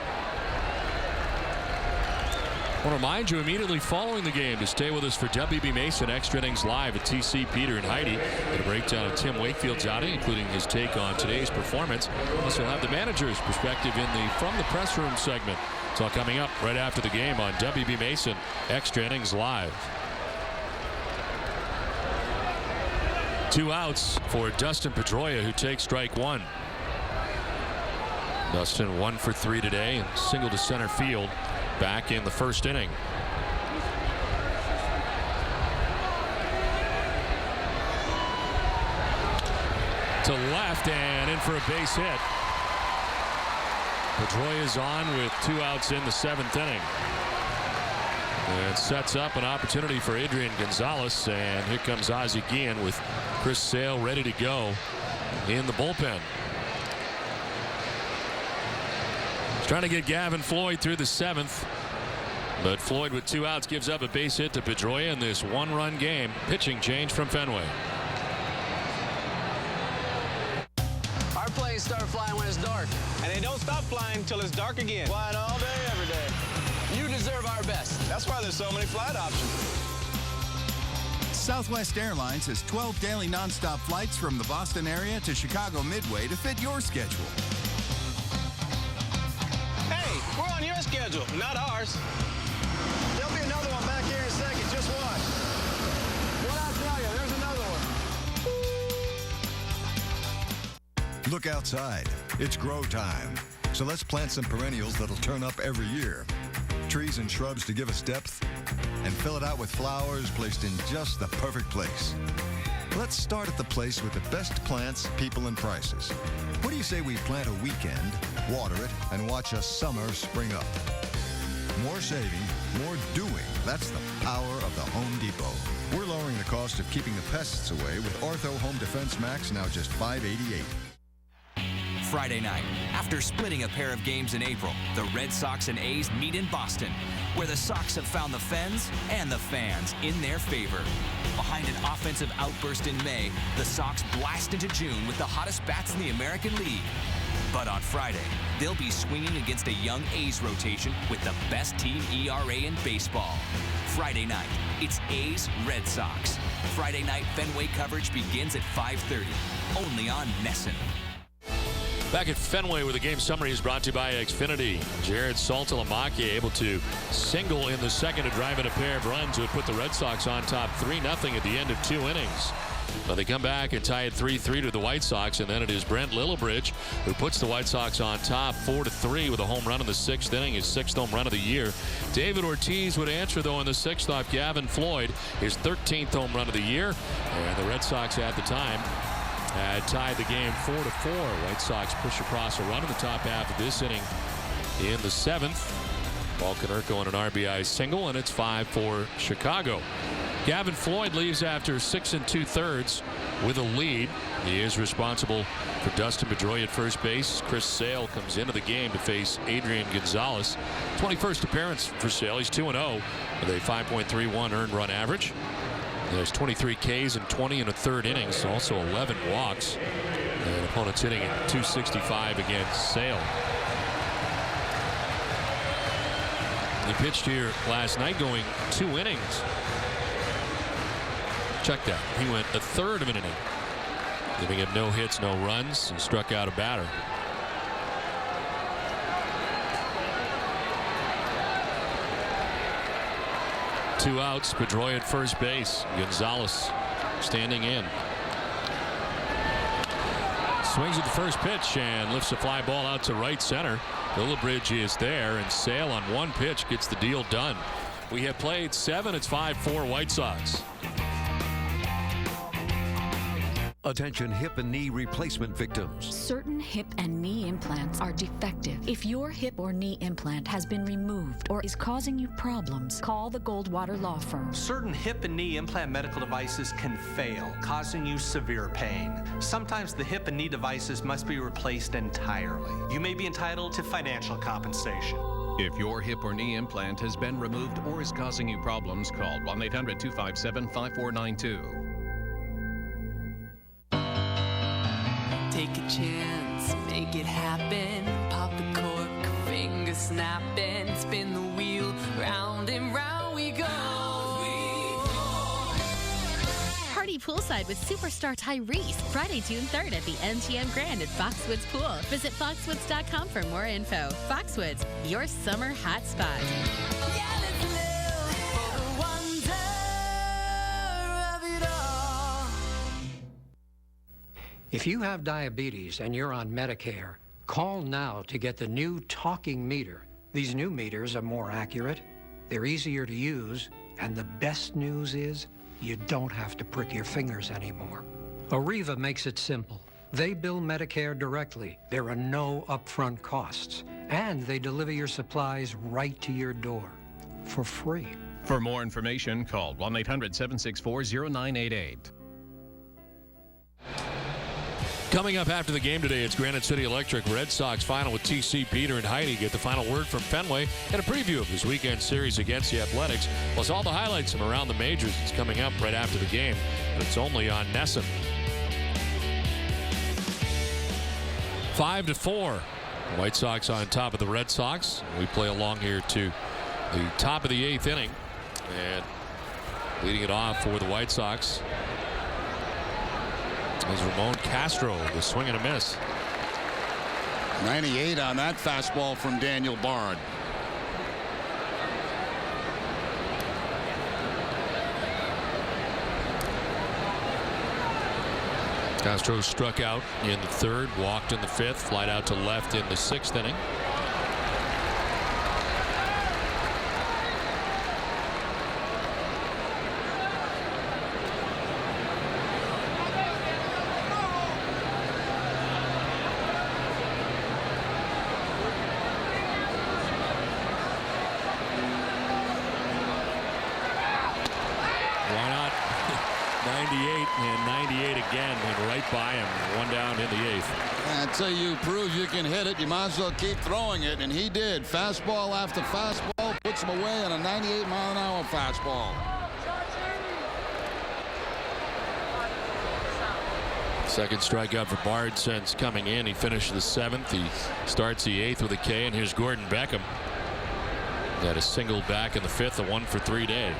I want to remind you immediately following the game to stay with us for WB Mason Extra Innings Live at TC, Peter, and Heidi. Get a breakdown of Tim Wakefield's outing, including his take on today's performance. Plus, we'll have the manager's perspective in the From the Press Room segment. It's all coming up right after the game on WB Mason Extra Innings Live. 2 outs for Dustin Pedroia, who takes strike one. Dustin 1 for 3 today and single to center field back in the first inning. To left and in for a base hit. Pedroia is on with 2 outs in the 7th inning. And it sets up an opportunity for Adrian Gonzalez, and here comes Ozzie Guillen with Chris Sale ready to go in the bullpen. Trying to get Gavin Floyd through the 7th, but Floyd with 2 outs gives up a base hit to Pedroia in this 1-run game. Pitching change from Fenway.
Our planes start flying when it's dark.
And they don't stop flying till it's dark again. Flying all day, every day.
You deserve our best.
That's why there's so many flight options.
Southwest Airlines has 12 daily nonstop flights from the Boston area to Chicago Midway to fit your schedule.
We're on your schedule, not ours. There'll be another one back here in a second. Just watch. What I tell you, there's another one.
Look outside. It's grow time. So let's plant some perennials that'll turn up every year. Trees and shrubs to give us depth, and fill it out with flowers placed in just the perfect place. Let's start at the place with the best plants, people, and prices. What do you say we plant a weekend, water it, and watch a summer spring up? More saving, more doing. That's the power of the Home Depot. We're lowering the cost of keeping the pests away with Ortho Home Defense Max, now just $5.88.
Friday night. After splitting a pair of games in April, the Red Sox and A's meet in Boston, where the Sox have found the Fens and the fans in their favor. Behind an offensive outburst in May, the Sox blast into June with the hottest bats in the American League. But on Friday, they'll be swinging against a young A's rotation with the best team ERA in baseball. Friday night, it's A's-Red Sox. Friday night Fenway coverage begins at 5:30, only on NESN.
Back at Fenway, where the game summary is brought to you by Xfinity. Jared Saltalamacchia able to single in the second to drive in a pair of runs who would put the Red Sox on top 3-0 at the end of 2 innings. But they come back and tie it 3-3 to the White Sox, and then it is Brent Lillibridge who puts the White Sox on top 4-3 with a home run in the 6th inning, his 6th home run of the year. David Ortiz would answer, though, in the 6th off Gavin Floyd, his 13th home run of the year. And the Red Sox at the time had tied the game 4-4. White Sox push across a run in the top half of this inning in the 7th. Paul Konerko on an RBI single, and it's 5-4 Chicago. Gavin Floyd leaves after 6 2/3 with a lead. He is responsible for Dustin Pedroia at first base. Chris Sale comes into the game to face Adrian Gonzalez. 21st appearance for Sale. He's 2-0 with a 5.31 earned run average. There's 23 Ks in 20 1/3 innings, also 11 walks. And opponents hitting at .265 against Sale. He pitched here last night going 2 innings. Check that. He went a third of an inning, giving him no hits, no runs, and struck out a batter. Two outs. Pedroia at first base. Gonzalez standing in. Swings at the first pitch and lifts a fly ball out to right center. Lillibridge is there, and Sale on one pitch gets the deal done. We have played 7. It's 5-4 White Sox.
Attention hip and knee replacement victims.
Certain hip and knee implants are defective. If your hip or knee implant has been removed or is causing you problems, call the Goldwater Law Firm.
Certain hip and knee implant medical devices can fail, causing you severe pain. Sometimes the hip and knee devices must be replaced entirely. You may be entitled to financial compensation.
If your hip or knee implant has been removed or is causing you problems, call 1-800-257-5492.
Take a chance, make it happen. Pop the cork, finger snapping. Spin the wheel, round and round we go.
Party poolside with superstar Tyrese Friday, June 3rd at the MGM Grand at Foxwoods Pool. Visit foxwoods.com for more info. Foxwoods, your summer hot spot.
If you have diabetes and you're on Medicare, call now to get the new talking meter. These new meters are more accurate, they're easier to use, and the best news is you don't have to prick your fingers anymore. Arriva makes it simple. They bill Medicare directly. There are no upfront costs, and they deliver your supplies right to your door for free.
For more information, call 1-800-764-0988.
Coming up after the game today, it's Granite City Electric Red Sox final with TC, Peter, and Heidi. Get the final word from Fenway and a preview of this weekend series against the Athletics, plus all the highlights from around the majors. It's coming up right after the game, and it's only on NESN. 5-4. White Sox on top of the Red Sox. We play along here to the top of the 8th inning, and leading it off for the White Sox is Ramon Castro, the swing and a miss.
98 on that fastball from Daniel Bard.
Castro struck out in the 3rd, walked in the 5th, flied out to left in the 6th inning. 98 and 98 again, and right by him. One down in the eighth.
Until you prove you can hit it, you might as well keep throwing it, and he did. Fastball after fastball puts him away on a 98-mile-an-hour fastball.
Second strikeout for Bard since coming in. He finished the seventh. He starts the eighth with a K, and here's Gordon Beckham. He had a single back in the fifth, a 1-for-3 day.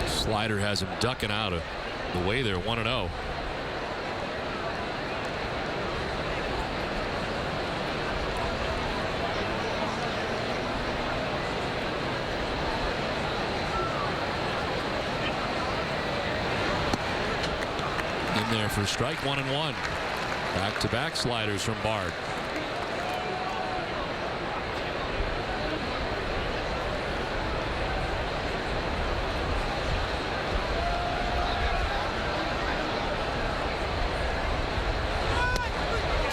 Slider has him ducking out of the way there, 1-0. In there for strike 1-1. Back-to-back sliders from Bard.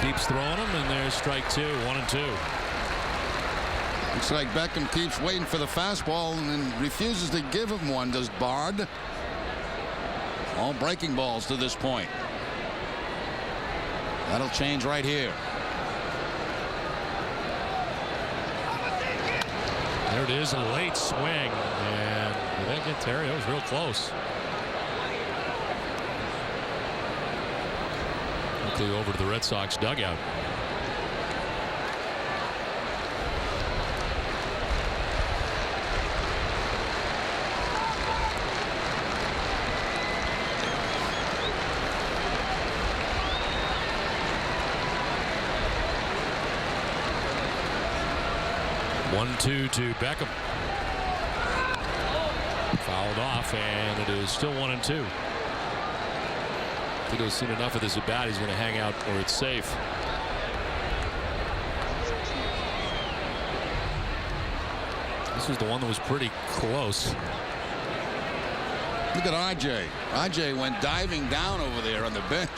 Keeps throwing them, and there's strike two, 1-2.
Looks like Beckham keeps waiting for the fastball and then refuses to give him one. Does Bard? All breaking balls to this point. That'll change right here.
There it is, a late swing, and did that get Terry? That was real close. Quickly over to the Red Sox dugout. One-two to Beckham. Fouled off, and it is still 1-2. Tito's seen enough of this at bat. He's going to hang out where it's safe. This was the one that was pretty close.
Look at RJ. RJ went diving down over there on the bench.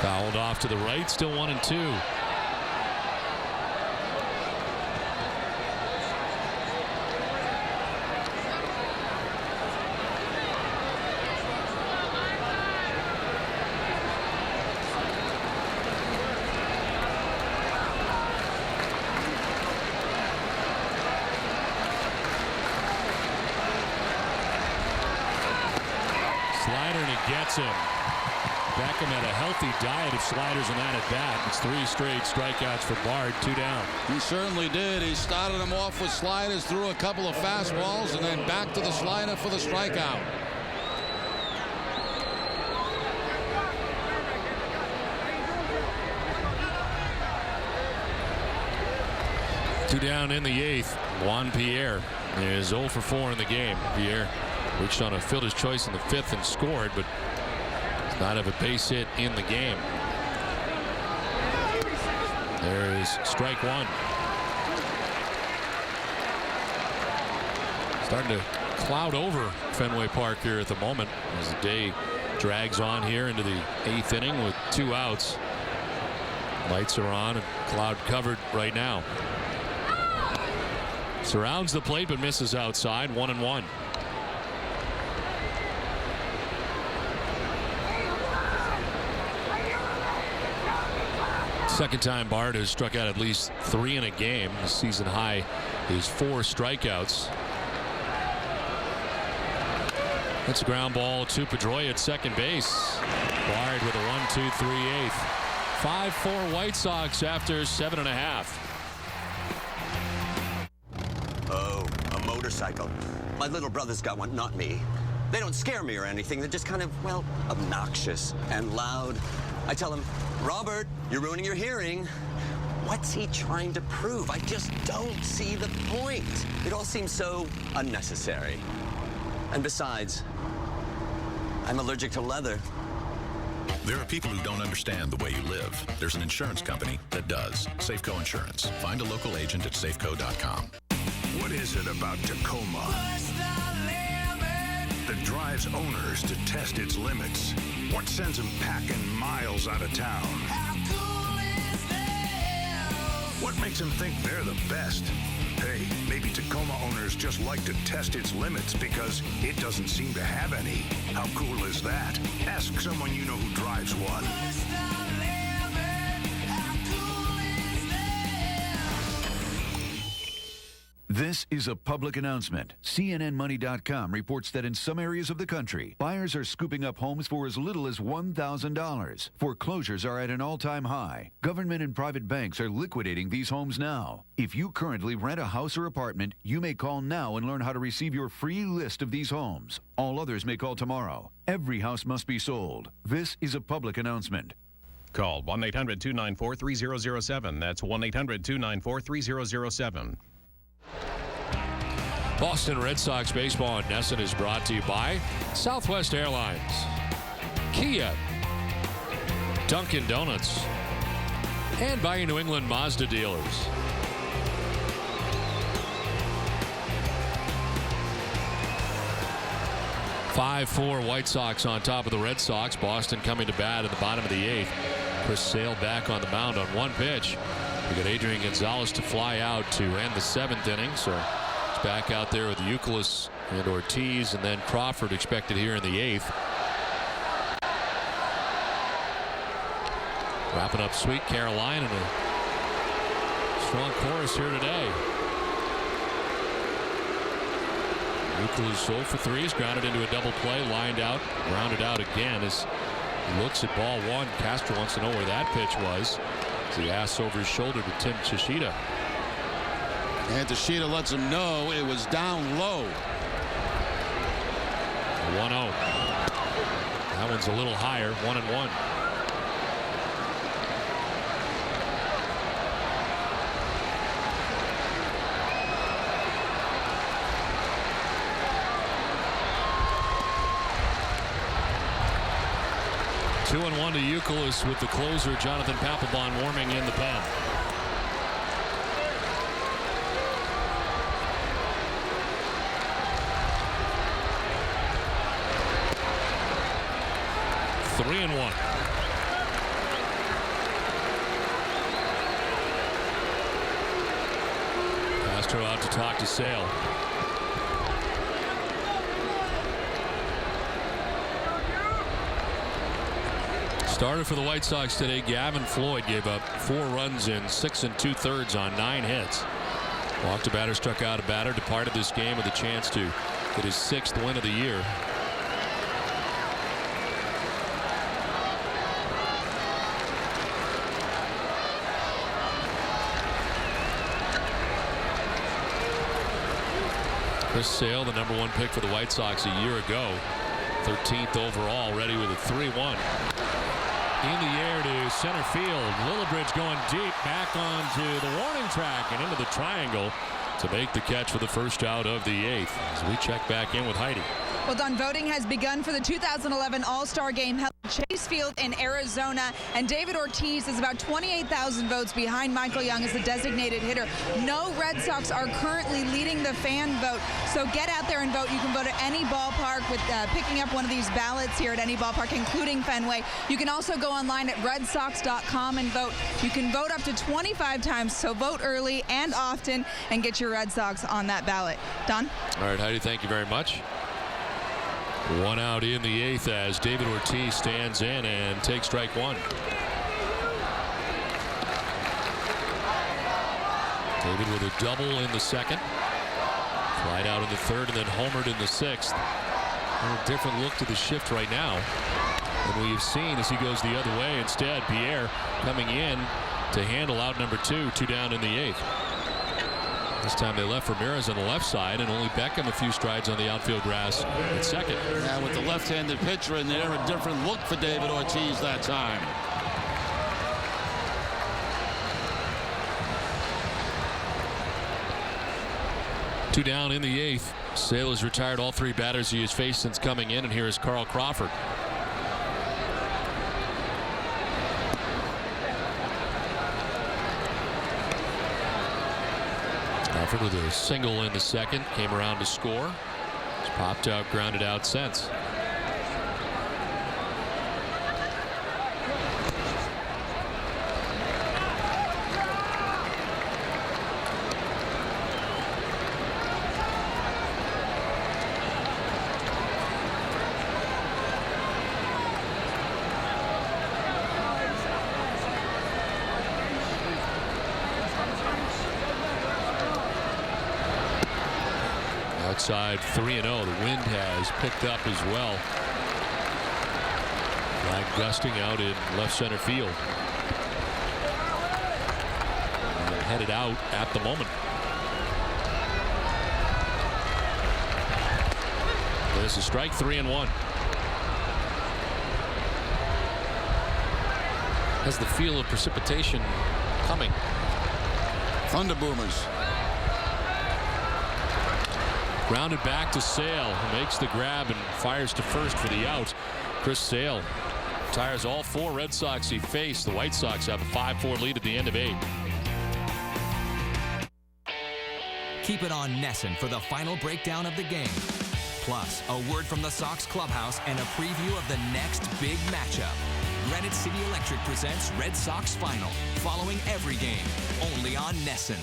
Fouled off to the right, still 1-2. Slider, and he gets him. Beckham had a healthy diet of sliders in that at bat. It's 3 straight strikeouts for Bard, 2 down.
He certainly did. He started him off with sliders, threw a couple of fastballs, and then back to the slider for the strikeout.
Two down in the eighth. Juan Pierre is 0 for 4 in the game. Pierre reached on a fielder's choice in the fifth and scored, but does not have a base hit in the game. There is strike one. Starting to cloud over Fenway Park here at the moment as the day drags on here into the 8th inning with 2 outs. Lights are on and cloud covered right now. Surrounds the plate but misses outside. 1-1. Second time Bard has struck out at least 3 in a game. The season high is 4 strikeouts. That's a ground ball to Pedroia at second base. Bard with a 1-2-3-8. 5-4 White Sox after 7.5.
Oh, a motorcycle. My little brother's got one, not me. They don't scare me or anything. They're just kind of, well, obnoxious and loud. I tell him, Robert, you're ruining your hearing. What's he trying to prove? I just don't see the point. It all seems so unnecessary. And besides, I'm allergic to leather.
There are people who don't understand the way you live. There's an insurance company that does. Safeco Insurance. Find a local agent at safeco.com.
What is it about Tacoma that drives owners to test its limits? What sends them packing miles out of town? What makes them think they're the best? Hey, maybe Tacoma owners just like to test its limits because it doesn't seem to have any. How cool is that? Ask someone you know who drives one.
This is a public announcement. CNNMoney.com reports that in some areas of the country, buyers are scooping up homes for as little as $1,000. Foreclosures are at an all-time high. Government and private banks are liquidating these homes now. If you currently rent a house or apartment, you may call now and learn how to receive your free list of these homes. All others may call tomorrow. Every house must be sold. This is a public announcement.
Call 1-800-294-3007. That's 1-800-294-3007.
Boston Red Sox baseball in Nesson is brought to you by Southwest Airlines, Kia, Dunkin' Donuts, and by your New England Mazda dealers. (5-4) White Sox on top of the Red Sox. Boston coming to bat in the bottom of the 8th. Chris Sale back on the mound on one pitch. We got Adrian Gonzalez to fly out to end the 7th inning. So it's back out there with Youkilis and Ortiz, and then Crawford expected here in the 8th. Wrapping up Sweet Caroline, and a strong chorus here today. Youkilis 0 for 3. He's grounded into a double play, lined out, grounded out again as he looks at ball one. Castro wants to know where that pitch was. He asks over his shoulder to Tim Tschida.
And Tschida lets him know it was down low.
1-0. That one's a little higher. 1-1. Two and 1 to Youkilis with the closer Jonathan Papelbon warming in the pen. Three and 1. Castro out to talk to Sale. Starter for the White Sox today, Gavin Floyd gave up 4 runs in 6 2/3 on 9 hits. Walked a batter, struck out a batter, departed this game with a chance to get his 6th win of the year. Chris Sale, the #1 pick for the White Sox a year ago, 13th overall, ready with a 3-1. In the air to center field. Lillibridge going deep back onto the warning track and into the triangle to make the catch for the first out of the 8th. As we check back in with Heidi.
Well, Don, voting has begun for the 2011 All-Star Game held at Chase Field in Arizona, and David Ortiz is about 28,000 votes behind Michael Young as the designated hitter. No Red Sox are currently leading the fan vote, so get out there and vote. You can vote at any ballpark with picking up one of these ballots here at any ballpark, including Fenway. You can also go online at redsox.com and vote. You can vote up to 25 times, so vote early and often and get your Red Sox on that ballot. Don?
All right, Heidi, thank you very much. 1 out in the 8th as David Ortiz stands in and takes strike 1. David with a double in the 2nd. Flied out in the 3rd and then homered in the 6th. A little different look to the shift right now than we've seen as he goes the other way. Instead, Pierre coming in to handle out number 2, 2 down in the 8th. This time they left Ramirez on the left side, and only Beckham a few strides on the outfield grass at 2nd.
Yeah, with the left-handed pitcher in there, a different look for David Ortiz that time.
Two down in the 8th. Sale has retired all 3 batters he has faced since coming in, and here is Carl Crawford. Crawford with a single in the 2nd, came around to score. He's popped out, grounded out since. Outside 3-0. The wind has picked up as well. Gusting out in left center field. And headed out at the moment. There's a strike, 3-1. Has the feel of precipitation coming.
Thunder Boomers.
Grounded back to Sale, who makes the grab and fires to first for the out. Chris Sale tires all 4 Red Sox he faced. The White Sox have a 5-4 lead at the end of 8.
Keep it on Nesson for the final breakdown of the game. Plus, a word from the Sox clubhouse and a preview of the next big matchup. Granite City Electric presents Red Sox Final, following every game, only on Nesson.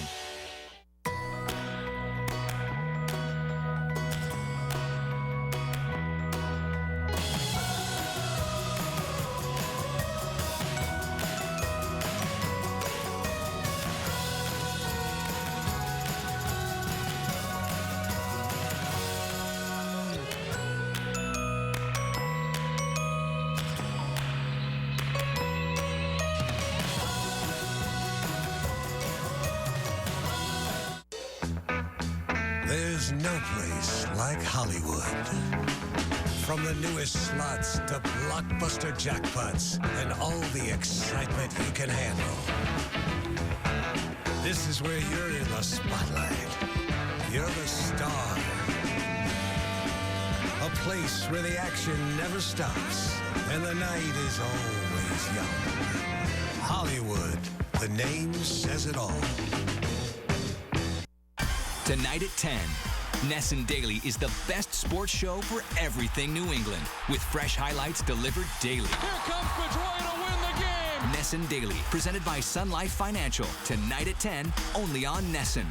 There's no place like Hollywood. From the newest slots to blockbuster jackpots and all the excitement you can handle. This is where you're in the spotlight. You're the star. A place where the action never stops and the night is always young. Hollywood, the name says it all.
Tonight at 10, Nesson Daily is the best sports show for everything New England, with fresh highlights delivered daily.
Here comes Pedroia to win the game.
Nesson Daily, presented by Sun Life Financial. Tonight at 10, only on Nesson.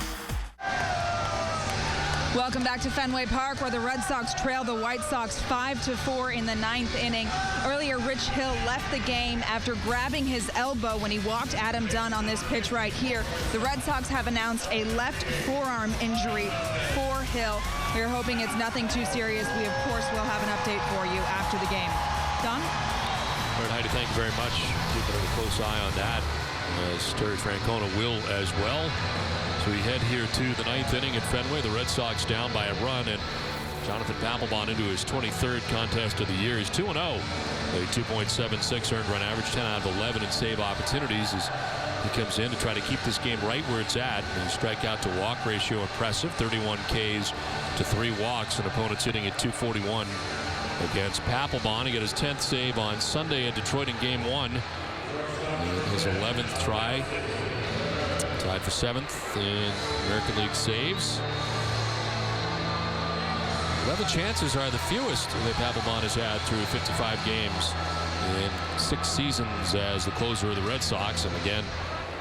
Welcome back to Fenway Park, where the Red Sox trail the White Sox 5-4 in the 9th inning. Earlier, Rich Hill left the game after grabbing his elbow when he walked Adam Dunn on this pitch right here. The Red Sox have announced a left forearm injury for Hill. We're hoping it's nothing too serious. We, of course, will have an update for you after the game. Don?
All right, Heidi, thank you very much. Keeping a close eye on that, as Terry Francona will as well. So we head here to the 9th inning at Fenway. The Red Sox down by a run, and Jonathan Papelbon into his 23rd contest of the year. He's 2-0. A 2.76 earned run average, 10 out of 11 in save opportunities as he comes in to try to keep this game right where it's at. And his strikeout to walk ratio impressive, 31 Ks to 3 walks, and opponents hitting at 241 against Papelbon. He got his 10th save on Sunday at Detroit in Game 1. And his 11th try. Tied for 7th in American League saves. 11 chances are the fewest that Papelbon has had through 55 games in 6 seasons as the closer of the Red Sox. And again,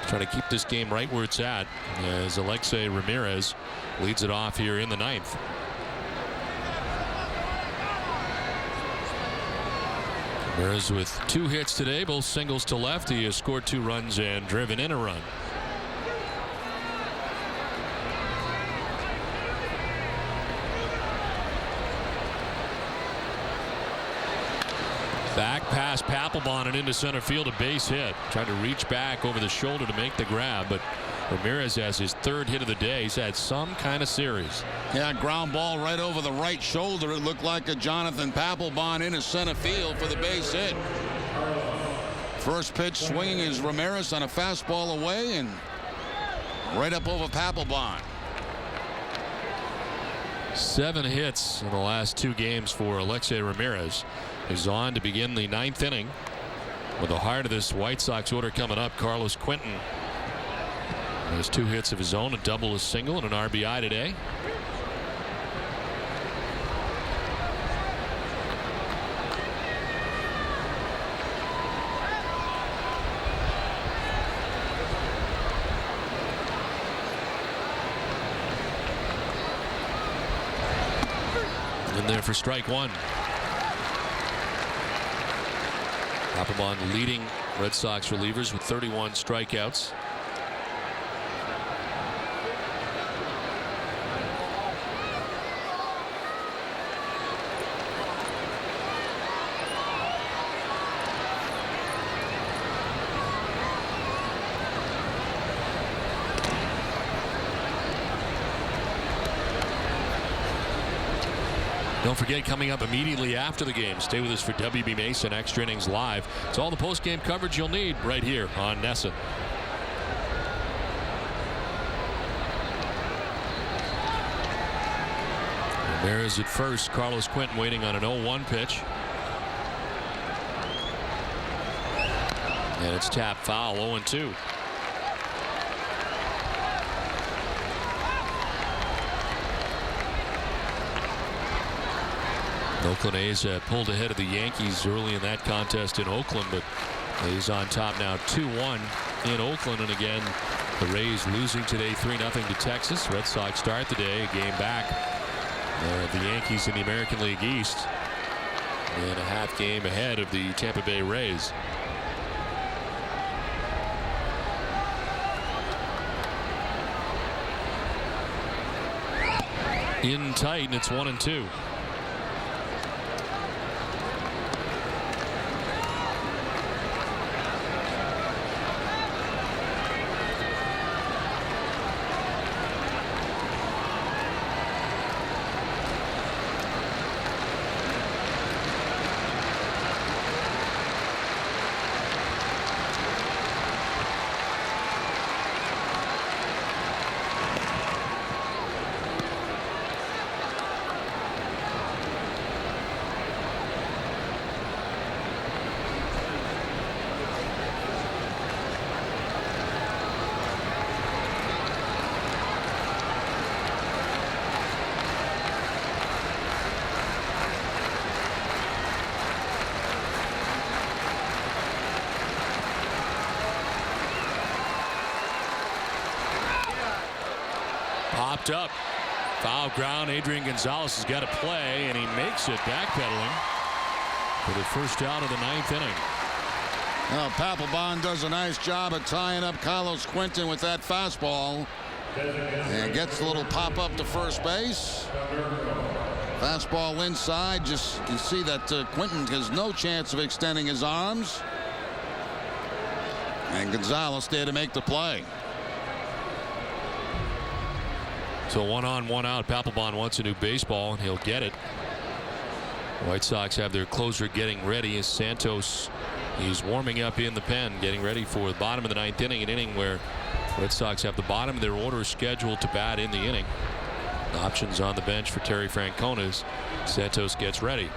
trying to keep this game right where it's at as Alexei Ramirez leads it off here in the 9th. Ramirez with 2 hits today, both singles to left. He has scored 2 runs and driven in a run. Back past Papelbon and into center field, a base hit. Trying to reach back over the shoulder to make the grab, but Ramirez has his 3rd hit of the day. He's had some kind of series.
Yeah, ground ball right over the right shoulder. It looked like a Jonathan Papelbon into center field for the base hit. First pitch swinging is Ramirez on a fastball away and right up over Papelbon.
7 hits in the last 2 games for Alexei Ramirez. He's on to begin the 9th inning with the heart of this White Sox order coming up. Carlos Quentin has 2 hits of his own, a double, a single, and an RBI today. In there for strike 1. Papelbon leading Red Sox relievers with 31 strikeouts. Don't forget, coming up immediately after the game, stay with us for WB Mason Extra Innings Live. It's all the post-game coverage you'll need right here on NESN. There is at first Carlos Quentin waiting on an 0-1 pitch. And it's tapped foul, 0-2. Oakland A's pulled ahead of the Yankees early in that contest in Oakland, but A's on top now 2-1 in Oakland. And again, the Rays losing today 3-0 to Texas. Red Sox start the day a game back. The Yankees in the American League East and a half game ahead of the Tampa Bay Rays. In tight, and it's 1-2. Popped up. Foul ground. Adrian Gonzalez has got to play, and he makes it, backpedaling for the first out of the 9th inning.
Well, Papelbon does a nice job of tying up Carlos Quentin with that fastball. And gets a little pop up to first base. Fastball inside. Just you see that Quentin has no chance of extending his arms. And Gonzalez there to make the play.
So 1 on, 1 out. Papelbon wants a new baseball, and he'll get it. White Sox have their closer getting ready as Santos is warming up in the pen, getting ready for the bottom of the 9th inning, an inning where Red Sox have the bottom of their order scheduled to bat in the inning. Options on the bench for Terry Francona as Santos gets ready.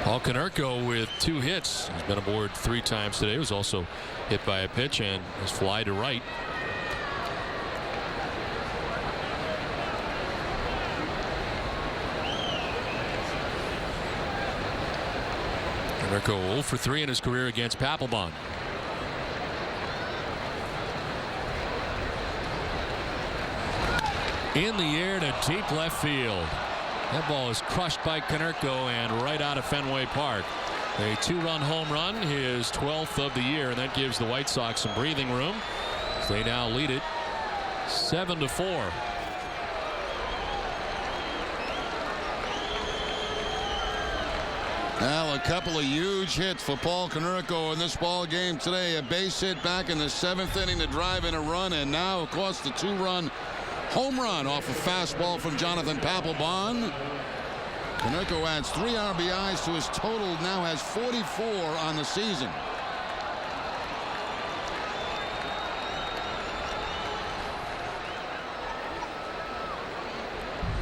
Paul Konerko with 2 hits. He's been aboard 3 times today. He was also hit by a pitch and his fly to right. Konerko 0 for 3 in his career against Papelbon. In the air to deep left field. That ball is crushed by Konerko and right out of Fenway Park. A 2-run home run, his 12th of the year, and that gives the White Sox some breathing room. They now lead it 7-4.
Well, a couple of huge hits for Paul Konerko in this ball game today. A base hit back in the 7th inning to drive in a run, and now, of course, the 2-run home run off a fastball from Jonathan Papelbon. Konerko adds 3 RBIs to his total, now has 44 on the season.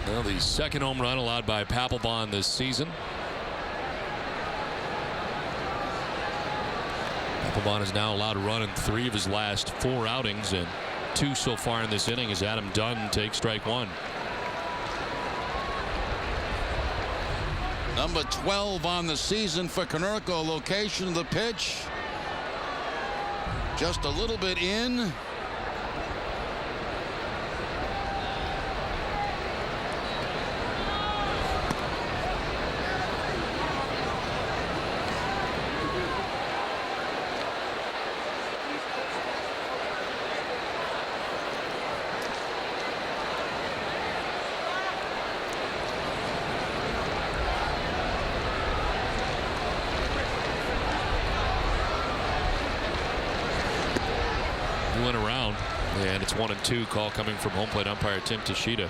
Well, the second home run allowed by Papelbon this season. Papelbon is now allowed to run in 3 of his last 4 outings, and 2 so far in this inning as Adam Dunn takes strike 1.
Number 12 on the season for Konerko. Location of the pitch. Just a little bit in.
It's 1-2. Call coming from home plate umpire Tim Tashita.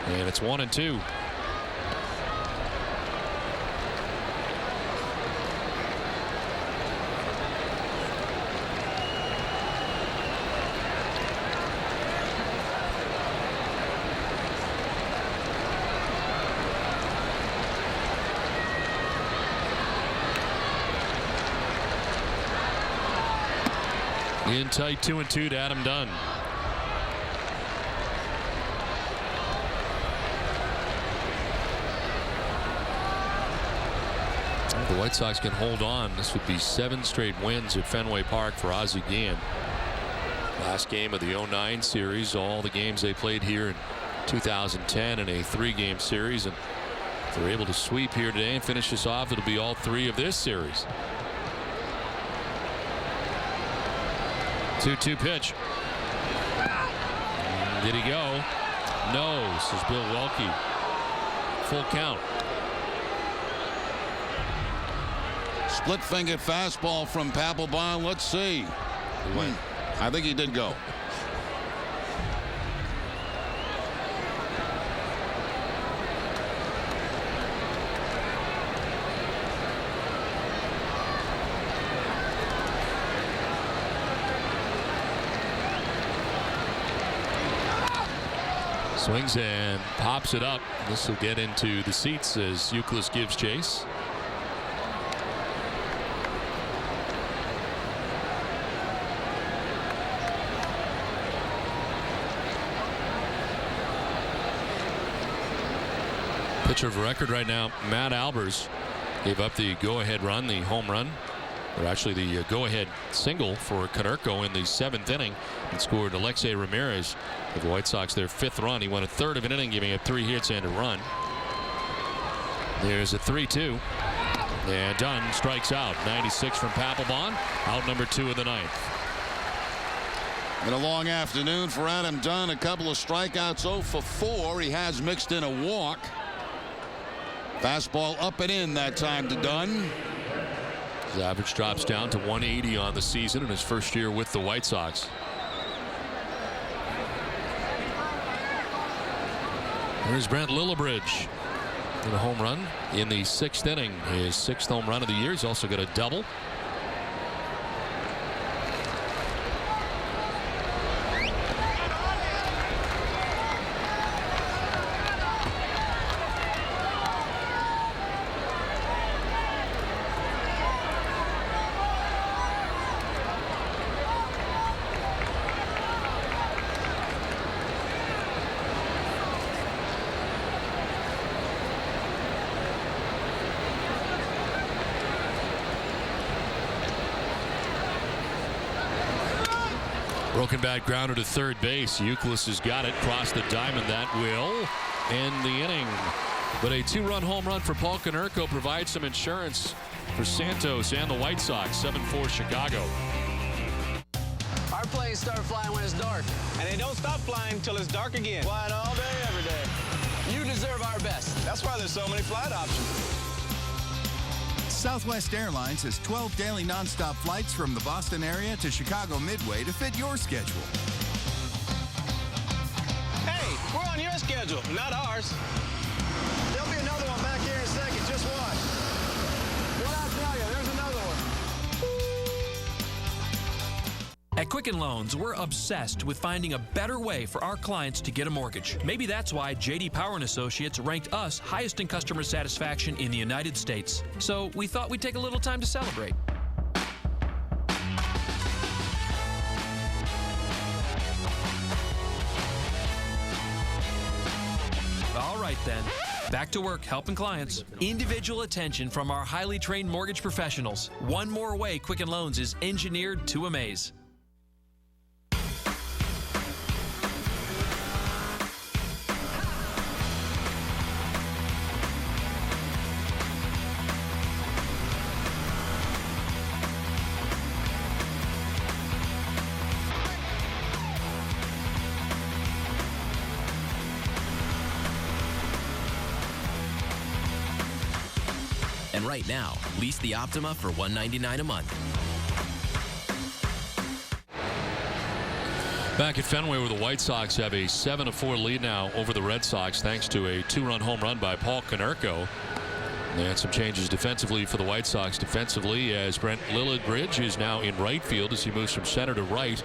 And it's 1-2. In tight, 2-2 to Adam Dunn. The White Sox can hold on. This would be 7 straight wins at Fenway Park for Ozzie Guillen. Last game of the 09 series, all the games they played here in 2010 in a 3-game series, and if they're able to sweep here today and finish this off, it'll be all 3 of this series. 2-2 pitch. Did he go? No, says Bill Welke. Full count.
Split-fingered fastball from Papelbon. Let's see. I think he did go.
Swings and pops it up. This will get into the seats as Youkilis gives chase. Pitcher of record right now, Matt Albers, gave up the go-ahead run, the home run, or actually the go-ahead single for Konerko in the 7th inning, and scored Alexei Ramirez with the White Sox their 5th run. He went a third of an inning, giving up 3 hits and a run. There's a 3-2, and Dunn strikes out. 96 from Papelbon, out number 2 of the 9th.
In a long afternoon for Adam Dunn, a couple of strikeouts, 0 for 4. He has mixed in a walk. Fastball up and in that time to Dunn.
His average drops down to 180 on the season in his first year with the White Sox. There's Brent Lillibridge with a home run in the 6th inning. His 6th home run of the year. He's also got a double. Broken bat grounder to third base. Youkilis has got it. Cross the diamond. That will end the inning. But a 2-run home run for Paul Konerko provides some insurance for Santos and the White Sox. 7-4 Chicago.
Our planes start flying when it's dark.
And they don't stop flying till it's dark again. Flying all day, every day.
You deserve our best.
That's why there's so many flight options.
Southwest Airlines has 12 daily nonstop flights from the Boston area to Chicago Midway to fit your schedule.
Hey, we're on your schedule, not ours. There'll be another one back here in a second. Just watch. What I tell you, there's another one.
At Quicken Loans, we're obsessed with finding a better way for our clients to get a mortgage. Maybe that's why J.D. Power & Associates ranked us highest in customer satisfaction in the United States. So we thought we'd take a little time to celebrate. All right then. Back to work helping clients. Individual attention from our highly trained mortgage professionals. One more way Quicken Loans is engineered to amaze.
And right now, lease the Optima for $199 a month.
Back at Fenway, where the White Sox have a 7-4 lead now over the Red Sox, thanks to a 2-run home run by Paul Konerko. And some changes defensively for the White Sox. Defensively, as Brent Lillibridge is now in right field as he moves from center to right.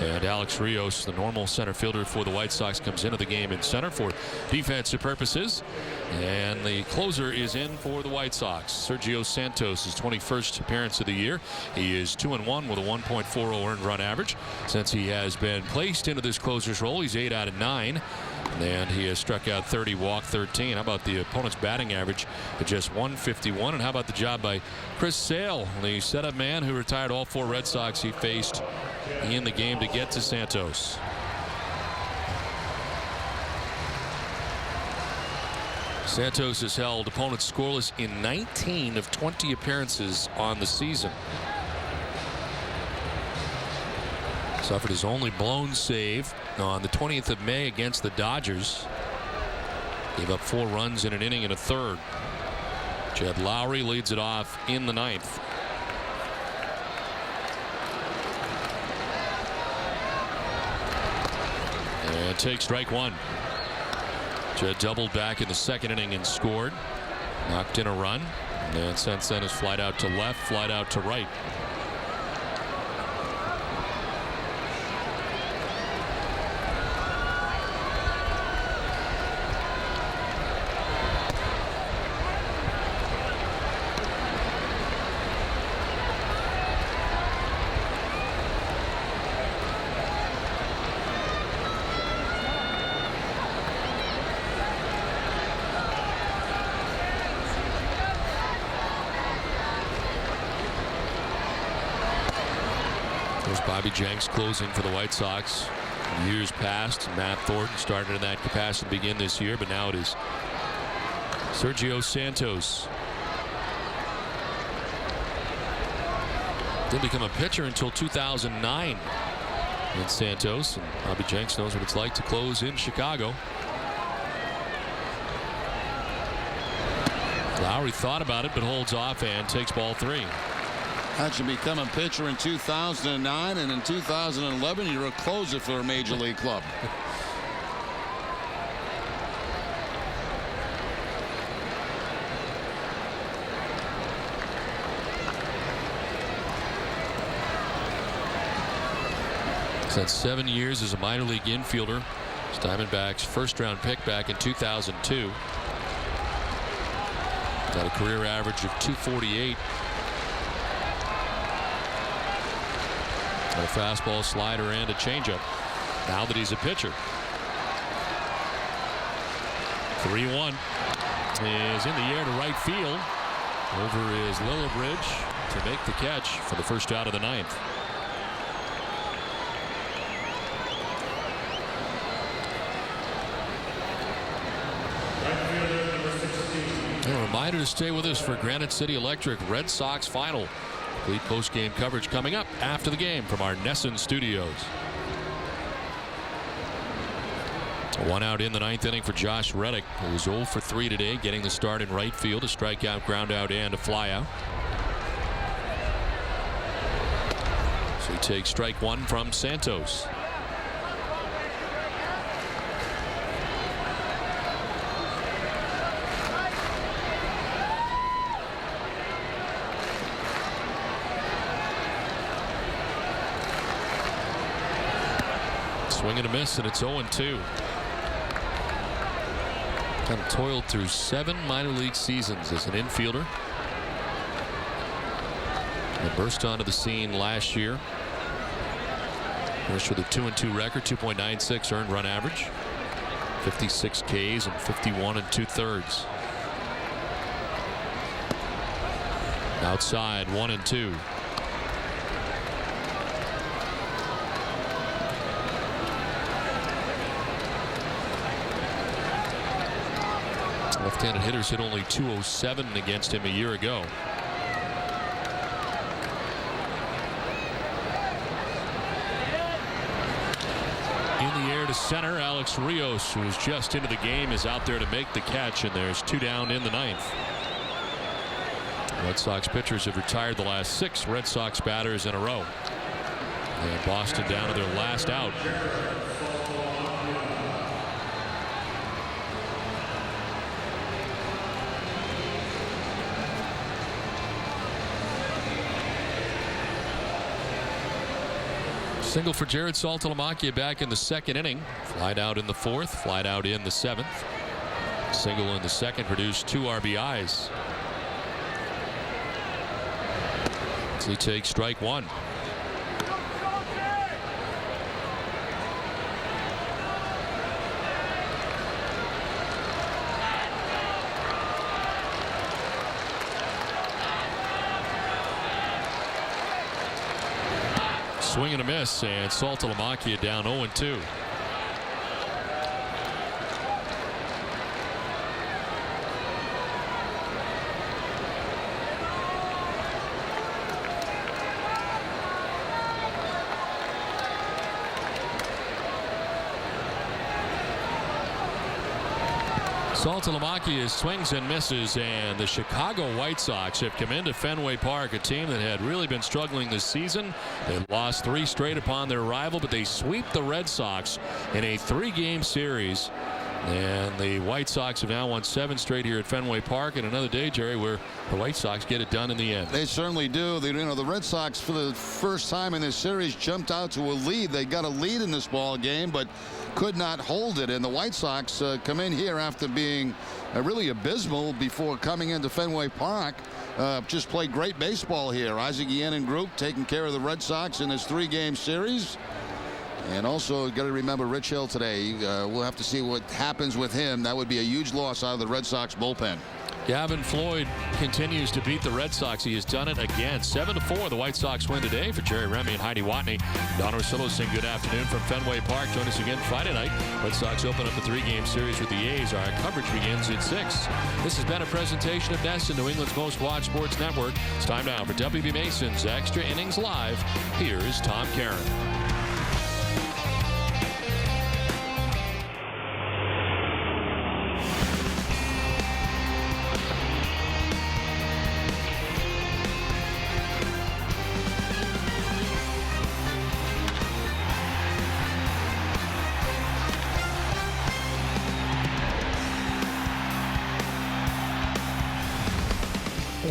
And Alex Rios, the normal center fielder for the White Sox, comes into the game in center for defensive purposes. And the closer is in for the White Sox. Sergio Santos, his 21st appearance of the year. He is 2-1 with a 1.40 earned run average. Since he has been placed into this closer's role, he's 8 out of 9. And he has struck out 30, walked 13. How about the opponent's batting average at just 151? And how about the job by Chris Sale, the setup man who retired all 4 Red Sox he faced in the game to get to Santos. Santos has held opponents scoreless in 19 of 20 appearances on the season. Suffered his only blown save on the 20th of May against the Dodgers. Gave up 4 runs in an inning and a third. Jed Lowry leads it off in the 9th. And takes strike 1. Jed doubled back in the 2nd inning and scored. Knocked in a run. And since then has flied out to left, flied out to right. Bobby Jenks closing for the White Sox. In years past, Matt Thornton started in that capacity to begin this year, but now it is Sergio Santos. Didn't become a pitcher until 2009 in Santos, and Bobby Jenks knows what it's like to close in Chicago. Lowry thought about it, but holds off and takes ball 3.
Actually become a pitcher in 2009, and in 2011 you're a closer for a major league club.
He's had 7 years as a minor league infielder. It's Diamondbacks' first-round pick back in 2002. Got a career average of .248. A fastball, slider, and a changeup. Now that he's a pitcher. 3-1 is in the air to right field. Over is Lillibridge to make the catch for the first out of the 9th. A reminder to stay with us for Granite City Electric Red Sox final. Complete post-game coverage coming up after the game from our Nesson studios. 1 out in the 9th inning for Josh Reddick, who was 0 for 3 today, getting the start in right field, a strikeout, ground out, and a flyout. So he takes strike 1 from Santos. Swing and a miss, and it's 0-2. Kind of toiled through 7 minor league seasons as an infielder. And burst onto the scene last year. Finished with a 2-2 record, 2.96 earned run average, 56 Ks and 51 2/3. Outside, 1-2. Left-handed hitters hit only .207 against him a year ago. In the air to center, Alex Rios, who's just into the game, is out there to make the catch, and there's 2 down in the 9th. Red Sox pitchers have retired the last 6 Red Sox batters in a row. And Boston down to their last out. Single for Jared Saltalamacchia back in the second inning. Flied out in the fourth, flied out in the seventh. Single in the second produced 2 RBIs. So he takes strike one. Swing and a miss, and Saltalamacchia down 0-2. Saltalamacchia swings and misses, and the Chicago White Sox have come into Fenway Park, a team that had really been struggling this season. They lost 3 straight upon their rival, but they sweep the Red Sox in a 3-game series. And the White Sox have now won 7 straight here at Fenway Park, and another day, Jerry, where the White Sox get it done in the end.
They certainly do. The Red Sox, for the first time in this series, jumped out to a lead. They got a lead in this ball game, but could not hold it. And the White Sox come in here after being really abysmal before coming into Fenway Park. Just played great baseball here. Isaac Yannon group taking care of the Red Sox in this 3-game series. And also got to remember Rich Hill today. We'll have to see what happens with him. That would be a huge loss out of the Red Sox bullpen.
Gavin Floyd continues to beat the Red Sox. He has done it again. 7-4. The White Sox win today. For Jerry Remy and Heidi Watney, Don Orsillo saying good afternoon from Fenway Park. Join us again Friday night. Red Sox open up the 3-game series with the A's. Our coverage begins at 6. This has been a presentation of NESN, New England's most watched sports network. It's time now for WB Mason's Extra Innings Live. Here is Tom Caron.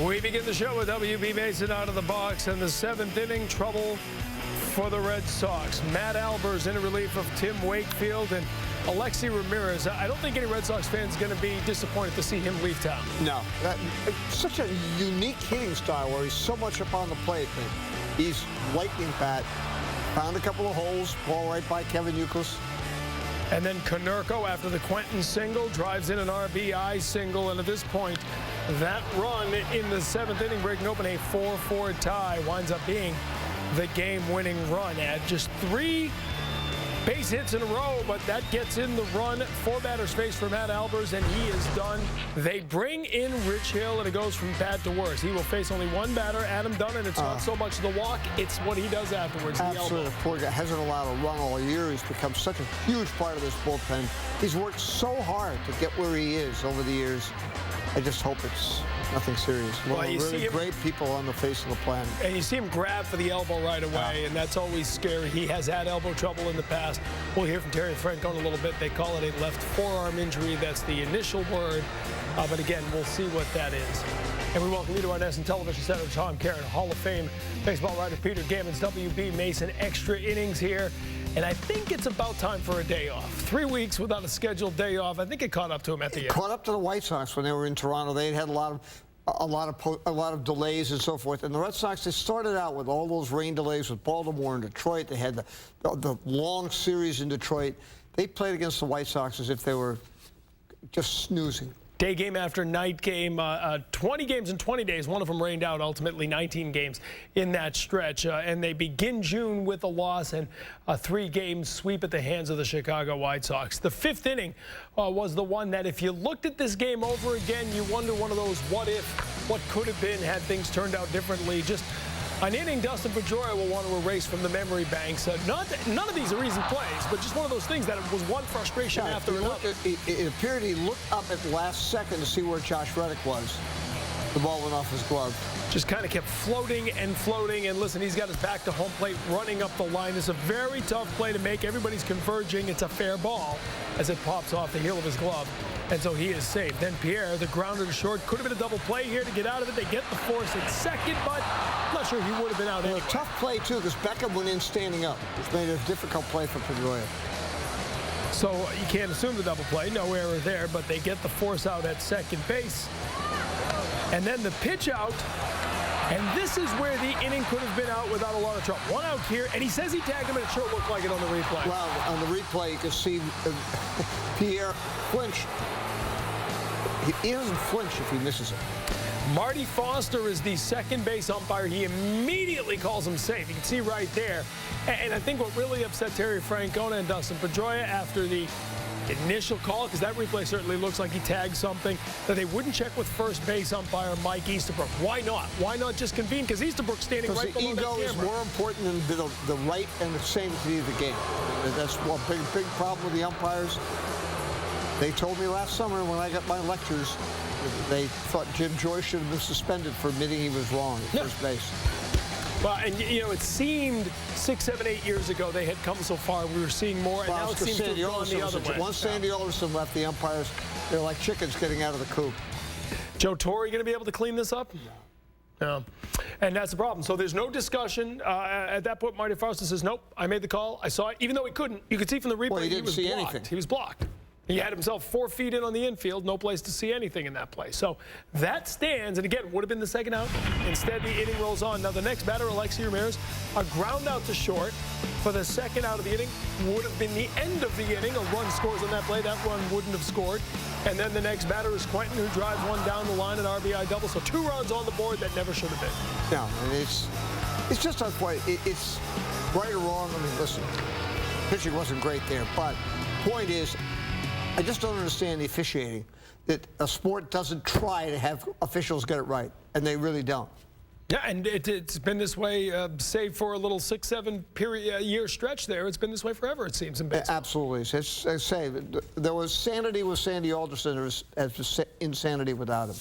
We begin the show with WB Mason out of the box, and the 7th inning, trouble for the Red Sox. Matt Albers in relief of Tim Wakefield and Alexi Ramirez. I don't think any Red Sox fan is going to be disappointed to see him leave town.
No. Such a unique hitting style where he's so much up on the plate. He's lightning fast. Found a couple of holes, ball right by Kevin Youkilis.
And then Konerko, after the Quentin single, drives in an RBI single. And at this point, that run in the 7th inning, breaking open a 4-4 tie, winds up being the game-winning run. At just 3 base hits in a row, but that gets in the run. 4 batters faced for Matt Albers, and he is done. They bring in Rich Hill, and it goes from bad to worse. He will face only 1 batter, Adam Dunn, and it's not so much the walk, it's what he does afterwards.
Absolutely. The poor guy hasn't allowed a run all year. He's become such a huge part of this bullpen. He's worked so hard to get where he is over the years. I just hope it's nothing serious. One of the really great people on the face of the planet.
And you see him grab for the elbow right away, and that's always scary. He has had elbow trouble in the past. We'll hear from Terry Francona a little bit. They call it a left forearm injury. That's the initial word. But again, we'll see what that is. And we welcome you to our NESN Television Center. Tom Caron, Hall of Fame baseball writer Peter Gammons, WB Mason, extra innings here. And I think it's about time for a day off. 3 weeks without a scheduled day off. I think it caught up to him at the end.
Caught up to the White Sox when they were in Toronto. They had a lot of delays and so forth. And the Red Sox, they started out with all those rain delays with Baltimore and Detroit. They had the long series in Detroit. They played against the White Sox as if they were just snoozing.
Day game after night game, 20 games in 20 days. One of them rained out, ultimately 19 games in that stretch. And they begin June with a loss and a 3-game sweep at the hands of the Chicago White Sox. The 5th inning was the one that if you looked at this game over again, you wonder one of those what if, what could have been had things turned out differently. Just an inning Dustin Pedroia will want to erase from the memory banks. None of these are easy plays, but just one of those things that it was one frustration after another.
It appeared he looked up at the last second to see where Josh Reddick was. The ball went off his glove.
Just kind of kept floating and floating. And listen, he's got his back to home plate, running up the line. It's a very tough play to make. Everybody's converging. It's a fair ball as it pops off the heel of his glove. And so he is safe. Then Pierre, the grounder to short. Could have been a double play here to get out of it. They get the force at second, but I'm not sure he would have been out anyway.
A tough play, too, because Beckham went in standing up. It's made it a difficult play for Pedroia.
So you can't assume the double play. No error there, but they get the force out at second base. And then the pitch out. And this is where the inning could have been out without a lot of trouble. One out here, and he says he tagged him, and it sure looked like it on the replay.
Well, on the replay, you can see Pierre flinch. He doesn't flinch if he misses it.
Marty Foster is the second base umpire. He immediately calls him safe. You can see right there. And I think what really upset Terry Francona and Dustin Pedroia after the initial call, because that replay certainly looks like he tagged something, that they wouldn't check with first base umpire Mike Easterbrook. Why not? Why not just convene? Because Easterbrook's standing right below the camera.
Because the ego is more important than the right and the sanctity of the game. That's one big problem with the umpires. They told me last summer when I got my lectures, they thought Jim Joyce should have been suspended for admitting he was wrong at first base.
Well, and you know, it seemed 6, 7, 8 years ago they had come so far. We were seeing more, and now it seems to have gone the other way.
Once Sandy Alderson left, the umpires, they're like chickens getting out of the coop.
Joe Torre going to be able to clean this up? No. And that's the problem. So there's no discussion. At that point, Marty Foster says, nope, I made the call. I saw it. Even though he couldn't, you could see from the replay,
well, he
was
see
blocked.
Anything.
He was blocked. He had himself 4 feet in on the infield, no place to see anything in that play. So that stands, and again, would have been the second out. Instead, the inning rolls on. Now, the next batter, Alexi Ramirez, a ground out to short for the second out of the inning. Would have been the end of the inning. A run scores on that play. That run wouldn't have scored. And then the next batter is Quentin, who drives one down the line, an RBI double. So 2 runs on the board that never should have been.
No, it's just unfortunate. It's right or wrong. I mean, listen, pitching wasn't great there, but point is, I just don't understand the officiating, that a sport doesn't try to have officials get it right, and they really don't.
Yeah, and it's been this way, save for a little 6, 7 year stretch there. It's been this way forever, it seems, in baseball.
Absolutely. It's, I say, there was sanity with Sandy Alderson. There was insanity without him.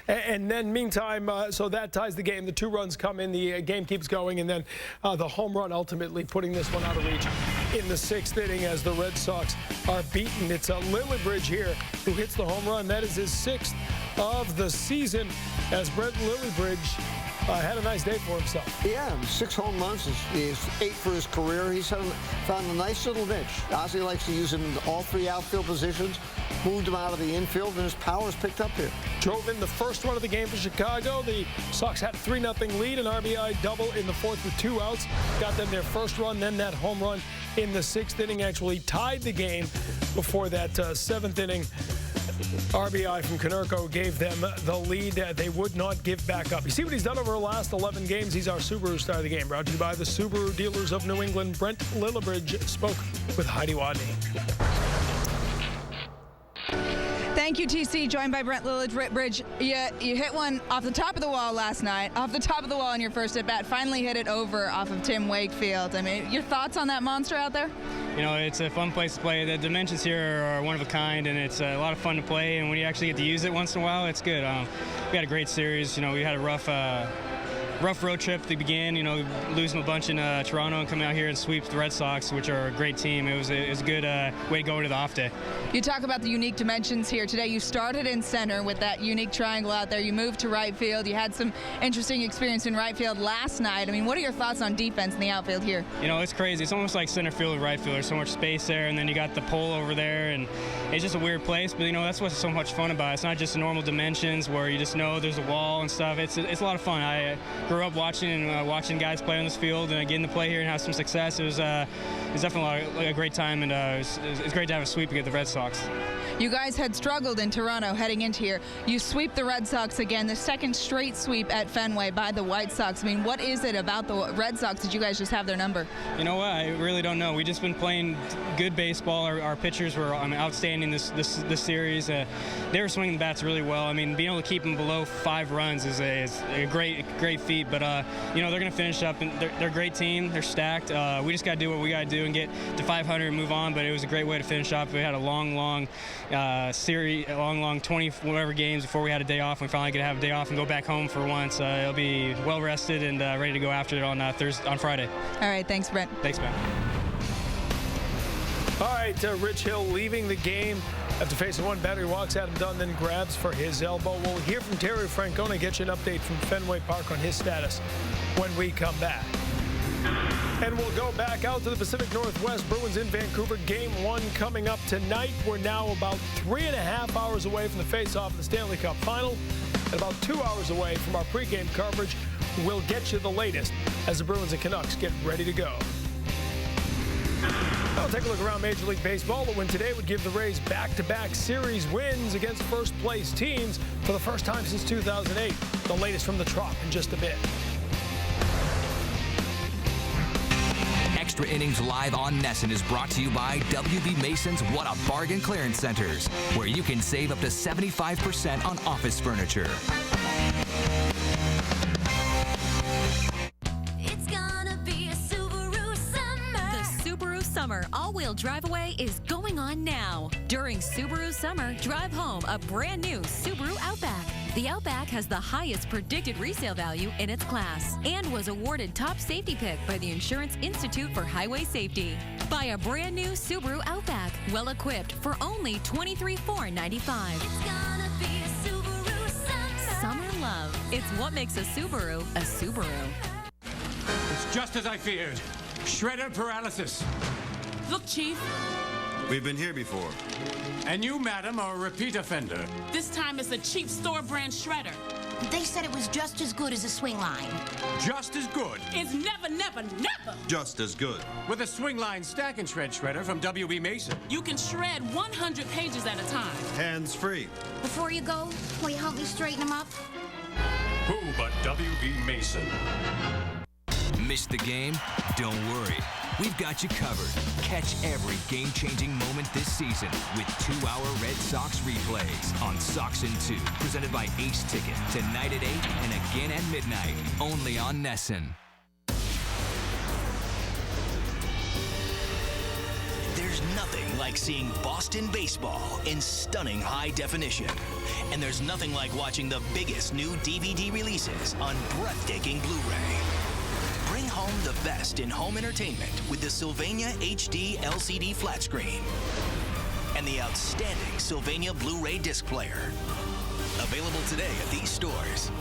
And then, meantime, so that ties the game. The 2 runs come in. The game keeps going. And then the home run ultimately putting this one out of reach in the 6th inning as the Red Sox are beaten. It's Lillibridge here who hits the home run. That is his 6th of the season as Brent Lillibridge had a nice day for himself.
Yeah, 6 home runs is 8 for his career. He's found a nice little niche. Ozzie likes to use him in all 3 outfield positions, moved him out of the infield, and his power's picked up here.
Drove in the first run of the game for Chicago. The Sox had a 3-0 lead, an RBI double in the 4th with 2 outs. Got them their first run, then that home run in the 6th inning actually tied the game before that 7th inning. RBI from Konerko gave them the lead. They would not give back up. You see what he's done over the last 11 games? He's our Subaru star of the game. Brought to you by the Subaru dealers of New England. Brent Lillibridge spoke with Heidi Wadney.
Thank you, TC. Joined by Brent Lillibridge. You hit one off the top of the wall last night, off the top of the wall in your first at-bat. Finally hit it over off of Tim Wakefield. I mean, your thoughts on that monster out there?
You know, it's a fun place to play. The dimensions here are one of a kind, and it's a lot of fun to play. And when you actually get to use it once in a while, it's good. We had a great series. You know, we had a rough road trip to begin, you know, losing a bunch in Toronto and coming out here and sweep the Red Sox, which are a great team. It was a good way to go into the off day.
You talk about the unique dimensions here today. You started in center with that unique triangle out there. You moved to right field. You had some interesting experience in right field last night. I mean, what are your thoughts on defense in the outfield here?
You know, it's crazy. It's almost like center field and right field. There's so much space there, and then you got the pole over there, and it's just a weird place. But, you know, that's what's so much fun about it. It's not just the normal dimensions where you just know there's a wall and stuff. It's a lot of fun. I grew up watching guys play on this field, and getting to play here and have some success. It was definitely a great time, and it's great to have a sweep against the Red Sox.
You guys had struggled in Toronto heading into here. You sweep the Red Sox again, the 2nd straight sweep at Fenway by the White Sox. I mean, what is it about the Red Sox that you guys just have their number?
You know what? I really don't know. We've just been playing good baseball. Our pitchers were outstanding this series. They were swinging the bats really well. I mean, being able to keep them below 5 runs is a great feat. But you know, they're going to finish up, and they're a great team. They're stacked. We just got to do what we got to do and get to 500 and move on. But it was a great way to finish up. We had a long series, long 20 whatever games before we had a day off. We finally get to have a day off and go back home for once. It'll be well rested and ready to go after it on Friday.
All right, thanks, Brent.
Thanks, man.
All right, Rich Hill leaving the game after facing one batter. He walks Adam Dunn, then grabs for his elbow. We'll hear from Terry Francona, get you an update from Fenway Park on his status when we come back. And we'll go back out to the Pacific Northwest. Bruins in Vancouver. Game 1 coming up tonight. We're now about 3.5 hours away from the face-off of the Stanley Cup Final and about 2 hours away from our pregame coverage. We'll get you the latest as the Bruins and Canucks get ready to go. Now we'll take a look around Major League Baseball. The win today would give the Rays back-to-back series wins against first-place teams for the first time since 2008. The latest from the Trop in just a bit.
Extra Innings Live on Nesson is brought to you by WB Mason's What a Bargain Clearance Centers, where you can save up to 75% on office furniture.
It's gonna be a Subaru summer. The Subaru Summer all-wheel drive-away is going on now. During Subaru Summer, drive home a brand new Subaru Outback. The Outback has the highest predicted resale value in its class and was awarded top safety pick by the Insurance Institute for Highway Safety. Buy a brand new Subaru Outback, well equipped for only $23,495. It's gonna be a Subaru summer. Summer love. It's what makes a Subaru a Subaru.
It's just as I feared. Shredder paralysis.
Look, Chief.
We've been here before. And you, madam, are a repeat offender.
This time it's a cheap store brand shredder.
They said it was just as good as a swing line.
Just as good.
It's never, never, never.
Just as good. With a swing line stack and shred shredder from WB Mason.
You can shred 100 pages at a time.
Hands free.
Before you go, will you help me straighten them up?
Who but WB Mason?
Missed the game? Don't worry. We've got you covered. Catch every game-changing moment this season with 2-hour Red Sox replays on Sox in 2, presented by Ace Ticket, tonight at 8 and again at midnight, only on Nesson.
There's nothing like seeing Boston baseball in stunning high definition. And there's nothing like watching the biggest new DVD releases on breathtaking Blu-ray. Bring home the best in home entertainment with the Sylvania HD LCD flat screen and the outstanding Sylvania Blu-ray disc player. Available today at these stores.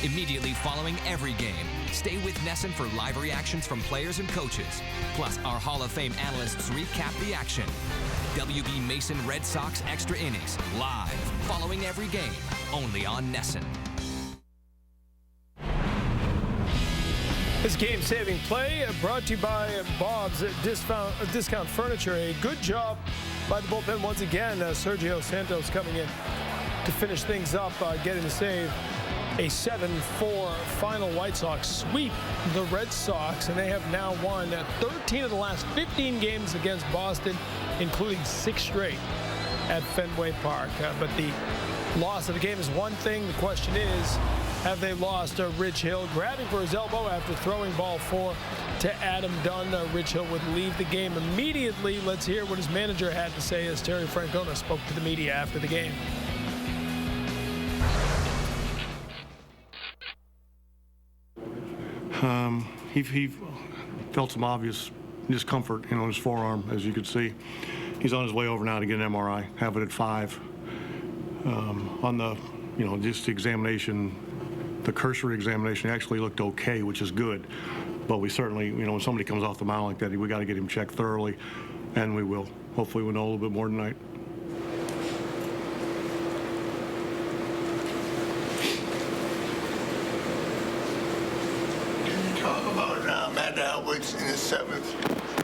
Immediately following every game, stay with Nesson for live reactions from players and coaches. Plus, our Hall of Fame analysts recap the action. WB Mason Red Sox Extra Innings, live, following every game, only on Nesson.
This game-saving play brought to you by Bob's Discount Furniture. A good job by the bullpen once again. Sergio Santos coming in to finish things up, getting the save. A 7-4 final. White Sox sweep the Red Sox, and they have now won 13 of the last 15 games against Boston, including 6 straight at Fenway Park. But the loss of the game is one thing. The question is, have they lost? Rich Hill grabbing for his elbow after throwing ball 4 to Adam Dunn. Rich Hill would leave the game immediately. Let's hear what his manager had to say as Terry Francona spoke to the media after the game.
He felt some obvious discomfort, in his forearm, as you could see. He's on his way over now to get an MRI, have it at 5. On the, just the examination, the cursory examination actually looked okay, which is good. But we certainly, when somebody comes off the mound like that, we got to get him checked thoroughly, and we will. Hopefully we'll know a little bit more tonight.
In the 7th.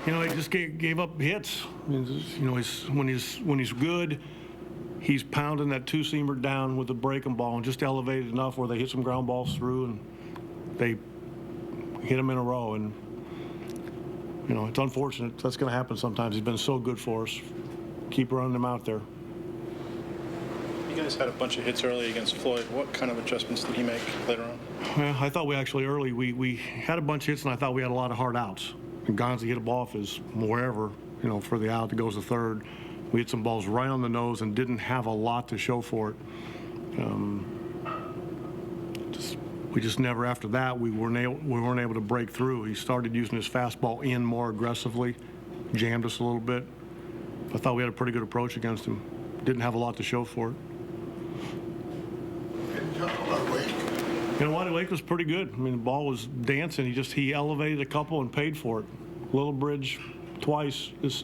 He just gave up hits. When he's good, he's pounding that 2-seamer down with the breaking ball and just elevated enough where they hit some ground balls through and they hit him in a row. And it's unfortunate. That's going to happen sometimes. He's been so good for us. Keep running him out there.
You guys had a bunch of hits early against Floyd. What kind of adjustments did he make later on?
Well, I thought we actually early we had a bunch of hits, and I thought we had a lot of hard outs. And Gonzi hit a ball off his wherever, for the out that goes to third. We hit some balls right on the nose and didn't have a lot to show for it. We just never, after that, we weren't able to break through. He started using his fastball in more aggressively, jammed us a little bit. I thought we had a pretty good approach against him. Didn't have a lot to show for it. You know what? Wake was pretty good. I mean, the ball was dancing. He elevated a couple and paid for it. Little bridge twice. It's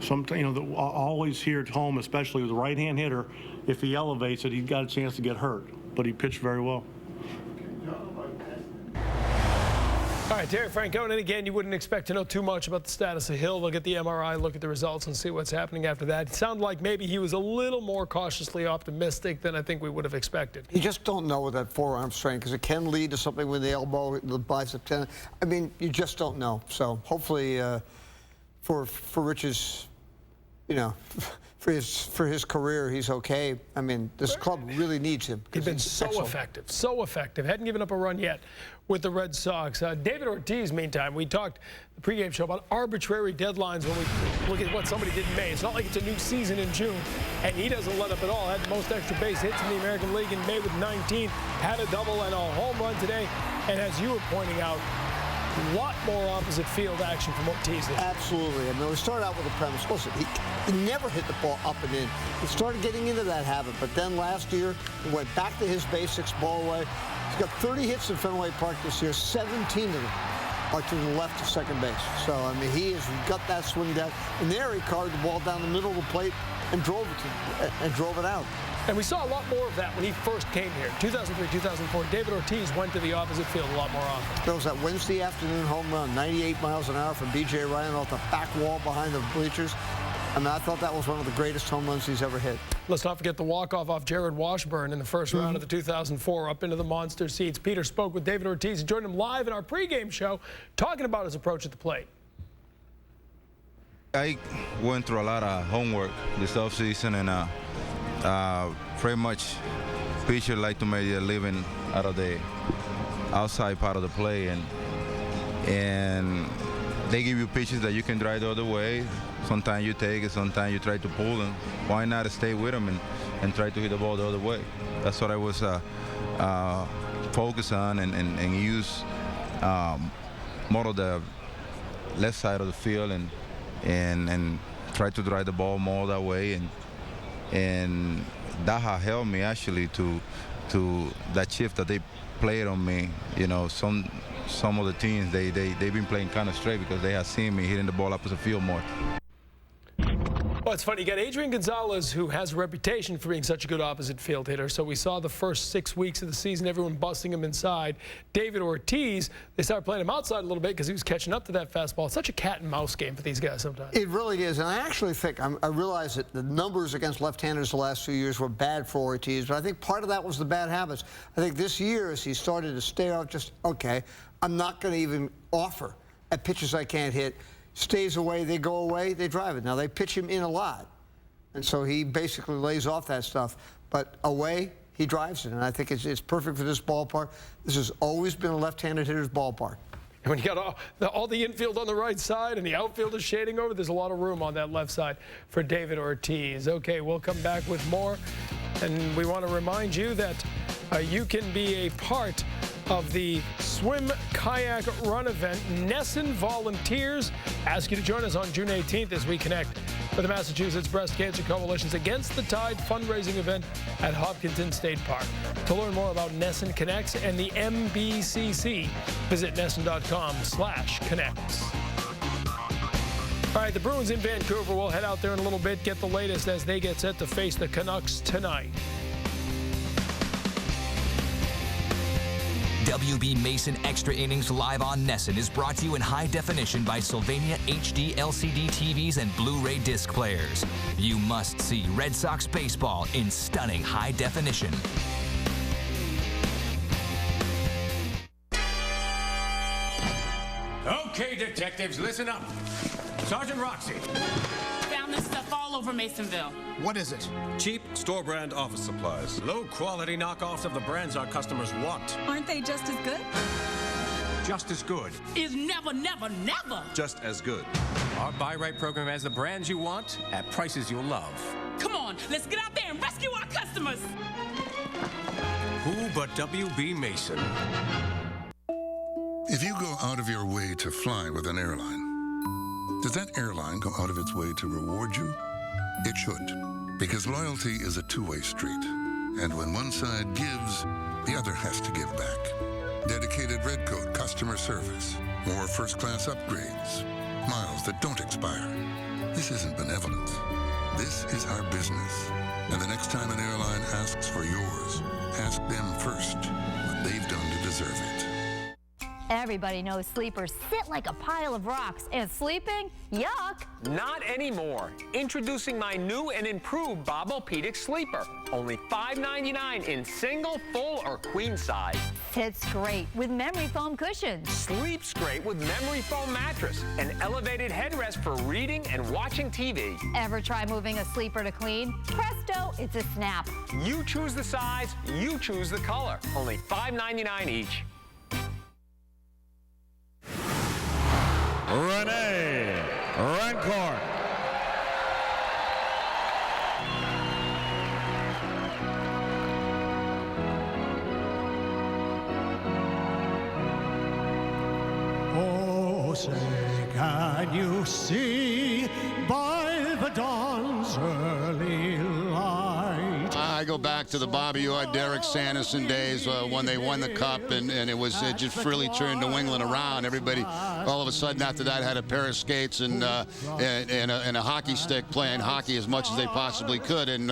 something, always here at home, especially with a right-hand hitter, if he elevates it, he's got a chance to get hurt. But he pitched very well.
All right, Terry Francona, and again, you wouldn't expect to know too much about the status of Hill. They'll get the MRI, look at the results, and see what's happening after that. It sounded like maybe he was a little more cautiously optimistic than I think we would have expected.
You just don't know with that forearm strain, because it can lead to something with the elbow, the bicep tendon. I mean, you just don't know. So hopefully for Rich's, for his career, he's okay. I mean, this club really needs him.
He's been so effective. Hadn't given up a run yet with the Red Sox. David Ortiz, meantime, we talked the pregame show about arbitrary deadlines when we look at what somebody did in May. It's not like it's a new season in June, and he doesn't let up at all. Had the most extra base hits in the American League in May with 19. Had a double and a home run today. And as you were pointing out, a lot more opposite field action from Ortiz there.
Absolutely. I mean, we started out with a premise. Listen, he never hit the ball up and in. He started getting into that habit, but then last year, he went back to his basics, ball away. He's got 30 hits in Fenway Park this year. 17 of them are to the left of second base. So, I mean, he has got that swing down. And there he carved the ball down the middle of the plate and drove it out.
And we saw a lot more of that when he first came here. 2003, 2004, David Ortiz went to the opposite field a lot more often.
There was that Wednesday afternoon home run, 98 miles an hour from B.J. Ryan off the back wall behind the bleachers. I mean, I thought that was one of the greatest home runs he's ever hit.
Let's not forget the walk-off off Jared Washburn in the first round of the 2004 up into the monster seats. Peter spoke with David Ortiz and joined him live in our pregame show talking about his approach at the plate.
I went through a lot of homework this offseason, and pretty much pitchers like to make a living out of the outside part of the play, and they give you pitches that you can drive the other way. Sometimes you take it, sometimes you try to pull them. Why not stay with them and try to hit the ball the other way? That's what I was focused on, and use more of the left side of the field and try to drive the ball more that way, and that has helped me actually to that shift that they played on me. Some of the teams they've been playing kind of straight because they have seen me hitting the ball opposite field more.
Well, it's funny. You got Adrian Gonzalez, who has a reputation for being such a good opposite field hitter. So we saw the first 6 weeks of the season, everyone busting him inside. David Ortiz, they started playing him outside a little bit because he was catching up to that fastball. It's such a cat and mouse game for these guys sometimes.
It really is. And I actually think, I realize that the numbers against left-handers the last few years were bad for Ortiz, but I think part of that was the bad habits. I think this year, as he started to stay off, just, okay, I'm not going to even offer at pitches I can't hit. Stays away, they go away, they drive it. Now, they pitch him in a lot, and so he basically lays off that stuff. But away, he drives it, and I think it's perfect for this ballpark. This has always been a left-handed hitter's ballpark.
And when you got all the infield on the right side and the outfield is shading over, there's a lot of room on that left side for David Ortiz. Okay, we'll come back with more, and we want to remind you that you can be a part of the swim, kayak, run event. Nesson Volunteers ask you to join us on June 18th as we connect with the Massachusetts Breast Cancer Coalition's Against the Tide fundraising event at Hopkinton State Park. To learn more about Nesson Connects and the MBCC, visit nesson.com/connects. All right, the Bruins in Vancouver will head out there in a little bit, get the latest as they get set to face the Canucks tonight.
WB Mason Extra Innings Live on Nesson is brought to you in high definition by Sylvania HD LCD TVs and Blu-ray disc players. You must see Red Sox baseball in stunning high definition.
Okay, detectives, listen up. Sergeant Roxy.
Found this stuff all over Masonville.
What is it?
Cheap, store-brand office supplies.
Low-quality knockoffs of the brands our customers want.
Aren't they just as good?
just as good.
Is never, never, never.
Just as good.
Our Buy Right program has the brands you want at prices you'll love.
Come on, let's get out there and rescue our customers.
Who but W.B. Mason?
If you go out of your way to fly with an airline, does that airline go out of its way to reward you? It should, because loyalty is a two-way street. And when one side gives, the other has to give back. Dedicated Red Coat customer service, more first-class upgrades, miles that don't expire. This isn't benevolence. This is our business. And the next time an airline asks for yours, ask them first what they've done to deserve it.
Everybody knows sleepers sit like a pile of rocks, and sleeping, yuck.
Not anymore. Introducing my new and improved Bob-O-Pedic sleeper. Only $5.99 in single, full, or queen size.
Sits great with memory foam cushions.
Sleeps great with memory foam mattress. An elevated headrest for reading and watching TV.
Ever try moving a sleeper to clean? Presto, it's a snap.
You choose the size, you choose the color. Only $5.99 each.
Rene Rancourt.
Oh, say, can you see by the dawn's early light?
I go back to the Bobby Orr, Derek Sanderson days when they won the Cup, and it just really turned New England around. Everybody, all of a sudden, after that, had a pair of skates and a hockey stick, playing hockey as much as they possibly could. And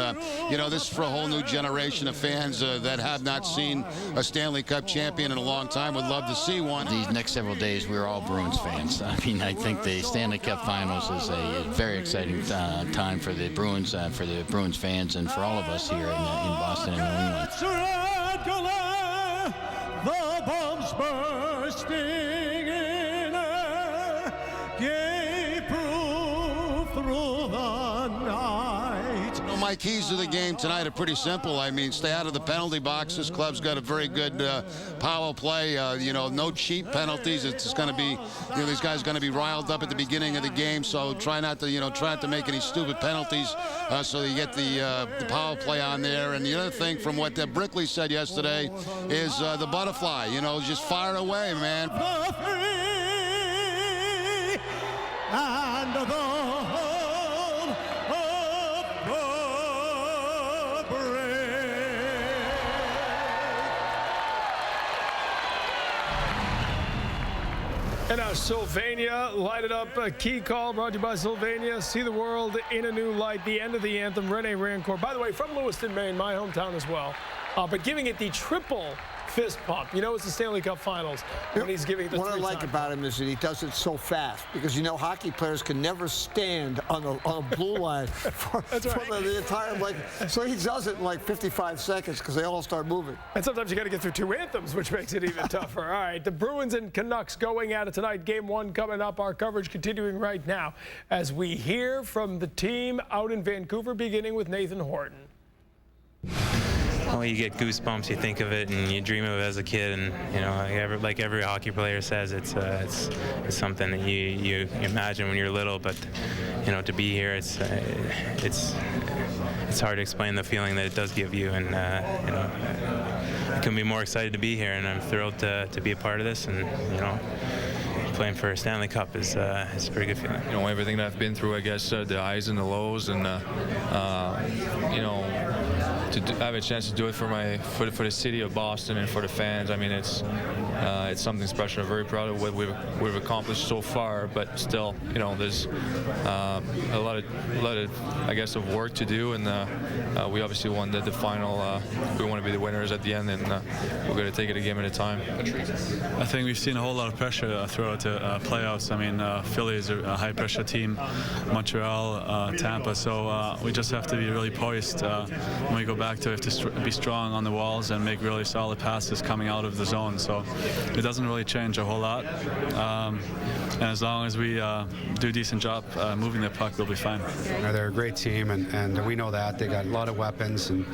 you know, this is for a whole new generation of fans that have not seen a Stanley Cup champion in a long time. Would love to see one.
These next several days, we're all Bruins fans. I mean, I think the Stanley Cup Finals is a very exciting time for the Bruins fans, and for all of us here in Boston and New England.
The bombs bursting in air gave proof through the night.
Well, my keys to the game tonight are pretty simple. I mean, stay out of the penalty box. This club's got a very good power play. You know, no cheap penalties. It's going to be, you know, these guys are going to be riled up at the beginning of the game. So try not to make any stupid penalties. So you get the power play on there. And the other thing from what Brickley said yesterday is the butterfly. You know, just fire away, man.
And the home of the brave.
And now Sylvania lighted up a key call brought to you by Sylvania. See the world in a new light. The end of the anthem. Rene Rancourt, by the way, from Lewiston, Maine, my hometown as well. But giving it the triple fist pump. You know, it's the Stanley Cup Finals when he's giving it the
What I like about him is that he does it so fast, because you know hockey players can never stand on a blue line for the entire, so he does it in like 55 seconds because they all start moving.
And sometimes you got to get through two anthems, which makes it even tougher. All right, the Bruins and Canucks going at it tonight. Game 1 coming up. Our coverage continuing right now as we hear from the team out in Vancouver, beginning with Nathan Horton.
Well, you get goosebumps. You think of it, and you dream of it as a kid. And you know, like every hockey player says, it's something that you imagine when you're little. But you know, to be here, it's hard to explain the feeling that it does give you. And you know, I couldn't be more excited to be here, and I'm thrilled to be a part of this. And you know, playing for a Stanley Cup is a pretty good feeling.
You know, everything that I've been through, I guess, the highs and the lows, and you know, to have a chance to do it for the city of Boston and for the fans. I mean, it's something special. I'm very proud of what we've accomplished so far, but still, you know, there's a lot of I guess of work to do, and we obviously won the final. We want to be the winners at the end, and we're going to take it a game at a time.
I think we've seen a whole lot of pressure throughout the playoffs. I mean, Philly is a high-pressure team, Montreal, Tampa, so we just have to be really poised when we go back back to, we have to be strong on the walls and make really solid passes coming out of the zone. So it doesn't really change a whole lot. And as long as we do a decent job moving the puck, we'll be fine.
They're a great team, and we know that. They got a lot of weapons, and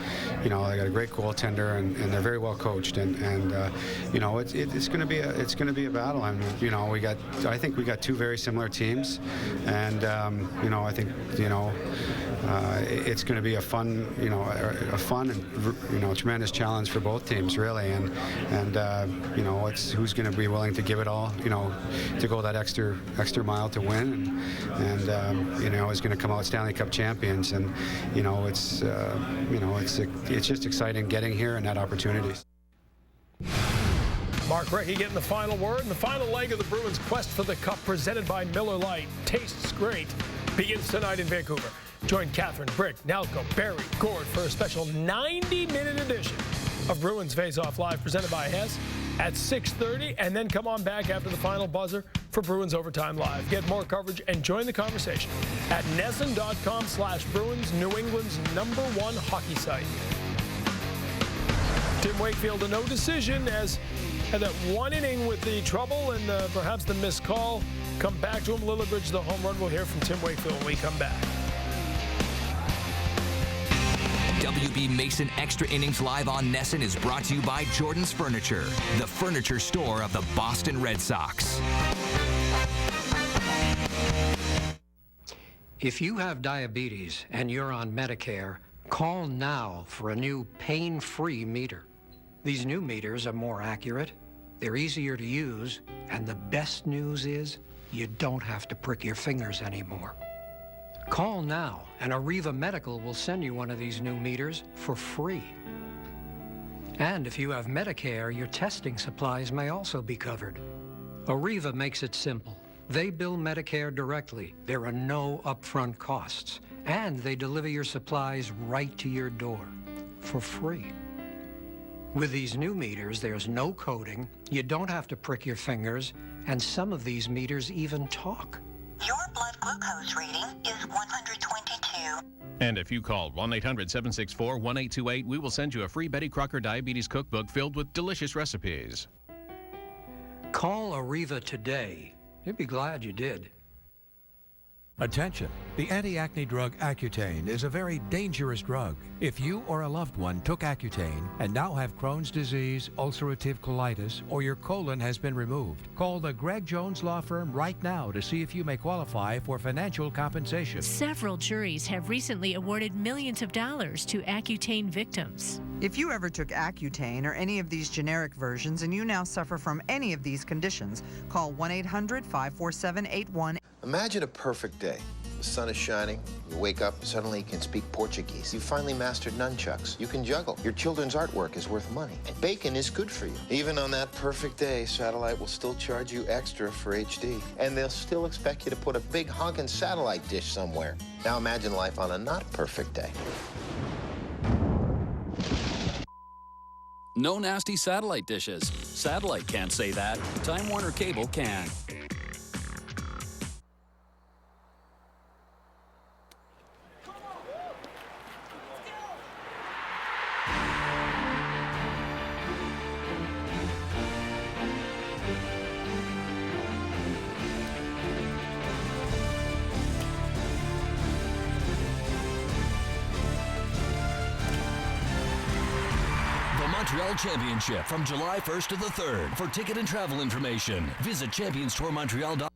they got a great goaltender, and they're very well coached. And it's going to be a battle. And I think we got two very similar teams, and I think it's going to be a fun and tremendous challenge for both teams, really. And it's who's going to be willing to give it all, to go that extra mile to win, and is going to come out Stanley Cup champions. And it's just exciting getting here and that opportunity.
Mark Recchi getting the final word, and the final leg of the Bruins' quest for the Cup, presented by Miller Lite. Tastes great. Begins tonight in Vancouver. Join Catherine, Brick, Nalco, Barry, Gord for a special 90-minute edition of Bruins Face-Off Live, presented by Hess at 6:30, and then come on back after the final buzzer for Bruins Overtime Live. Get more coverage and join the conversation at NESN.com/Bruins, New England's #1 hockey site. Tim Wakefield, a no decision, as had that one inning with the trouble and perhaps the missed call. Come back to him. Lillibridge, the home run. We'll hear from Tim Wakefield when we come back.
WB Mason Extra Innings Live on NESN is brought to you by Jordan's Furniture, the furniture store of the Boston Red Sox.
If you have diabetes and you're on Medicare, call now for a new pain-free meter. These new meters are more accurate, they're easier to use, and the best news is you don't have to prick your fingers anymore. Call now, and Arriva Medical will send you one of these new meters for free. And if you have Medicare, your testing supplies may also be covered. Arriva makes it simple. They bill Medicare directly. There are no upfront costs. And they deliver your supplies right to your door for free. With these new meters, there's no coding, you don't have to prick your fingers, and some of these meters even talk.
Your blood glucose reading is 122.
And if you call 1-800-764-1828, we will send you a free Betty Crocker Diabetes Cookbook filled with delicious recipes.
Call Arriva today. You'd be glad you did.
Attention! The anti-acne drug Accutane is a very dangerous drug. If you or a loved one took Accutane and now have Crohn's disease, ulcerative colitis, or your colon has been removed, call the Greg Jones Law Firm right now to see if you may qualify for financial compensation.
Several juries have recently awarded millions of dollars to Accutane victims.
If you ever took Accutane or any of these generic versions and you now suffer from any of these conditions, call 1-800-547-81.
Imagine a perfect day. The sun is shining, you wake up, suddenly you can speak Portuguese. You finally mastered nunchucks. You can juggle. Your children's artwork is worth money. And bacon is good for you. Even on that perfect day, Satellite will still charge you extra for HD. And they'll still expect you to put a big honkin' satellite dish somewhere. Now imagine life on a not perfect day.
No nasty satellite dishes. Satellite can't say that. Time Warner Cable can.
Montreal Championship from July 1st to the 3rd. For ticket and travel information, visit championstourmontreal.com.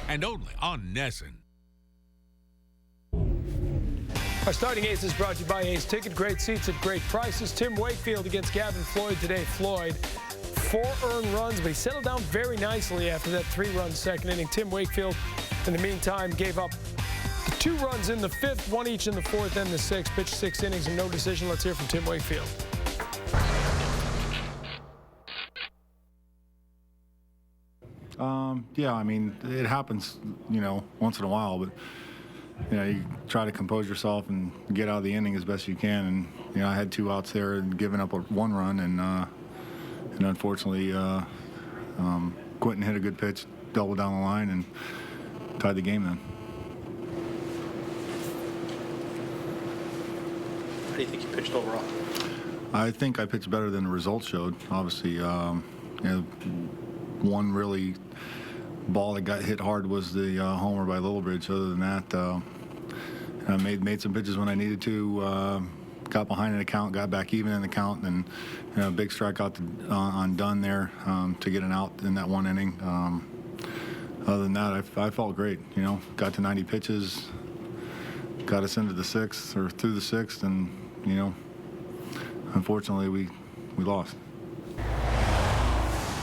And only on NESN.
Our starting ace is brought to you by Ace Ticket. Great seats at great prices. Tim Wakefield against Gavin Floyd today. Floyd, 4 earned runs, but he settled down very nicely after that 3-run second inning. Tim Wakefield, in the meantime, gave up 2 runs in the 5th, 1 each in the 4th and the 6th. Pitched 6 innings and no decision. Let's hear from Tim Wakefield.
Yeah, I mean, it happens, once in a while, but, you try to compose yourself and get out of the inning as best you can. And, I had 2 outs there and given up 1 run, and unfortunately, Quentin hit a good pitch, doubled down the line, and tied the game then.
do you think you pitched overall?
I think I pitched better than the results showed. Obviously, you know, one really ball that got hit hard was the homer by Littlebridge. Other than that, I made some pitches when I needed to. Got behind in the count, got back even in the count, and you know, big strikeout on Dunn there to get an out in that one inning. Other than that, I felt great. You know, got to 90 pitches, got us into the sixth or through the sixth, and you know, unfortunately we lost.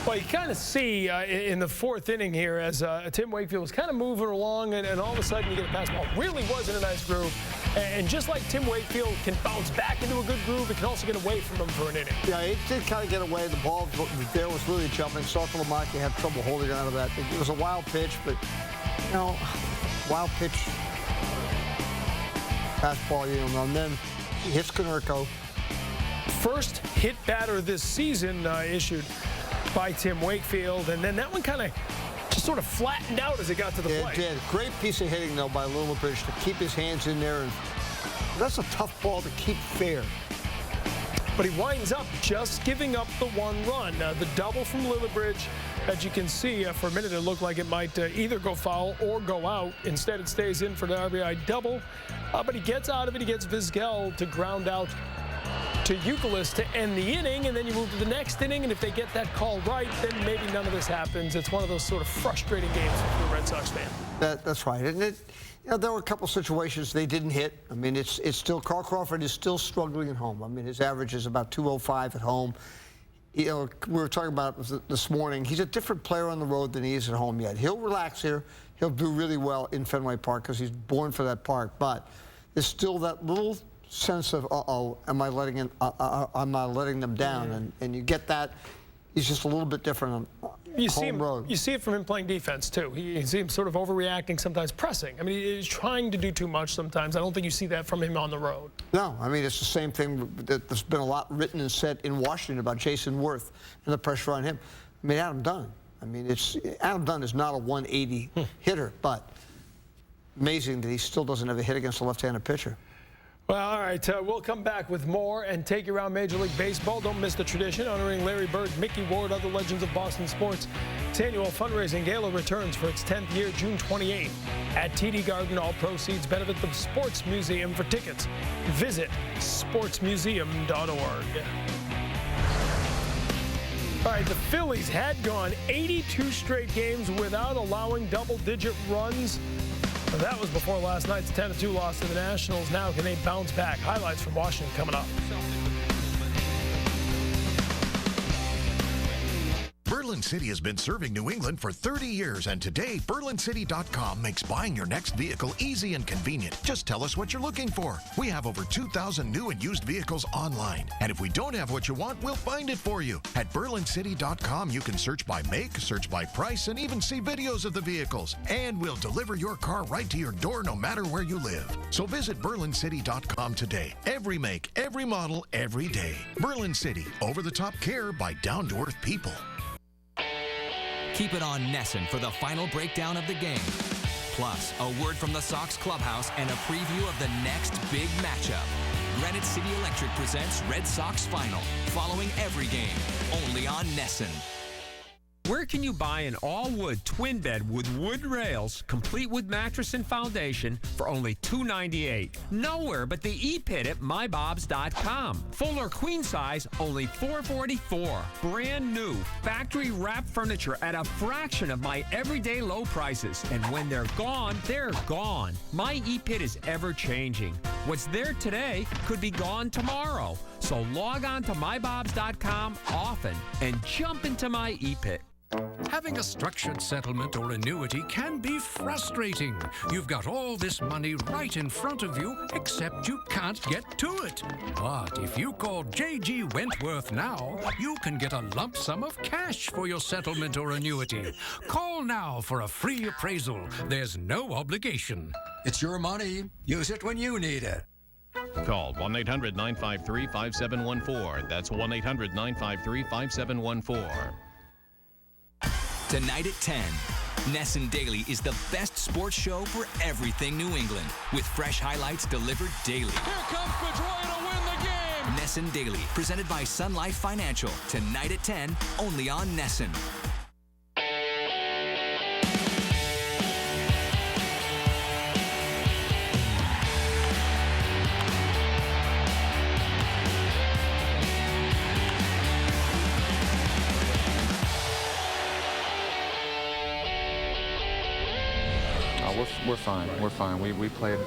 Well, you kind of see in the fourth inning here as Tim Wakefield was kind of moving along, and all of a sudden you get a pass ball. Really was in a nice groove. And just like Tim Wakefield can bounce back into a good groove, it can also get away from him for an inning.
Yeah, it did kind of get away. The ball there was really jumping. Saltalamacchia had trouble holding out of that. It was a wild pitch, but, you know, wild pitch, fastball, you know, and then he hits Konerko.
First hit batter this season issued by Tim Wakefield, and then that one kind of just sort of flattened out as it got to the plate.
It did. Great piece of hitting, though, by Littlebridge to keep his hands in there. And that's a tough ball to keep fair.
But he winds up just giving up the one run. The double from Littlebridge, as you can see, for a minute it looked like it might either go foul or go out. Instead, it stays in for the RBI double. But he gets out of it. He gets Vizquel to ground out to Youkilis to end the inning, and then you move to the next inning, and if they get that call right, then maybe none of this happens. It's one of those sort of frustrating games for a Red Sox fan.
That's right. And you know, there were a couple situations they didn't hit. I mean, it's still, Carl Crawford is still struggling at home. I mean, his average is about 205 at home. You know, we were talking about this morning, he's a different player on the road than he is at home yet. He'll relax here. He'll do really well in Fenway Park because he's born for that park. But there's still that little sense of, uh-oh, am I letting him, I'm not letting them down. And you get that. He's just a little bit different on home road.
You see it from him playing defense, too. You see him sort of overreacting, sometimes pressing. I mean, he's trying to do too much sometimes. I don't think you see that from him on the road.
No, I mean, it's the same thing. There's been a lot written and said in Washington about Jason Worth and the pressure on him. I mean, Adam Dunn. I mean, Adam Dunn is not a 180 hitter, but amazing that he still doesn't have a hit against a left-handed pitcher.
Well, all right, we'll come back with more and take you around Major League Baseball. Don't miss the tradition, honoring Larry Bird, Mickey Ward, other legends of Boston sports. Its annual fundraising gala returns for its 10th year, June 28th at TD Garden. All proceeds benefit the Sports Museum. For tickets, visit sportsmuseum.org. All right, the Phillies had gone 82 straight games without allowing double-digit runs. That was before last night's 10-2 loss to the Nationals. Now can they bounce back? Highlights from Washington coming up.
Berlin City has been serving New England for 30 years, and today, BerlinCity.com makes buying your next vehicle easy and convenient. Just tell us what you're looking for. We have over 2,000 new and used vehicles online, and if we don't have what you want, we'll find it for you. At BerlinCity.com, you can search by make, search by price, and even see videos of the vehicles. And we'll deliver your car right to your door no matter where you live. So visit BerlinCity.com today. Every make, every model, every day. Berlin City, over-the-top care by down-to-earth people.
Keep it on Nesson for the final breakdown of the game. Plus, a word from the Sox clubhouse and a preview of the next big matchup. Granite City Electric presents Red Sox Final, following every game, only on Nesson.
Where can you buy an all-wood twin bed with wood rails, complete with mattress and foundation, for only $298? Nowhere but the E-Pit at mybobs.com. Full or queen size, only $444. Brand new, factory-wrapped furniture at a fraction of my everyday low prices. And when they're gone, they're gone. My E-Pit is ever-changing. What's there today could be gone tomorrow. So log on to mybobs.com often and jump into my E-Pit.
Having a structured settlement or annuity can be frustrating. You've got all this money right in front of you, except you can't get to it. But if you call J.G. Wentworth now, you can get a lump sum of cash for your settlement or annuity. Call now for a free appraisal. There's no obligation.
It's your money. Use it when you need it.
Call 1-800-953-5714. That's 1-800-953-5714.
Tonight at 10, Nesson Daily is the best sports show for everything New England, with fresh highlights delivered daily.
Here comes Pedroia to win the game.
Nesson Daily, presented by Sun Life Financial, tonight at 10, only on Nesson.
We're fine. We're fine. We played,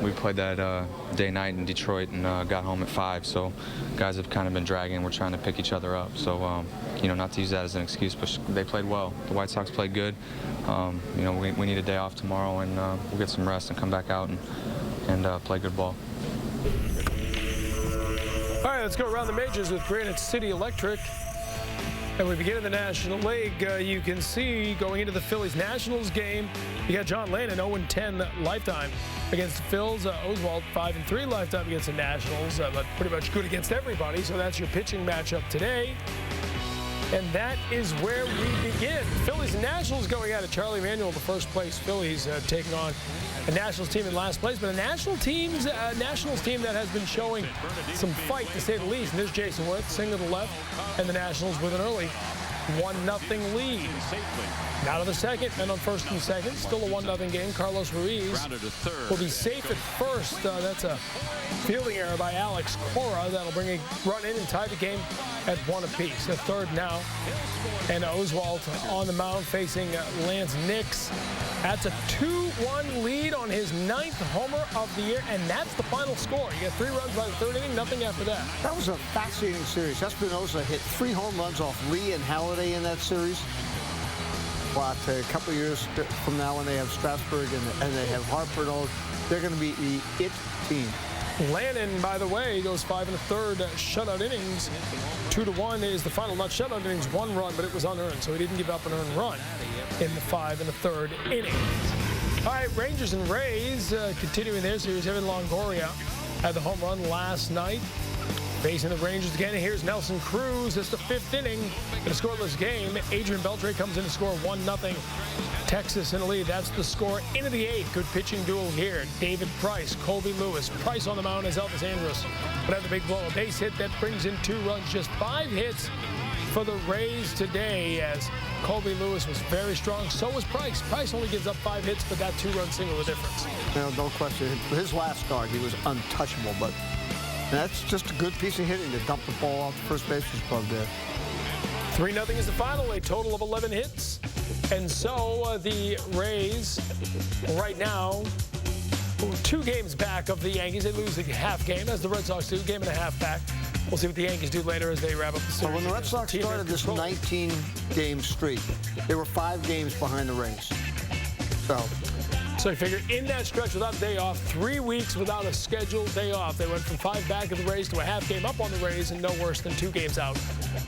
we played that day night in Detroit and got home at 5. So guys have kind of been dragging. We're trying to pick each other up. So not to use that as an excuse, but they played well. The White Sox played good. We need a day off tomorrow, and we'll get some rest and come back out and play good ball.
All right, let's go around the majors with Granite City Electric. And we begin in the National League. You can see going into the Phillies-Nationals game, you got John Lannon 0-10 lifetime against the Phils. Oswalt 5-3 lifetime against the Nationals, but pretty much good against everybody. So that's your pitching matchup today. And that is where we begin. Phillies and Nationals going at it. Charlie Manuel, the first place Phillies, taking on a Nationals team in last place, but a Nationals team that has been showing some fight, to say the least. And there's Jason Worth, single to the left, and the Nationals with an early 1-0 lead. Now to the second, and on first and second, still a 1-0 game. Carlos Ruiz will be safe at first. That's a fielding error by Alex Cora. That'll bring a run in and tie the game at 1 apiece. The third now, and Oswalt on the mound facing Lance Nix. That's a 2-1 lead on his 9th homer of the year, and that's the final score. You got 3 runs by the third inning, nothing after that.
That was a fascinating series. Espinosa hit 3 home runs off Lee and Halliday in that series. But a couple of years from now, when they have Strasburg and they have Harper and all, they're going to be the it team.
Lannon, by the way, goes 5 1/3 shutout innings. 2-1 is the final. Not shutout innings, 1 run, but it was unearned, so he didn't give up an earned run in the 5 1/3 inning. All right, Rangers and Rays continuing their series. Evan Longoria had the home run last night. Facing the Rangers again, here's Nelson Cruz. It's the 5th inning in a scoreless game. Adrian Beltre comes in to score 1-0. Texas in the lead. That's the score into the 8th. Good pitching duel here. David Price, Colby Lewis. Price on the mound as Elvis Andrus. But have the big blow. A base hit that brings in 2 runs. Just 5 hits for the Rays today, as Colby Lewis was very strong. So was Price. Price only gives up 5 hits, but that 2-run single the difference.
No question. His last start, he was untouchable, but that's just a good piece of hitting to dump the ball off the first baseman's glove there.
3-0 is the final, a total of 11 hits. And so the Rays right now 2 games back of the Yankees. They lose a half game, as the Red Sox do, game and a half back. We'll see what the Yankees do later as they wrap up the series.
So when the Red Sox started this 19-game streak, they were 5 games behind the Rays. So
you figure in that stretch without a day off, 3 weeks without a scheduled day off. They went from 5 back of the Rays to a half game up on the Rays and no worse than 2 games out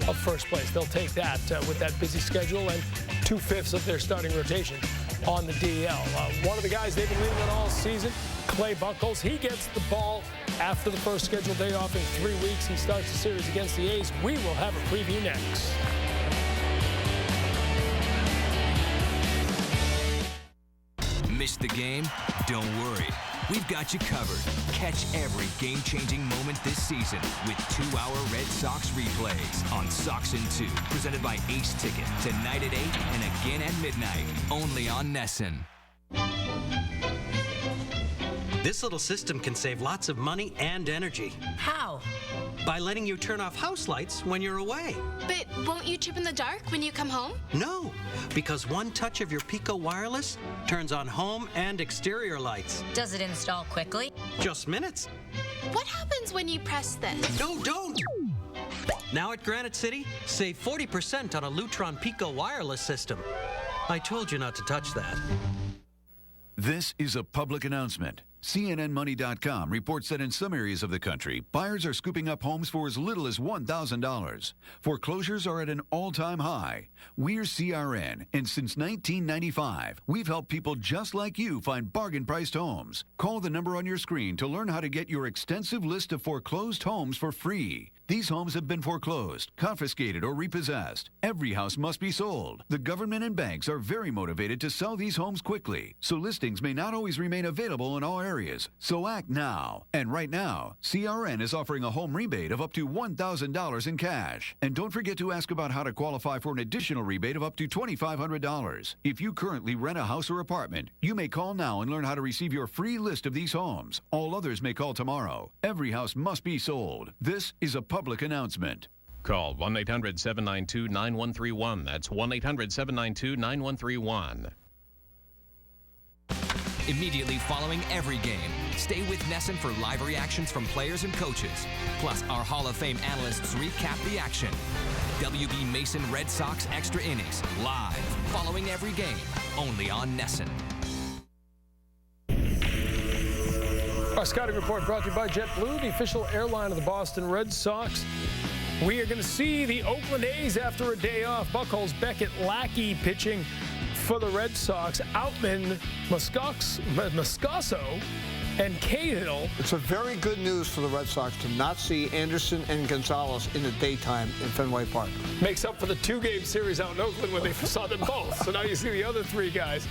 of first place. They'll take that with that busy schedule and 2/5 of their starting rotation on the DL. One of the guys they've been leaning on all season, Clay Buchholz, he gets the ball after the first scheduled day off in 3 weeks. He starts the series against the A's. We will have a preview next.
Missed the game? Don't worry. We've got you covered. Catch every game-changing moment this season with 2-hour Red Sox replays on Sox in 2, presented by Ace Ticket, tonight at 8 and again at midnight, only on Nesson.
This little system can save lots of money and energy.
How?
By letting you turn off house lights when you're away.
But won't you trip in the dark when you come home?
No, because one touch of your Pico wireless turns on home and exterior lights.
Does it install quickly?
Just minutes.
What happens when you press this?
No, don't! Now at Granite City, save 40% on a Lutron Pico wireless system. I told you not to touch that.
This is a public announcement
CNNMoney.com reports that in some areas of the country, buyers are scooping up homes for as little as $1,000. Foreclosures are at an all-time high. We're CRN, and since 1995, we've helped people just like you find bargain-priced homes. Call the number on your screen to learn how to get your extensive list of foreclosed homes for free. These homes have been foreclosed, confiscated, or repossessed. Every house must be sold. The government and banks are very motivated to sell these homes quickly, so listings may not always remain available in all areas. So act now. And right now, CRN is offering a home rebate of up to $1,000 in cash. And don't forget to ask about how to qualify for an additional rebate of up to $2,500. If you currently rent a house or apartment, you may call now and learn how to receive your free list of these homes. All others may call tomorrow. Every house must be sold. This is a public announcement.
Call 1-800-792-9131. That's 1-800-792-9131.
Immediately following every game, stay with Nesson for live reactions from players and coaches. Plus, our Hall of Fame analysts recap the action. WB Mason Red Sox Extra Innings, live, following every game, only on Nesson.
Our scouting report brought to you by JetBlue, the official airline of the Boston Red Sox. We are going to see the Oakland A's after a day off. Buchholz, Beckett, Lackey pitching for the Red Sox. Outman, Moscoso, and Cahill.
It's a very good news for the Red Sox to not see Anderson and Gonzalez in the daytime in Fenway Park.
Makes up for the two-game series out in Oakland when they saw them both. So now you see the other three guys.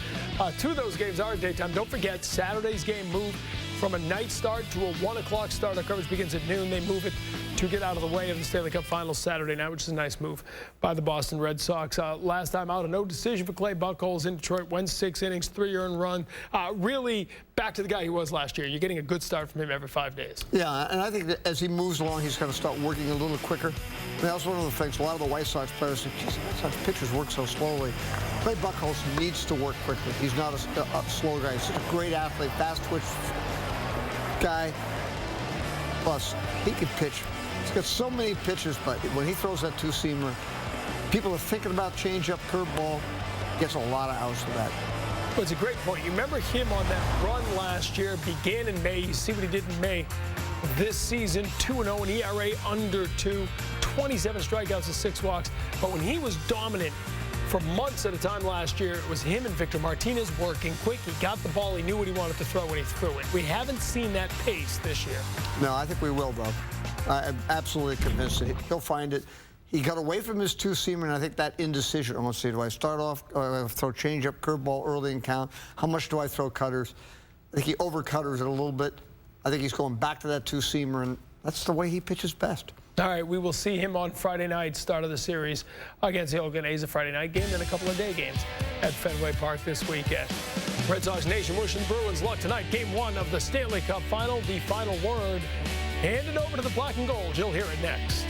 Two of those games are daytime. Don't forget, Saturday's game moved from a night start to a 1 o'clock start. Our coverage begins at noon. They move it to get out of the way of the Stanley Cup Finals Saturday night, which is a nice move by the Boston Red Sox. Last time out, a no decision for Clay Buchholz in Detroit. Went 6 innings, 3 earned run. Really back to the guy he was last year. You're getting a good start from him every 5 days. Yeah, and I think that as he moves along, he's going to start working a little quicker. I mean, that's one of the things. A lot of the White Sox players think, geez, White Sox pitchers work so slowly. Clay Buchholz needs to work quickly. He's not a slow guy. He's just a great athlete, fast twitch guy. Plus, he can pitch. He's got so many pitches, but when he throws that two-seamer, people are thinking about changeup, curveball. Gets a lot of outs for that. Well, it's a great point. You remember him on that run last year, began in May. You see what he did in May. This season, 2-0, an ERA under 2, 27 strikeouts and 6 walks. But when he was dominant for months at a time last year, it was him and Victor Martinez working quick. He got the ball. He knew what he wanted to throw when he threw it. We haven't seen that pace this year.
No, I think we will, though. I'm absolutely convinced that he'll find it. He got away from his two-seamer, and I think that indecision. I'm going to say, do I start off, throw changeup, curveball early in count? How much do I throw cutters? I think he over-cutters it a little bit. I think he's going back to that two-seamer, and that's the way he pitches best.
All right, we will see him on Friday night, start of the series against the Oakland A's, a Friday night game, then a couple of day games at Fenway Park this weekend. Red Sox Nation wishing the Bruins luck tonight. Game 1 of the Stanley Cup Final. The final word handed over to the black and gold. You'll hear it next.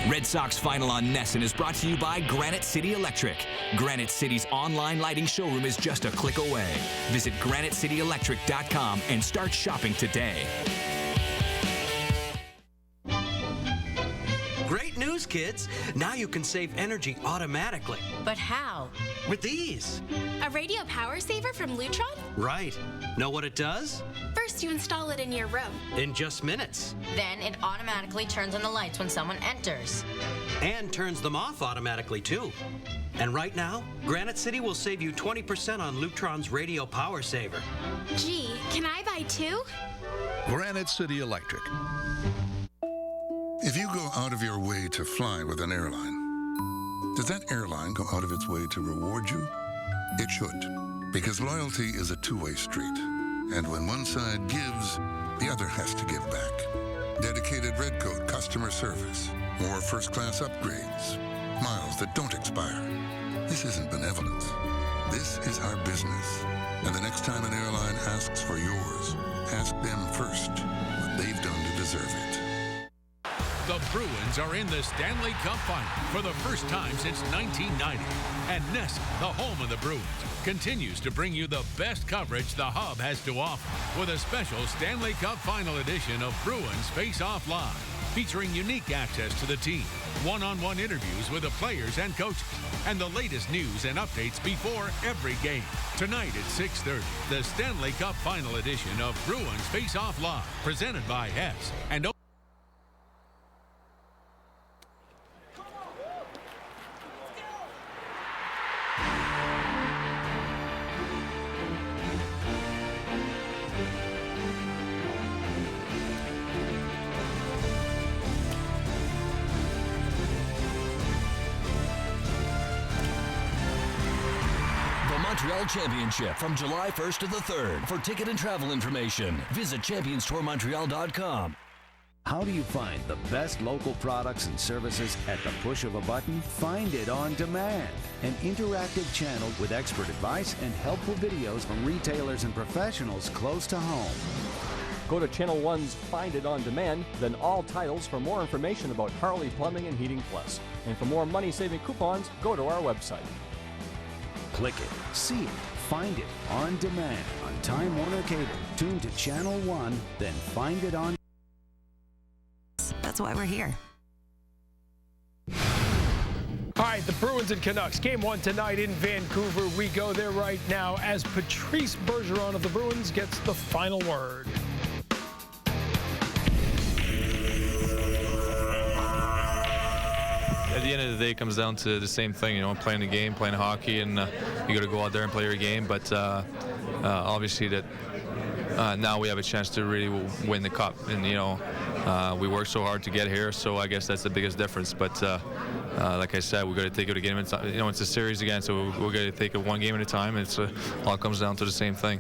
Red Sox Final on Nesson is brought to you by Granite City Electric. Granite City's online lighting showroom is just a click away. Visit GraniteCityElectric.com and start shopping today.
Great news, kids. Now you can save energy automatically.
But how?
With these.
A radio power saver from Lutron?
Right. Know what it does?
First, you install it in your room.
In just minutes.
Then it automatically turns on the lights when someone enters.
And turns them off automatically, too. And right now, Granite City will save you 20% on Lutron's radio power saver.
Gee, can I buy 2?
Granite City Electric. If you go out of your way to fly with an airline, does that airline go out of its way to reward you? It should, because loyalty is a two-way street. And when one side gives, the other has to give back. Dedicated Red Coat customer service, more first-class upgrades, miles that don't expire. This isn't benevolence. This is our business. And the next time an airline asks for yours, ask them first what they've done to deserve it.
The Bruins are in the Stanley Cup Final for the first time since 1990. And Nesson, the home of the Bruins, continues to bring you the best coverage the Hub has to offer with a special Stanley Cup Final edition of Bruins Face Off Live. featuring unique access to the team, one-on-one interviews with the players and coaches, and the latest news and updates before every game. Tonight at 6:30, the Stanley Cup Final Edition of Bruins Face Off Live, presented by Hess. And
Montreal Championship from July 1st to the 3rd. For ticket and travel information, visit championstourmontreal.com.
How do you find the best local products and services at the push of a button? Find it on demand. An interactive channel with expert advice and helpful videos from retailers and professionals close to home.
Go to Channel 1's Find It On Demand, then all titles for more information about Harley Plumbing and Heating Plus. And for more money-saving coupons, go to our website.
Click it, see it, find it on demand on Time Warner Cable. Tune to Channel 1, then find it on.
That's why we're here.
All right, the Bruins and Canucks. Game 1 tonight in Vancouver. We go there right now as Patrice Bergeron of the Bruins gets the final word.
At the end of the day, it comes down to the same thing, you know, playing the game, playing hockey, and you got to go out there and play your game. But obviously, that now we have a chance to really win the cup, and you know, we worked so hard to get here. So I guess that's the biggest difference. But like I said, we got to take it a game at a time. You know, it's a series again, so we got to take it one game at a time. It's all comes down to the same thing.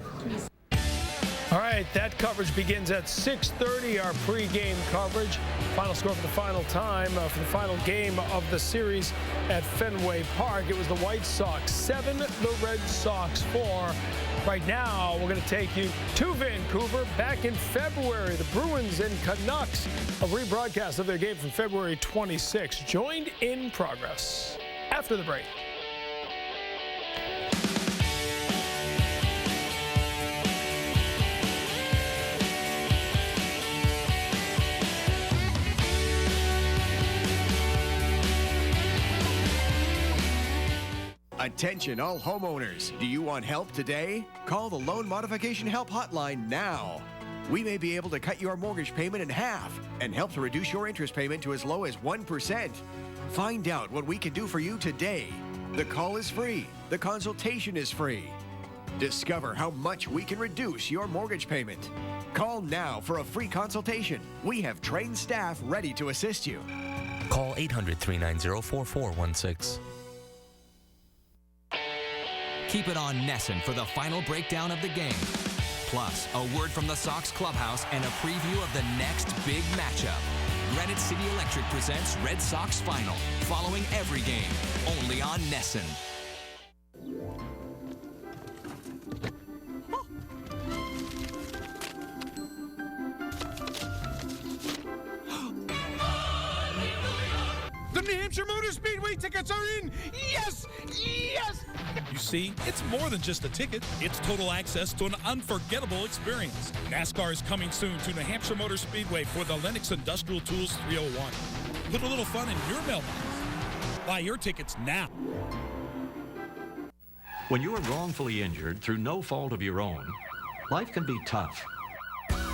All right, that coverage begins at 6:30, our pregame coverage. Final score for the final time for the final game of the series at Fenway Park. It was the White Sox 7, the Red Sox 4. Right now, we're going to take you to Vancouver back in February. The Bruins and Canucks, a rebroadcast of their game from February 26, joined in progress after the break.
Attention all homeowners. Do you want help today? Call the Loan Modification Help Hotline now. We may be able to cut your mortgage payment in half and help to reduce your interest payment to as low as 1%. Find out what we can do for you today. The call is free. The consultation is free. Discover how much we can reduce your mortgage payment. Call now for a free consultation. We have trained staff ready to assist you.
Call 800-390-4416.
Keep it on Nesson for the final breakdown of the game. Plus, a word from the Sox clubhouse and a preview of the next big matchup. Granite City Electric presents Red Sox Final, following every game, only on Nesson.
The New Hampshire Motor Speedway tickets are in! Yes! Yes!
You see, it's more than just a ticket. It's total access to an unforgettable experience. NASCAR is coming soon to New Hampshire Motor Speedway for the Lennox Industrial Tools 301. Put a little fun in your mailbox. Buy your tickets now.
When you are wrongfully injured through no fault of your own, life can be tough.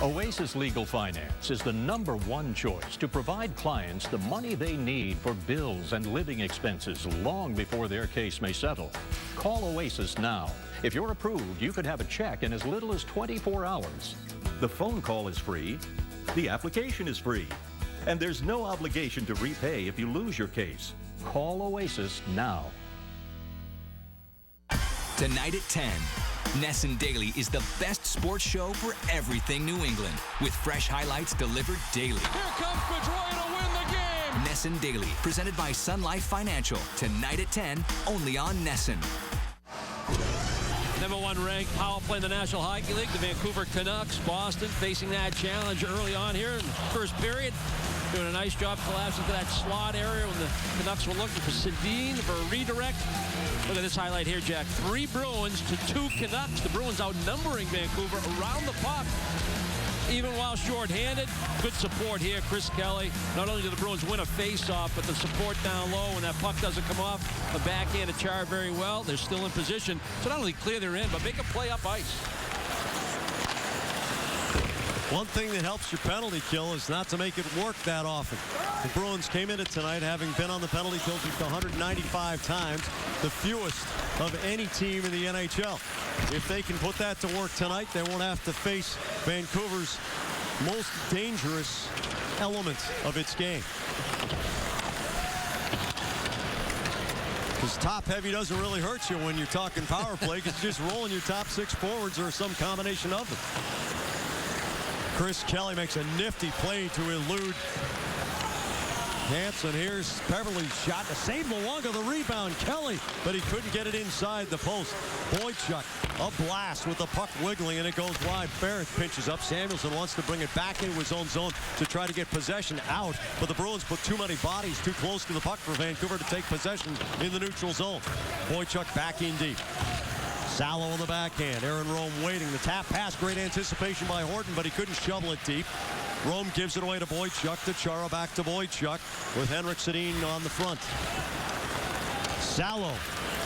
Oasis Legal Finance is the #1 choice to provide clients the money they need for bills and living expenses long before their case may settle. Call Oasis now. If you're approved, you could have a check in as little as 24 hours. The phone call is free. The application is free. And there's no obligation to repay if you lose your case. Call Oasis now.
Tonight at 10. Nesson Daily is the best sports show for everything New England, with fresh highlights delivered daily.
Here comes Pedroia to win the game.
Nesson Daily, presented by Sun Life Financial. Tonight at 10, only on Nesson.
#1 ranked power play in the National Hockey League, the Vancouver Canucks. Boston facing that challenge early on here in the first period. Doing a nice job collapsing to that slot area when the Canucks were looking for Sedin for a redirect. Look at this highlight here, Jack. 3 Bruins to 2 Canucks. The Bruins outnumbering Vancouver around the puck. even while shorthanded. Good support here, Chris Kelly. Not only do the Bruins win a face-off, but the support down low when that puck doesn't come off. The backhand to Char very well. They're still in position to not only clear their end, but make a play up ice.
One thing that helps your penalty kill is not to make it work that often. The Bruins came into tonight having been on the penalty kill 195 times, the fewest of any team in the NHL. If they can put that to work tonight, they won't have to face Vancouver's most dangerous element of its game. Because top heavy doesn't really hurt you when you're talking power play, because just rolling your top 6 forwards or some combination of them. Chris Kelly makes a nifty play to elude Hansen. Here's Beverly's shot to save Luongo, the rebound. Kelly, but he couldn't get it inside the post. Boychuk, a blast with the puck wiggling, and it goes wide. Barrett pinches up. Samuelson wants to bring it back into his own zone to try to get possession out, but the Bruins put too many bodies too close to the puck for Vancouver to take possession in the neutral zone. Boychuk back in deep. Salo on the backhand. Aaron Rome waiting. The tap pass. Great anticipation by Horton, but he couldn't shovel it deep. Rome gives it away to Boychuk. To Chara, back to Boychuk with Henrik Sedin on the front. Salo.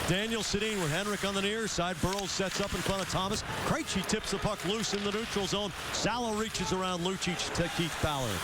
Daniel Sedin with Henrik on the near side. Burrows sets up in front of Thomas. Krejci tips the puck loose in the neutral zone. Salo reaches around Lucic to Keith Ballard.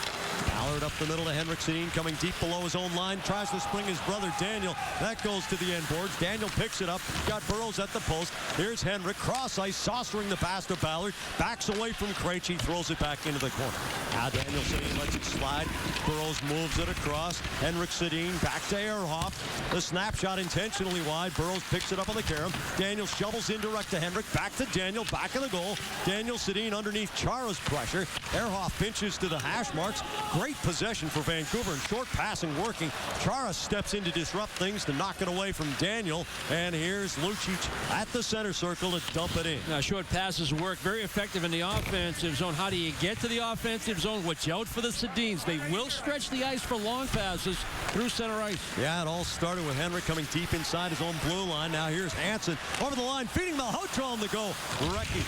Ballard up the middle to Henrik Sedin, coming deep below his own line. Tries to spring his brother Daniel. That goes to the end boards. Daniel picks it up. Got Burrows at the post. Here's Henrik. Cross ice, saucering the pass to Ballard. Backs away from Krejci. Throws it back into the corner. Now Daniel Sedin lets it slide. Burrows moves it across. Henrik Sedin back to Ehrhoff. The snapshot intentionally wide. Burrows picks it up on the carom. Daniel shovels indirect to Henrik. Back to Daniel. Back of the goal. Daniel Sedin underneath Chara's pressure. Ehrhoff pinches to the hash marks. Great possession for Vancouver and short passing working. Chara steps in to disrupt things to knock it away from Daniel. And here's Lucic at the center circle to dump it in.
Now, short passes work very effective in the offensive zone. How do you get to the offensive zone? Watch out for the Sedins. They will stretch the ice for long passes through center ice.
Yeah, it all started with Henrik coming deep inside his own blue line. Now here's Hansen over the line, feeding Malhotra on the go. Recchi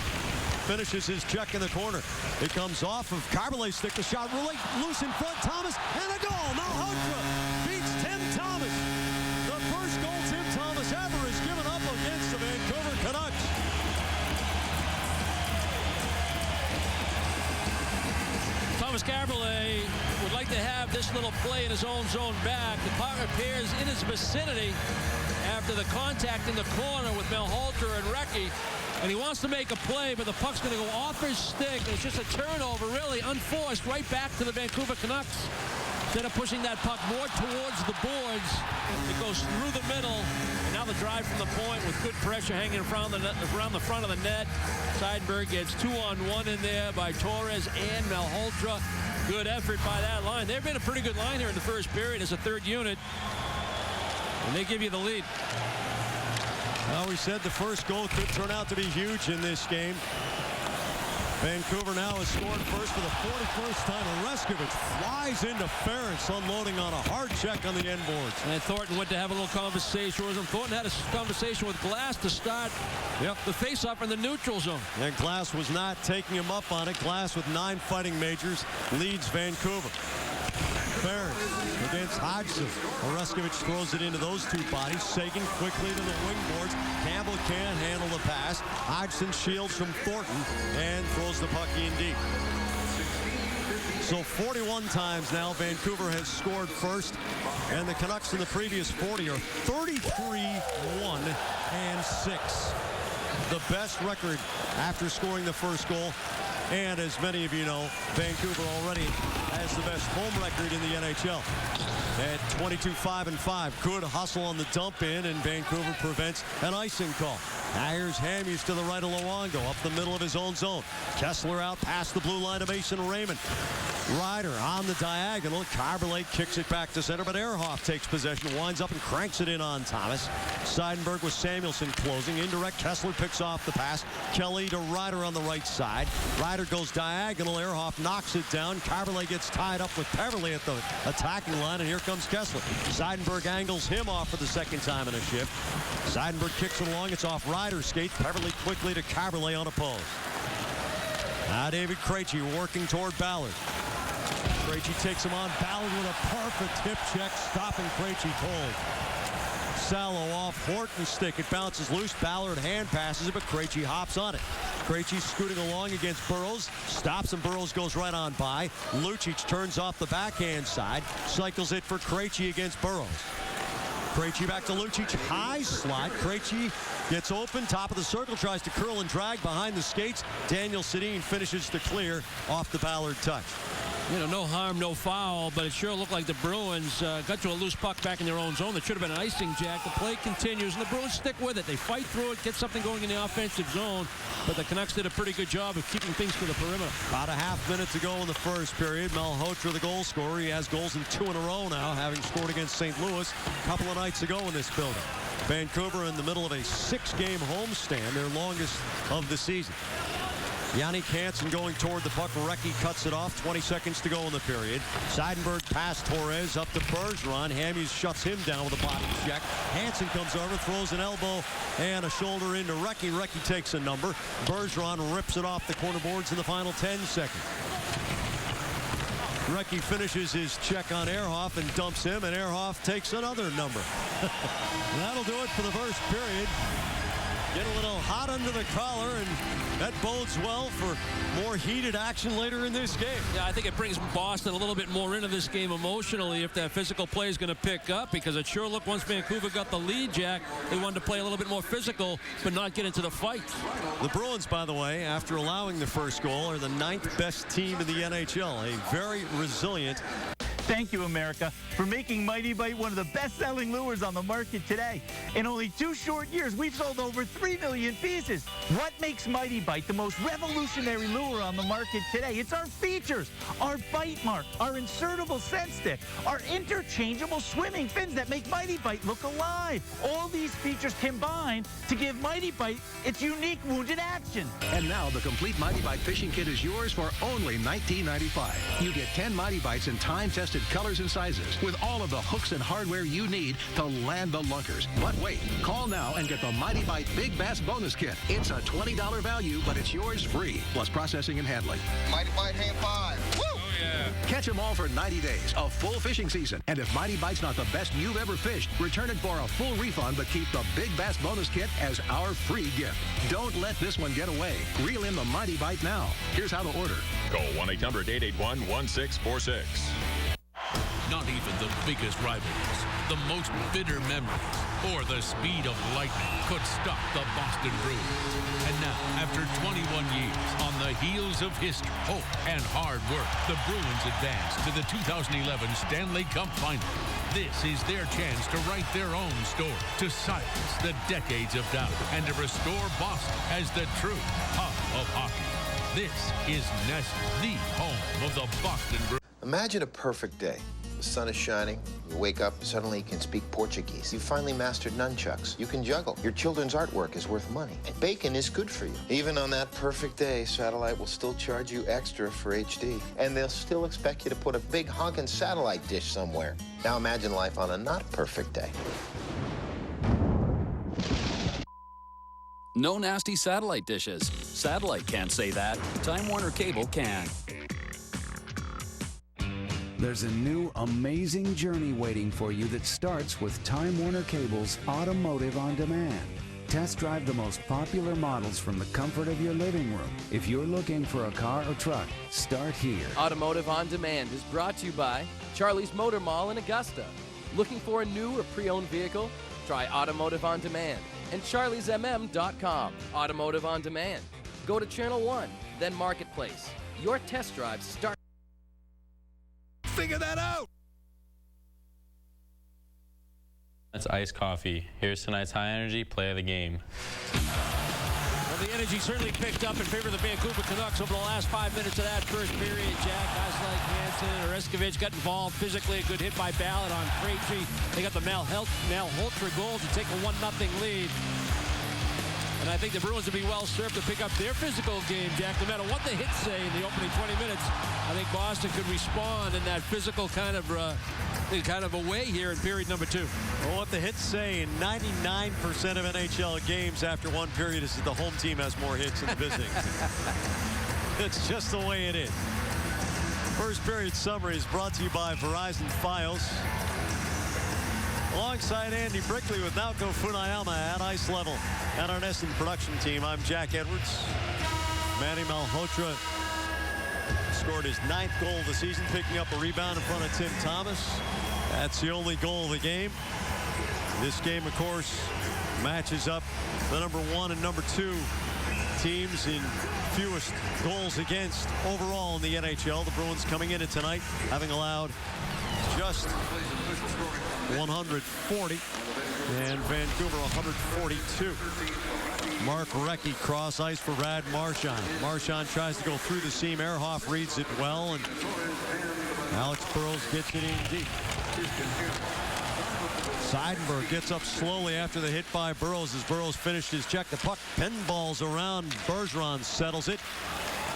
finishes his check in the corner. It comes off of Carbolay's stick. The shot really loose in front. Thomas, and a goal. Malhotra beats Tim Thomas. The first goal Tim Thomas ever has given up against the Vancouver Canucks.
Thomas Carbolay would like to have this little play in his own zone back. The puck appears in his vicinity after the contact in the corner with Malhotra and Recchi. And he wants to make a play, but the puck's going to go off his stick. It's just a turnover, really unforced, right back to the Vancouver Canucks. Instead of pushing that puck more towards the boards, it goes through the middle. And now the drive from the point with good pressure hanging around the front of the net. Seidenberg gets 2-on-1 in there by Torres and Malhotra. Good effort by that line. They've been a pretty good line here in the first period as a third unit. And they give you the lead.
Well, we said the first goal could turn out to be huge in this game. Vancouver now has scored first for the 41st time. Oreskevich flies into Ference, unloading on a hard check on the end boards.
And Thornton went to have a little conversation with him. Thornton had a conversation with Glass to start the face-off in the neutral zone.
And Glass was not taking him up on it. Glass with 9 fighting majors leads Vancouver. Ference against Hodgson. Oreskevich throws it into those two bodies. Sagan quickly to the wing boards. Campbell can't handle the pass. Hodgson shields from Thornton and throws the puck in deep. So 41 times now Vancouver has scored first, and the Canucks in the previous 40 are 33-1-6. The best record after scoring the first goal. And as many of you know, Vancouver already has the best home record in the NHL at 22-5-5. Good hustle on the dump in, and Vancouver prevents an icing call. Now here's Hamhuis to the right of Luongo, up the middle of his own zone. Kessler out past the blue line to Mason Raymond. Ryder on the diagonal. Carbolet kicks it back to center, but Ehrhoff takes possession, winds up and cranks it in on Thomas. Seidenberg with Samuelson closing. Indirect, Kessler picks off the pass. Kelly to Ryder on the right side. Ryder goes diagonal. Ehrhoff knocks it down. Carbolet gets tied up with Peverley at the attacking line, and here comes Kessler. Seidenberg angles him off for the second time in a shift. Seidenberg kicks it along. It's off Ryder's skate. Peverley quickly to Carbolet on a post. Now David Krejci working toward Ballard. Krejci takes him on. Ballard with a perfect hip check, stopping Krejci cold. Salo off Horton's stick. It bounces loose. Ballard hand passes it, but Krejci hops on it. Krejci scooting along against Burrows. Stops and Burrows goes right on by. Lucic turns off the backhand side. Cycles it for Krejci against Burrows. Krejci back to Lucic. High slot. Krejci gets open. Top of the circle. Tries to curl and drag behind the skates. Daniel Sedin finishes to clear off the Ballard touch.
You know, no harm, no foul, but it sure looked like the Bruins got to a loose puck back in their own zone. That should have been an icing, Jack. The play continues, and the Bruins stick with it. They fight through it, get something going in the offensive zone, but the Canucks did a pretty good job of keeping things to the perimeter.
About a half minute to go in the first period. Malhotra, the goal scorer. He has goals in 2 in a row now, having scored against St. Louis a couple of nights ago in this building. Vancouver in the middle of a 6-game homestand, their longest of the season. Yannick Hansen going toward the puck. Recchi cuts it off. 20 seconds to go in the period. Seidenberg past Torres up to Bergeron. Hamhuis shuts him down with a body check. Hansen comes over, throws an elbow and a shoulder into Recchi. Recchi takes a number. Bergeron rips it off the corner boards in the final 10 seconds. Recchi finishes his check on Ehrhoff and dumps him, and Ehrhoff takes another number. That'll do it for the first period. Get a little hot under the collar, and that bodes well for more heated action later in this game.
Yeah, I think it brings Boston a little bit more into this game emotionally if that physical play is going to pick up, because it sure looked once Vancouver got the lead, Jack, they wanted to play a little bit more physical but not get into the fight.
The Bruins, by the way, after allowing the first goal, are the 9th best team in the NHL. A very resilient.
Thank you, America, for making Mighty Bite one of the best-selling lures on the market today. In only 2 short years, we've sold over 3 million pieces. What makes Mighty Bite the most revolutionary lure on the market today? It's our features, our bite mark, our insertable scent stick, our interchangeable swimming fins that make Mighty Bite look alive. All these features combine to give Mighty Bite its unique wounded action.
And now the complete Mighty Bite fishing kit is yours for only $19.95. You get 10 Mighty Bites in time-tested colors and sizes with all of the hooks and hardware you need to land the lunkers. But wait, call now and get the Mighty Bite Big Bass Bonus Kit. It's a $20 value, but it's yours free, plus processing and handling.
Mighty Bite Hand 5. Woo!
Oh, yeah. Catch them all for 90 days, a full fishing season. And if Mighty Bite's not the best you've ever fished, return it for a full refund, but keep the Big Bass Bonus Kit as our free gift. Don't let this one get away. Reel in the Mighty Bite now. Here's how to order.
Call 1-800-881-1646.
Not even the biggest rivalries, the most bitter memories, or the speed of lightning could stop the Boston Bruins. And now, after 21 years, on the heels of history, hope, and hard work, the Bruins advance to the 2011 Stanley Cup Final. This is their chance to write their own story, to silence the decades of doubt, and to restore Boston as the true hub of hockey. This is Nestle, the home of the Boston Bruins.
Imagine a perfect day. The sun is shining, you wake up, suddenly you can speak Portuguese. You finally mastered nunchucks. You can juggle. Your children's artwork is worth money. And bacon is good for you. Even on that perfect day, Satellite will still charge you extra for HD. And they'll still expect you to put a big honkin' satellite dish somewhere. Now imagine life on a not perfect day.
No nasty satellite dishes. Satellite can't say that. Time Warner Cable can.
There's a new amazing journey waiting for you that starts with Time Warner Cable's Automotive on Demand. Test drive the most popular models from the comfort of your living room. If you're looking for a car or truck, start here.
Automotive on Demand is brought to you by Charlie's Motor Mall in Augusta. Looking for a new or pre-owned vehicle? Try Automotive on Demand and charliesmm.com. Automotive on Demand. Go to Channel 1, then Marketplace. Your test drives start.
Figure that out!
That's iced coffee. Here's tonight's high energy play of the game.
Well, the energy certainly picked up in favor of the Vancouver Canucks over the last 5 minutes of that first period. Jack, guys like Hansen or Escovitch got involved physically. A good hit by Ballard on Krejci. They got the Malhotra goal to take a 1-0 lead. And I think the Bruins would be well served to pick up their physical game, Jack. No matter what the hits say in the opening 20 minutes, I think Boston could respond in that physical kind of a way here in period number 2.
Well, what the hits say in 99% of NHL games after one period is that the home team has more hits than the visiting. It's just the way it is. First period summary is brought to you by Verizon Fios. Alongside Andy Brickley with Naoko Funayama at ice level and our NESN production team, I'm Jack Edwards. Manny Malhotra scored his 9th goal of the season, picking up a rebound in front of Tim Thomas. That's the only goal of the game. This game, of course, matches up the number 1 and number 2 teams in fewest goals against overall in the NHL. The Bruins coming in tonight having allowed just 140 and Vancouver 142. Mark Recchi cross ice for Brad Marchand. Marchand tries to go through the seam. Ehrhoff reads it well, and Alex Burrows gets it in deep. Seidenberg gets up slowly after the hit by Burrows as Burrows finished his check. The puck pinballs around. Bergeron settles it.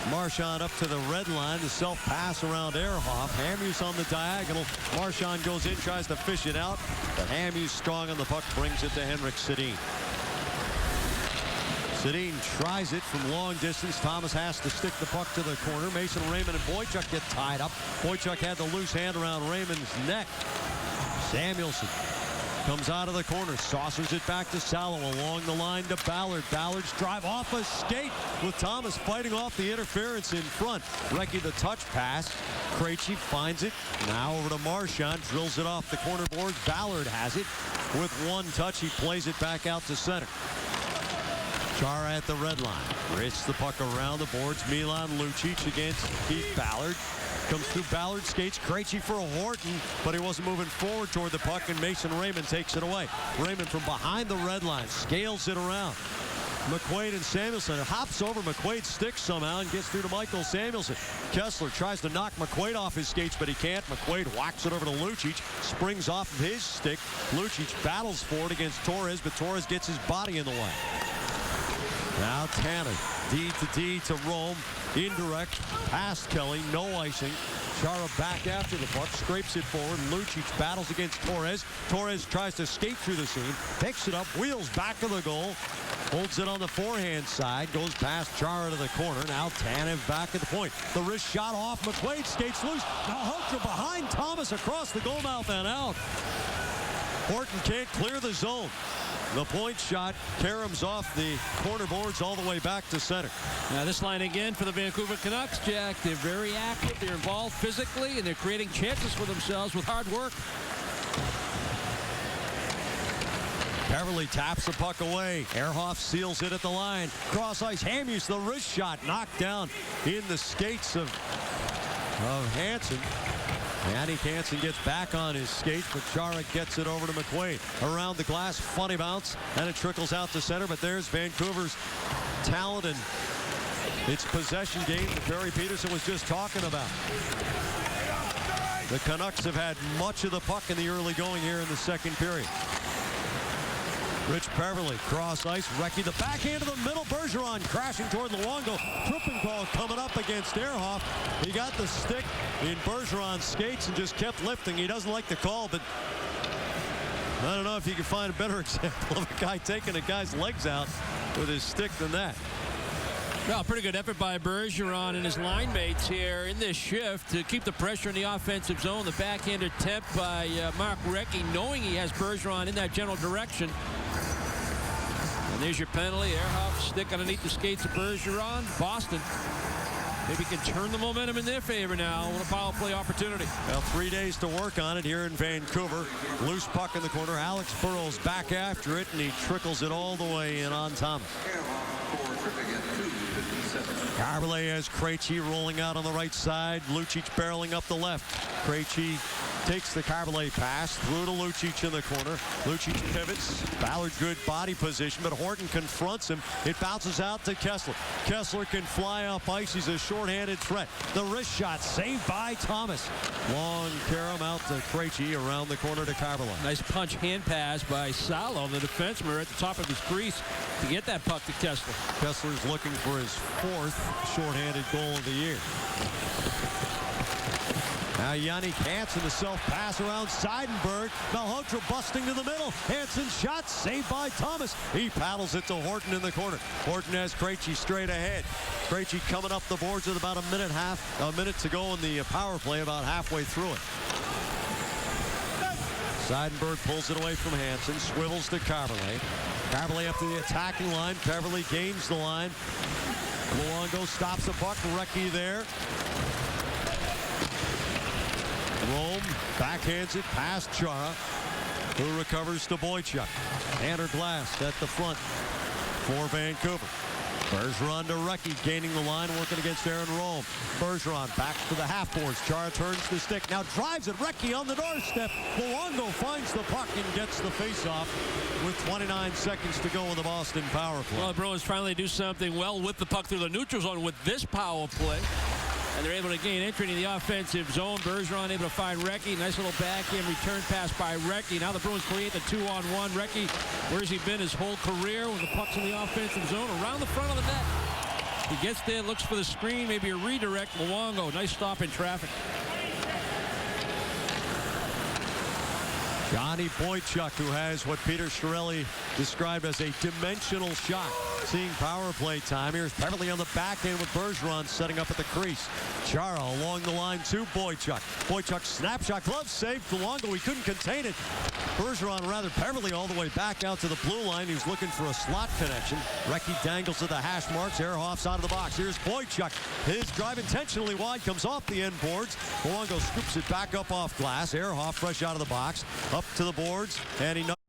Marchand up to the red line. The self-pass around Ehrhoff. Hamhuis on the diagonal. Marchand goes in, tries to fish it out. But Hamhuis strong on the puck, brings it to Henrik Sedin. Sedin tries it from long distance. Thomas has to stick the puck to the corner. Mason Raymond and Boychuk get tied up. Boychuk had the loose hand around Raymond's neck. Samuelson comes out of the corner, saucers it back to Salo along the line to Ballard. Ballard's drive off a skate with Thomas fighting off the interference in front. Recchi the touch pass. Krejci finds it. Now over to Marchand. Drills it off the corner board. Ballard has it. With one touch, he plays it back out to center. Chara at the red line. Wrists the puck around the boards. Milan Lucic against Keith Ballard. Comes through Ballard, skates Krejci for a Horton, but he wasn't moving forward toward the puck, and Mason Raymond takes it away. Raymond from behind the red line scales it around. McQuaid and Samuelson. It hops over McQuaid's stick somehow and gets through to Michael Samuelson. Kessler tries to knock McQuaid off his skates, but he can't. McQuaid whacks it over to Lucic, springs off of his stick. Lucic battles for it against Torres, but Torres gets his body in the way. Now Tanner, D to D to Rome, indirect, past Kelly, no icing. Chara back after the puck, scrapes it forward. Lucic battles against Torres. Torres tries to skate through the seam, picks it up, wheels back to the goal, holds it on the forehand side, goes past Chara to the corner. Now Tanev back at the point. The wrist shot off. McQuaid skates loose. Now Malhotra behind Thomas across the goal mouth and out. Horton can't clear the zone. The point shot caroms off the corner boards all the way back to center.
Now this line again for the Vancouver Canucks, Jack. They're very active. They're involved physically, and they're creating chances for themselves with hard work.
Beverly taps the puck away. Ehrhoff seals it at the line. Cross ice. Hamhuis, the wrist shot knocked down in the skates of Hansen. Yannick Hansen gets back on his skates, but Chara gets it over to McQuaid. Around the glass, funny bounce, and it trickles out to center, but there's Vancouver's talent and its possession game that Barry Peterson was just talking about. The Canucks have had much of the puck in the early going here in the second period. Rich Beverly, cross ice, Recchi the backhand to the middle, Bergeron crashing toward Luongo. Tripping call coming up against Ehrhoff. He got the stick in Bergeron's skates and just kept lifting. He doesn't like the call, but I don't know if you can find a better example of a guy taking a guy's legs out with his stick than that.
Well, pretty good effort by Bergeron and his line mates here in this shift to keep the pressure in the offensive zone. The backhanded attempt by Mark Recchi, knowing he has Bergeron in that general direction. And there's your penalty. Ehrhoff stick underneath the skates of Bergeron. Boston maybe can turn the momentum in their favor now with a power play opportunity.
Well, 3 days to work on it here in Vancouver. Loose puck in the corner. Alex Burrows back after it, and he trickles it all the way in on Thomas. Carbolet has Krejci rolling out on the right side. Lucic barreling up the left. Krejci takes the Carbolet pass through to Lucic in the corner. Lucic pivots. Ballard good body position, but Horton confronts him. It bounces out to Kessler. Kessler can fly off ice. He's a shorthanded threat. The wrist shot saved by Thomas. Long carom out to Krejci around the corner to Carbolet.
Nice punch hand pass by Salo, the defenseman, at the top of his crease to get that puck to Kessler.
Kessler's looking for his 4th shorthanded goal of the year. Now Yannick Hansen, the self-pass around Seidenberg. Malhotra busting to the middle. Hansen's shot saved by Thomas. He paddles it to Horton in the corner. Horton has Krejci straight ahead. Krejci coming up the boards with about a minute to go in the power play, about halfway through it. Seidenberg pulls it away from Hansen, swivels to Carverley. Carverley up to the attacking line. Carverley gains the line. Luongo stops the puck. Recchi there. Rome backhands it past Chara, who recovers to Boychuk. Tanner Glass at the front for Vancouver. Bergeron to Recchi, gaining the line, working against Aaron Rome. Bergeron back to the half boards. Chara turns the stick, now drives it. Recchi on the doorstep. Luongo finds the puck and gets the faceoff with 29 seconds to go in the Boston power play.
Well, the Bruins finally do something well with the puck through the neutral zone with this power play. And they're able to gain entry in the offensive zone. Bergeron able to find Recchi. Nice little backhand return pass by Recchi. Now the Bruins create the 2-on-1. Recchi, where's he been his whole career when the puck's in the offensive zone? Around the front of the net. He gets there, looks for the screen, maybe a redirect. Luongo, nice stop in traffic.
Johnny Boychuk, who has what Peter Chiarelli described as a dimensional shot. Seeing power play time. Here's Beverly on the back end with Bergeron setting up at the crease. Chara along the line to Boychuk. Boychuk snapshot, glove save. Luongo, he couldn't contain it. Bergeron, rather Beverly, all the way back out to the blue line. He was looking for a slot connection. Recchi dangles to the hash marks. Ehrhoff's out of the box. Here's Boychuk. His drive intentionally wide comes off the end boards. Luongo scoops it back up off glass. Ehrhoff fresh out of the box. Up to the boards, and he